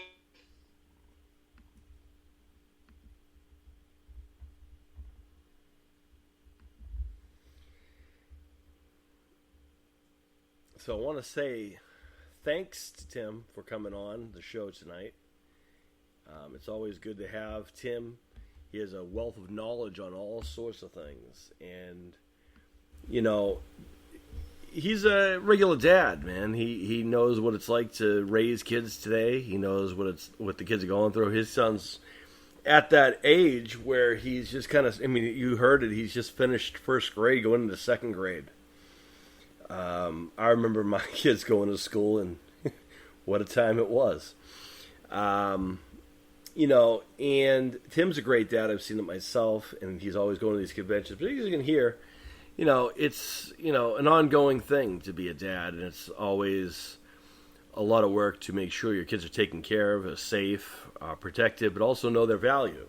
So I want to say thanks to Tim for coming on the show tonight. It's always good to have Tim. He has a wealth of knowledge on all sorts of things. And, he's a regular dad, man. He knows what it's like to raise kids today. He knows what the kids are going through. His son's at that age where he's just kind of, you heard it, he's just finished first grade, going into second grade. I remember my kids going to school, and what a time it was. And Tim's a great dad. I've seen it myself, and he's always going to these conventions. But as you can hear, it's, an ongoing thing to be a dad, and it's always a lot of work to make sure your kids are taken care of, are safe, protected, but also know their value.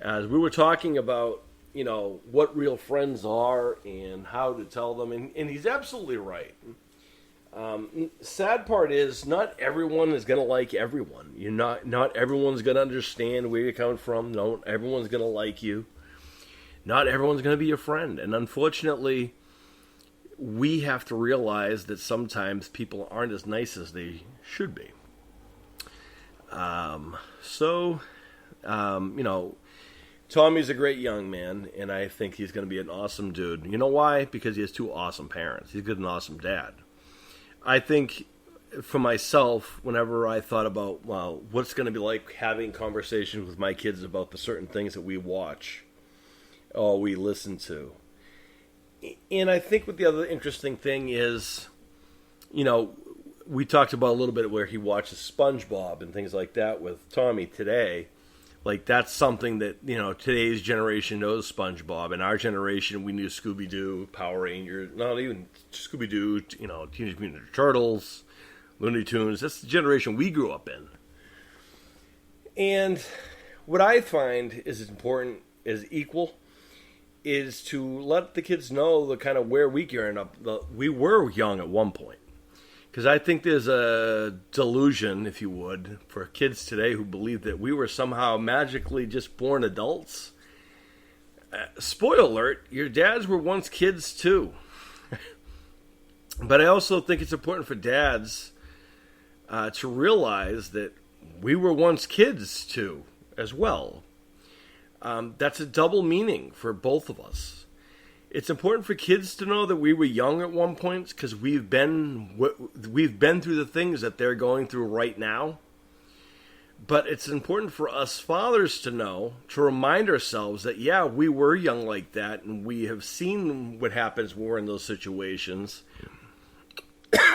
As we were talking about, what real friends are and how to tell them. And he's absolutely right. Sad part is not everyone is going to like everyone. Not everyone's going to understand where you're coming from. No, everyone's going to like you. Not everyone's going to be your friend. And unfortunately, we have to realize that sometimes people aren't as nice as they should be. Tommy's a great young man, and I think he's going to be an awesome dude. You know why? Because he has two awesome parents. He's good and awesome dad. I think for myself, whenever I thought about, what's going to be like having conversations with my kids about the certain things that we watch or we listen to. And I think what the other interesting thing is, we talked about a little bit where he watches SpongeBob and things like that with Tommy today. Like, that's something that, today's generation knows SpongeBob. In our generation, we knew Scooby-Doo, Power Rangers, not even Scooby-Doo, Teenage Mutant Ninja Turtles, Looney Tunes. That's the generation we grew up in. And what I find is important, is equal, is to let the kids know the kind of where we growing up. We were young at one point. Because I think there's a delusion, if you would, for kids today who believe that we were somehow magically just born adults. Spoiler alert, your dads were once kids too. But I also think it's important for dads to realize that we were once kids too, as well. That's a double meaning for both of us. It's important for kids to know that we were young at one point because we've been through the things that they're going through right now. But it's important for us fathers to know, to remind ourselves that, yeah, we were young like that, and we have seen what happens when we're in those situations.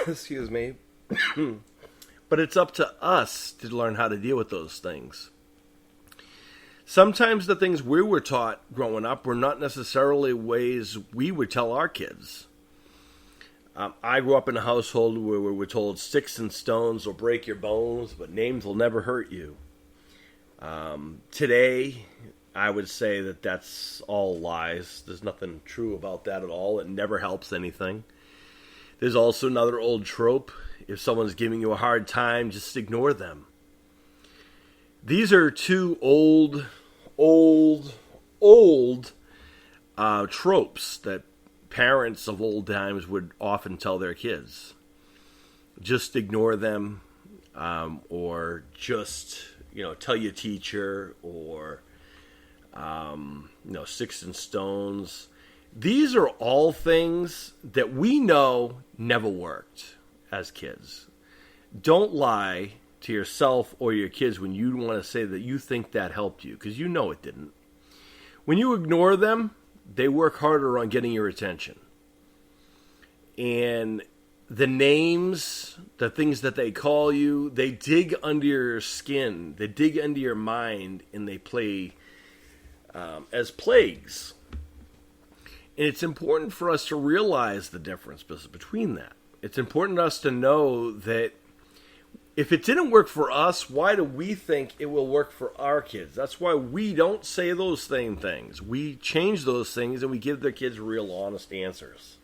Excuse me. But it's up to us to learn how to deal with those things. Sometimes the things we were taught growing up were not necessarily ways we would tell our kids. I grew up in a household where we were told sticks and stones will break your bones, but names will never hurt you. Today, I would say that that's all lies. There's nothing true about that at all. It never helps anything. There's also another old trope. If someone's giving you a hard time, just ignore them. These are two old tropes that parents of old times would often tell their kids. just ignore them, or just, tell your teacher, or, sticks and stones. These are all things that we know never worked as kids. Don't lie to yourself or your kids when you want to say that you think that helped you, because you know it didn't. When you ignore them, they work harder on getting your attention. And the names, the things that they call you, they dig under your skin, they dig into your mind, and they play as plagues. And it's important for us to realize the difference between that. It's important for us to know that if it didn't work for us, why do we think it will work for our kids? That's why we don't say those same things. We change those things and we give their kids real honest answers.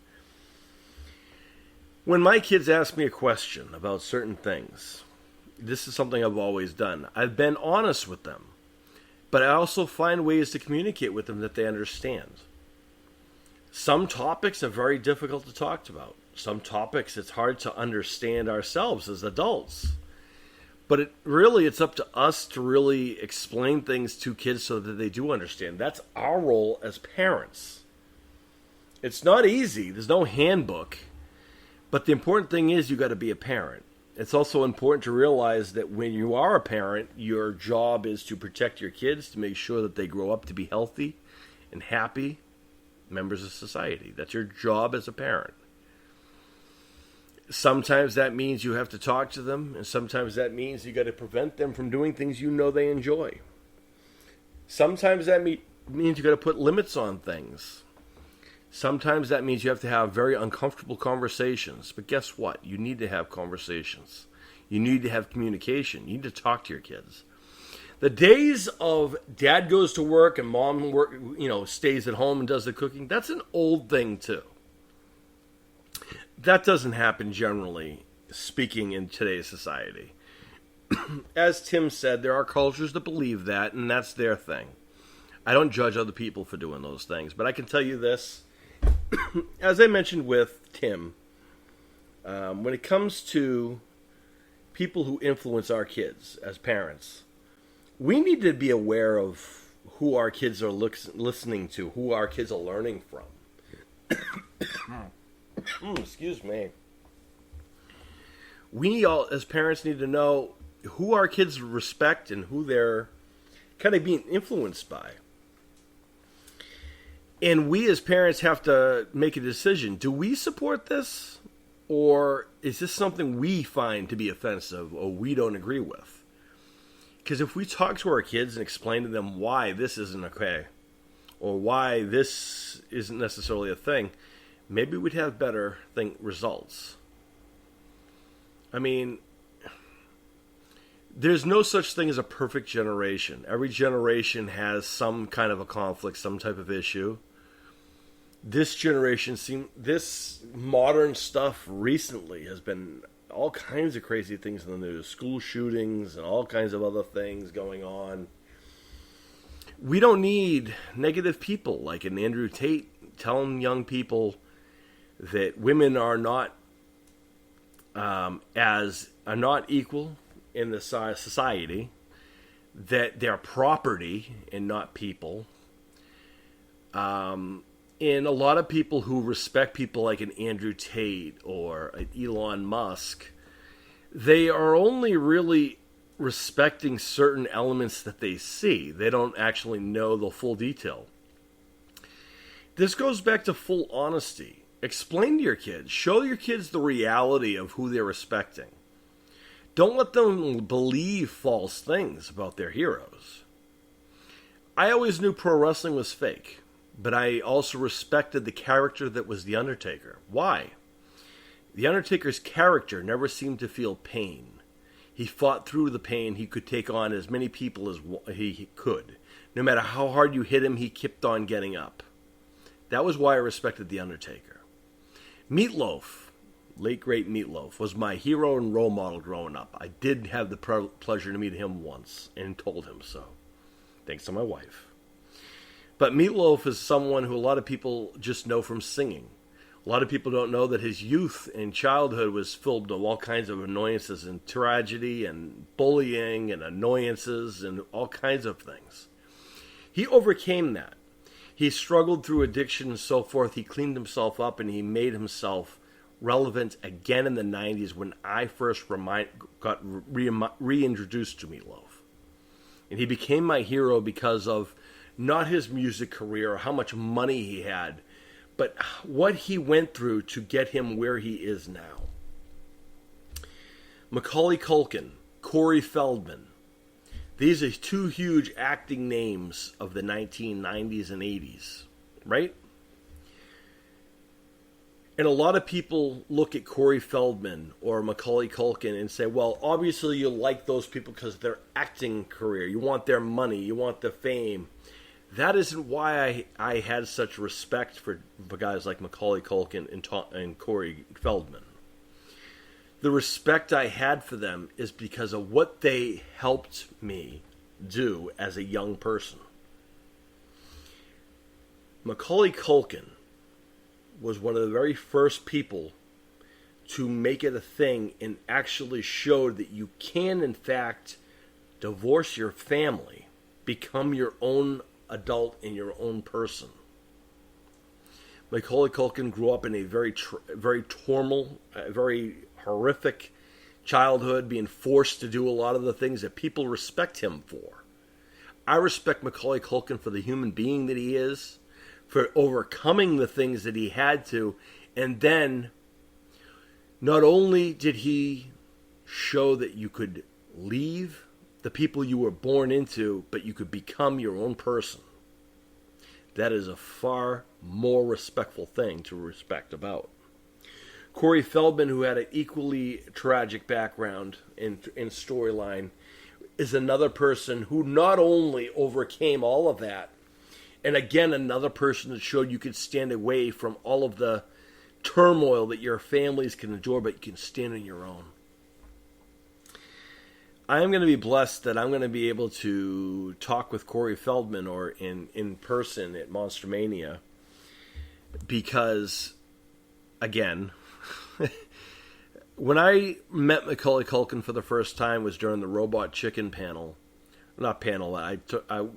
When my kids ask me a question about certain things, this is something I've always done. I've been honest with them, but I also find ways to communicate with them that they understand. Some topics are very difficult to talk about. Some topics it's hard to understand ourselves as adults. But it's up to us to really explain things to kids so that they do understand. That's our role as parents. It's not easy. There's no handbook. But the important thing is you got to be a parent. It's also important to realize that when you are a parent, your job is to protect your kids, to make sure that they grow up to be healthy and happy members of society. That's your job as a parent. Sometimes that means you have to talk to them, and sometimes that means you got to prevent them from doing things you know they enjoy. Sometimes that means you got to put limits on things. Sometimes that means you have to have very uncomfortable conversations. But guess what? You need to have conversations. You need to have communication. You need to talk to your kids. The days of dad goes to work and mom stays at home and does the cooking, that's an old thing too. That doesn't happen generally speaking in today's society. As Tim said, there are cultures that believe that, and that's their thing. I don't judge other people for doing those things, but I can tell you this. As I mentioned with Tim, when it comes to people who influence our kids as parents, we need to be aware of who our kids are listening to, who our kids are learning from. Excuse me. We all, as parents, need to know who our kids respect and who they're kind of being influenced by. And we as parents have to make a decision. Do we support this? Or is this something we find to be offensive or we don't agree with? Because if we talk to our kids and explain to them why this isn't okay, or why this isn't necessarily a thing, maybe we'd have better results. I mean, there's no such thing as a perfect generation. Every generation has some kind of a conflict, some type of issue. This generation, this modern stuff recently has been all kinds of crazy things in the news. School shootings and all kinds of other things going on. We don't need negative people like an Andrew Tate telling young people that women are not equal in the society, that they're property and not people. And a lot of people who respect people like an Andrew Tate or an Elon Musk, they are only really respecting certain elements that they see. They don't actually know the full detail. This goes back to full honesty. Explain to your kids. Show your kids the reality of who they're respecting. Don't let them believe false things about their heroes. I always knew pro wrestling was fake, but I also respected the character that was The Undertaker. Why? The Undertaker's character never seemed to feel pain. He fought through the pain. He could take on as many people as he could. No matter how hard you hit him, he kept on getting up. That was why I respected The Undertaker. Meatloaf, late great Meatloaf, was my hero and role model growing up. I did have the pleasure to meet him once and told him so, thanks to my wife. But Meatloaf is someone who a lot of people just know from singing. A lot of people don't know that his youth and childhood was filled with all kinds of annoyances and tragedy and bullying and annoyances and all kinds of things. He overcame that. He struggled through addiction and so forth. He cleaned himself up and he made himself relevant again in the 90s when I first got reintroduced to Meatloaf. And he became my hero because of not his music career or how much money he had, but what he went through to get him where he is now. Macaulay Culkin, Corey Feldman. These are two huge acting names of the 1990s and 80s, right? And a lot of people look at Corey Feldman or Macaulay Culkin and say, well, obviously you like those people because of their acting career. You want their money. You want the fame. That isn't why I had such respect for guys like Macaulay Culkin and Corey Feldman. The respect I had for them is because of what they helped me do as a young person. Macaulay Culkin was one of the very first people to make it a thing and actually showed that you can, in fact, divorce your family, become your own adult and your own person. Macaulay Culkin grew up in a very turmoil, very horrific childhood, being forced to do a lot of the things that people respect him for. I respect Macaulay Culkin for the human being that he is, for overcoming the things that he had to, and then not only did he show that you could leave the people you were born into, but you could become your own person. That is a far more respectful thing to respect about. Corey Feldman, who had an equally tragic background in storyline, is another person who not only overcame all of that, and again, another person that showed you could stand away from all of the turmoil that your families can endure, but you can stand on your own. I am going to be blessed that I'm going to be able to talk with Corey Feldman or in person at Monster Mania because, again, when I met Macaulay Culkin for the first time was during the Robot Chicken panel. Not panel.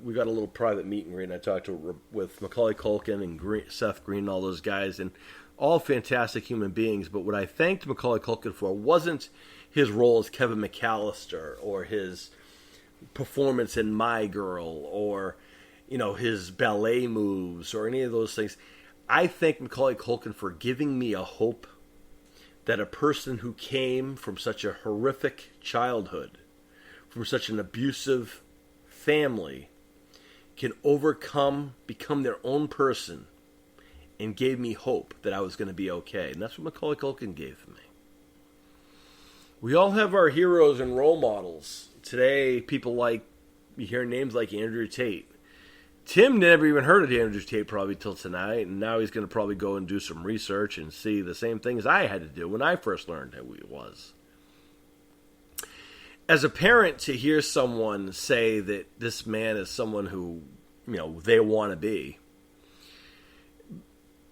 We got a little private meet and greet, and I talked with Macaulay Culkin and Seth Green and all those guys, and all fantastic human beings. But what I thanked Macaulay Culkin for wasn't his role as Kevin McAllister or his performance in My Girl or his ballet moves or any of those things. I thank Macaulay Culkin for giving me a hope that a person who came from such a horrific childhood, from such an abusive family, can overcome, become their own person, and gave me hope that I was going to be okay. And that's what Macaulay Culkin gave me. We all have our heroes and role models. Today, you hear names like Andrew Tate. Tim never even heard of Andrew Tate probably till tonight, and now he's going to probably go and do some research and see the same things I had to do when I first learned who he was. As a parent, to hear someone say that this man is someone who, they want to be,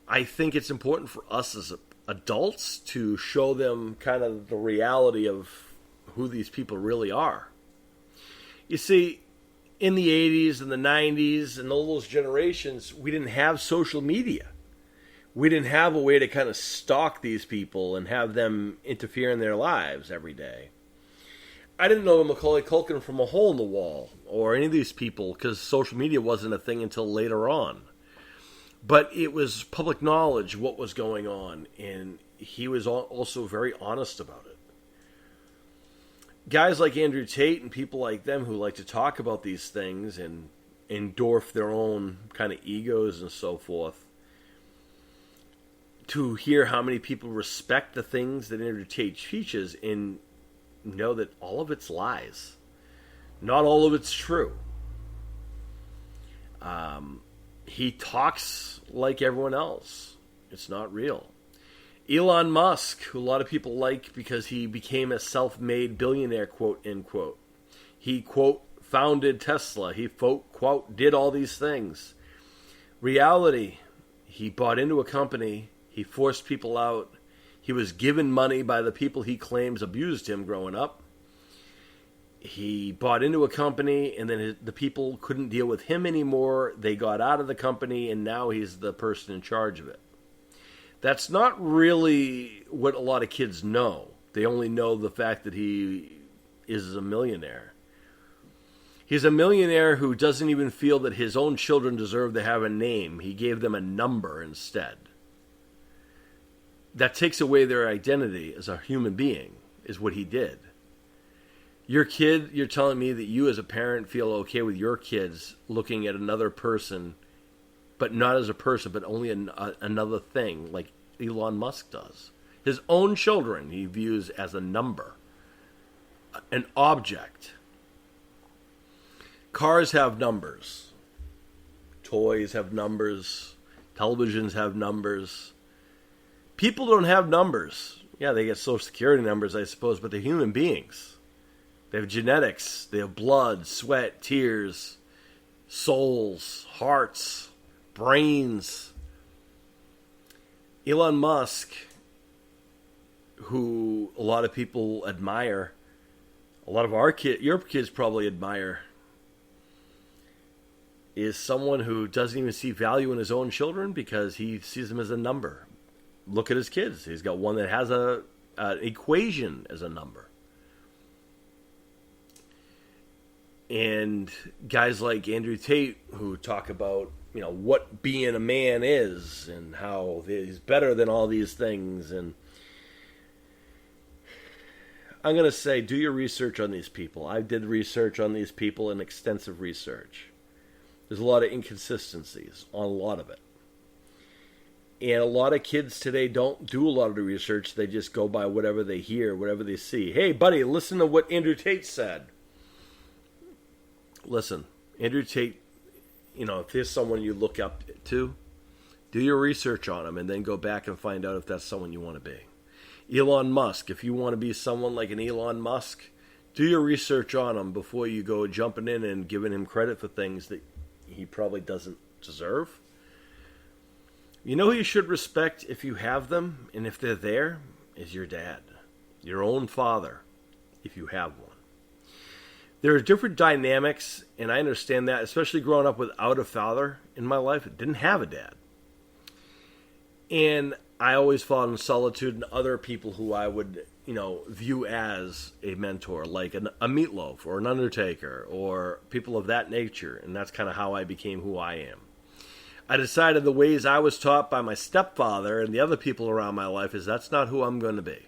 I think it's important for us as adults to show them kind of the reality of who these people really are. You see, in the 80s and the 90s and all those generations, we didn't have social media. We didn't have a way to kind of stalk these people and have them interfere in their lives every day. I didn't know Macaulay Culkin from a hole in the wall or any of these people because social media wasn't a thing until later on. But it was public knowledge what was going on, and he was also very honest about it. Guys like Andrew Tate and people like them who like to talk about these things and endorse their own kind of egos and so forth, to hear how many people respect the things that Andrew Tate teaches and know that all of it's lies. Not all of it's true. He talks like everyone else. It's not real. Elon Musk, who a lot of people like because he became a self-made billionaire, quote, end quote. He, quote, founded Tesla. He, quote, did all these things. Reality, he bought into a company. He forced people out. He was given money by the people he claims abused him growing up. He bought into a company, and then the people couldn't deal with him anymore. They got out of the company, and now he's the person in charge of it. That's not really what a lot of kids know. They only know the fact that he is a millionaire. He's a millionaire who doesn't even feel that his own children deserve to have a name. He gave them a number instead. That takes away their identity as a human being, is what he did. Your kid, you're telling me that you as a parent feel okay with your kids looking at another person, but not as a person, but only another thing, like Elon Musk does. His own children he views as a number, an object. Cars have numbers. Toys have numbers. Televisions have numbers. People don't have numbers. Yeah, they get Social Security numbers, I suppose, but they're human beings. They have genetics. They have blood, sweat, tears, souls, hearts, brains. Elon Musk, who a lot of people admire, a lot of your kids probably admire, is someone who doesn't even see value in his own children because he sees them as a number. Look at his kids. He's got one that has an equation as a number. And guys like Andrew Tate, who talk about, what being a man is and how he's better than all these things. And I'm going to say, do your research on these people. I did research on these people, and extensive research. There's a lot of inconsistencies on a lot of it. And a lot of kids today don't do a lot of the research. They just go by whatever they hear, whatever they see. Hey, buddy, listen to what Andrew Tate said. Listen, Andrew Tate, if there's someone you look up to, do your research on him and then go back and find out if that's someone you want to be. Elon Musk, if you want to be someone like an Elon Musk, do your research on him before you go jumping in and giving him credit for things that he probably doesn't deserve. You know who you should respect if you have them and if they're there is your dad, your own father, if you have one. There are different dynamics, and I understand that, especially growing up without a father in my life. I didn't have a dad. And I always felt in solitude and other people who I would, view as a mentor, like a Meatloaf or an Undertaker or people of that nature. And that's kind of how I became who I am. I decided the ways I was taught by my stepfather and the other people around my life is that's not who I'm going to be.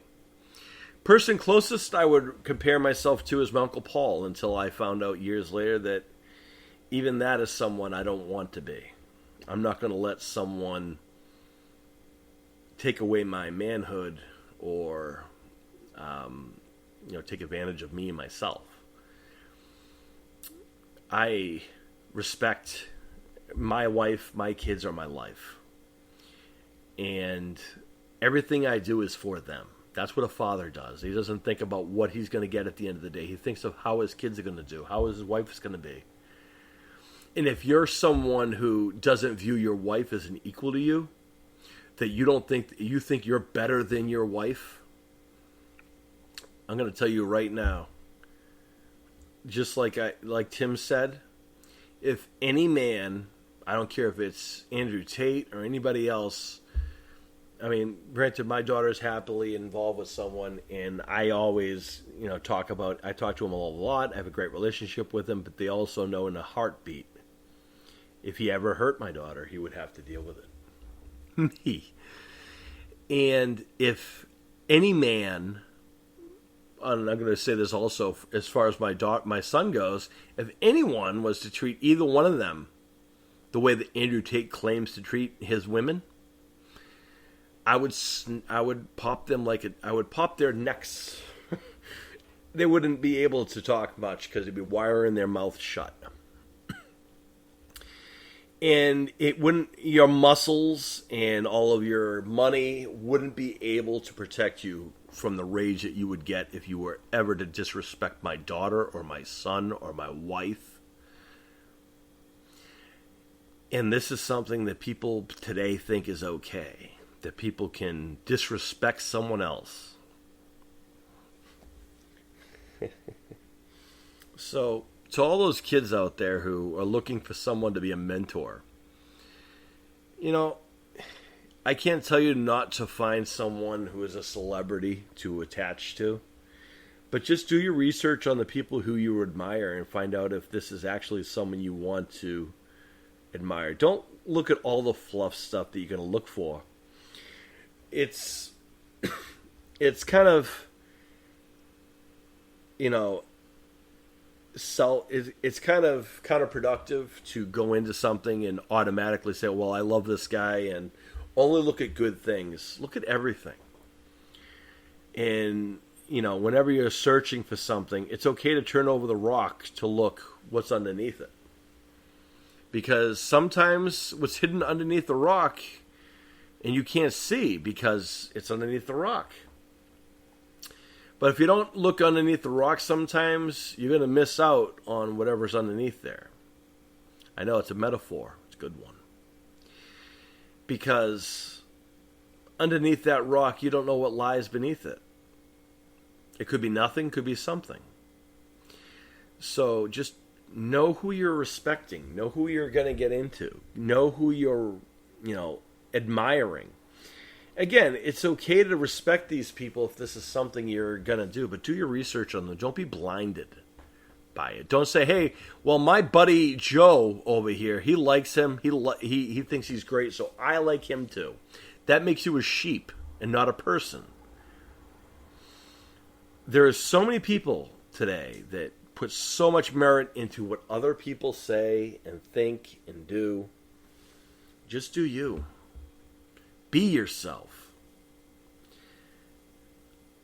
Person closest I would compare myself to is my Uncle Paul, until I found out years later that even that is someone I don't want to be. I'm not going to let someone take away my manhood or take advantage of me and myself. I respect my wife, my kids are my life. And everything I do is for them. That's what a father does. He doesn't think about what he's going to get at the end of the day. He thinks of how his kids are going to do, how his wife is going to be. And if you're someone who doesn't view your wife as an equal to you, that you think you're better than your wife, I'm going to tell you right now, just like Tim said, if any man, I don't care if it's Andrew Tate or anybody else, granted, my daughter's happily involved with someone, and I always, I talk to him a lot. I have a great relationship with him, but they also know in a heartbeat, if he ever hurt my daughter, he would have to deal with it. Me. And if any man, and I'm going to say this also as far as my son goes, if anyone was to treat either one of them the way that Andrew Tate claims to treat his women, I would pop them I would pop their necks. They wouldn't be able to talk much because they'd be wiring their mouth shut. And your muscles and all of your money wouldn't be able to protect you from the rage that you would get if you were ever to disrespect my daughter or my son or my wife. And this is something that people today think is okay. that people can disrespect someone else. So, to all those kids out there who are looking for someone to be a mentor, you know, I can't tell you not to find someone who is a celebrity to attach to, but just do your research on the people who you admire and find out if this is actually someone you want to admire. Don't look at all the fluff stuff that you're going to look for. It's kind of, you know, it's kind of counterproductive to go into something and automatically say, well, I love this guy, and only look at good things. Look at everything. And, you know, whenever you're searching for something, it's okay to turn over the rock to look what's underneath it. Because sometimes what's hidden underneath the rock, and you can't see because it's underneath the rock. But if you don't look underneath the rock, sometimes you're going to miss out on whatever's underneath there. I know it's a metaphor. It's a good one. Because underneath that rock, you don't know what lies beneath it. It could be nothing, could be something. So just know who you're respecting. Know who you're going to get into. Know who you're, you know, admiring. Again, it's okay to respect these people if this is something you're going to do, but do your research on them. Don't be blinded by it. Don't say, hey, well, my buddy Joe over here, he likes him. He thinks he's great, so I like him too. That makes you a sheep and not a person. There are so many people today that put so much merit into what other people say and think and do. Just do you. Be yourself.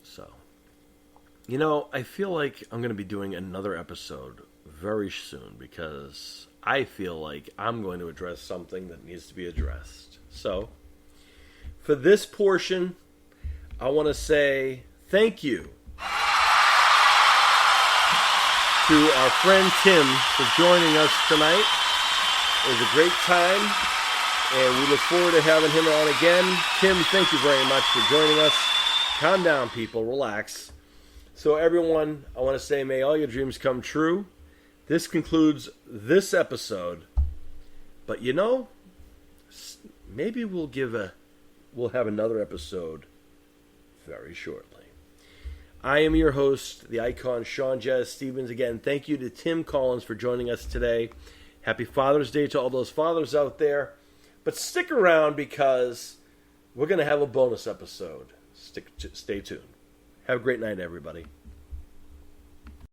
So, you know, I feel like I'm going to be doing another episode very soon because I feel like I'm going to address something that needs to be addressed. So, for this portion, I want to say thank you to our friend Tim for joining us tonight. It was a great time. And we look forward to having him on again. Tim, thank you very much for joining us. Calm down, people. Relax. So, everyone, I want to say may all your dreams come true. This concludes this episode. But, you know, maybe we'll have another episode very shortly. I am your host, the icon Sean Jazz Stevens. Again, thank you to Tim Collins for joining us today. Happy Father's Day to all those fathers out there. But stick around because we're going to have a bonus episode. Stay tuned. Have a great night, everybody.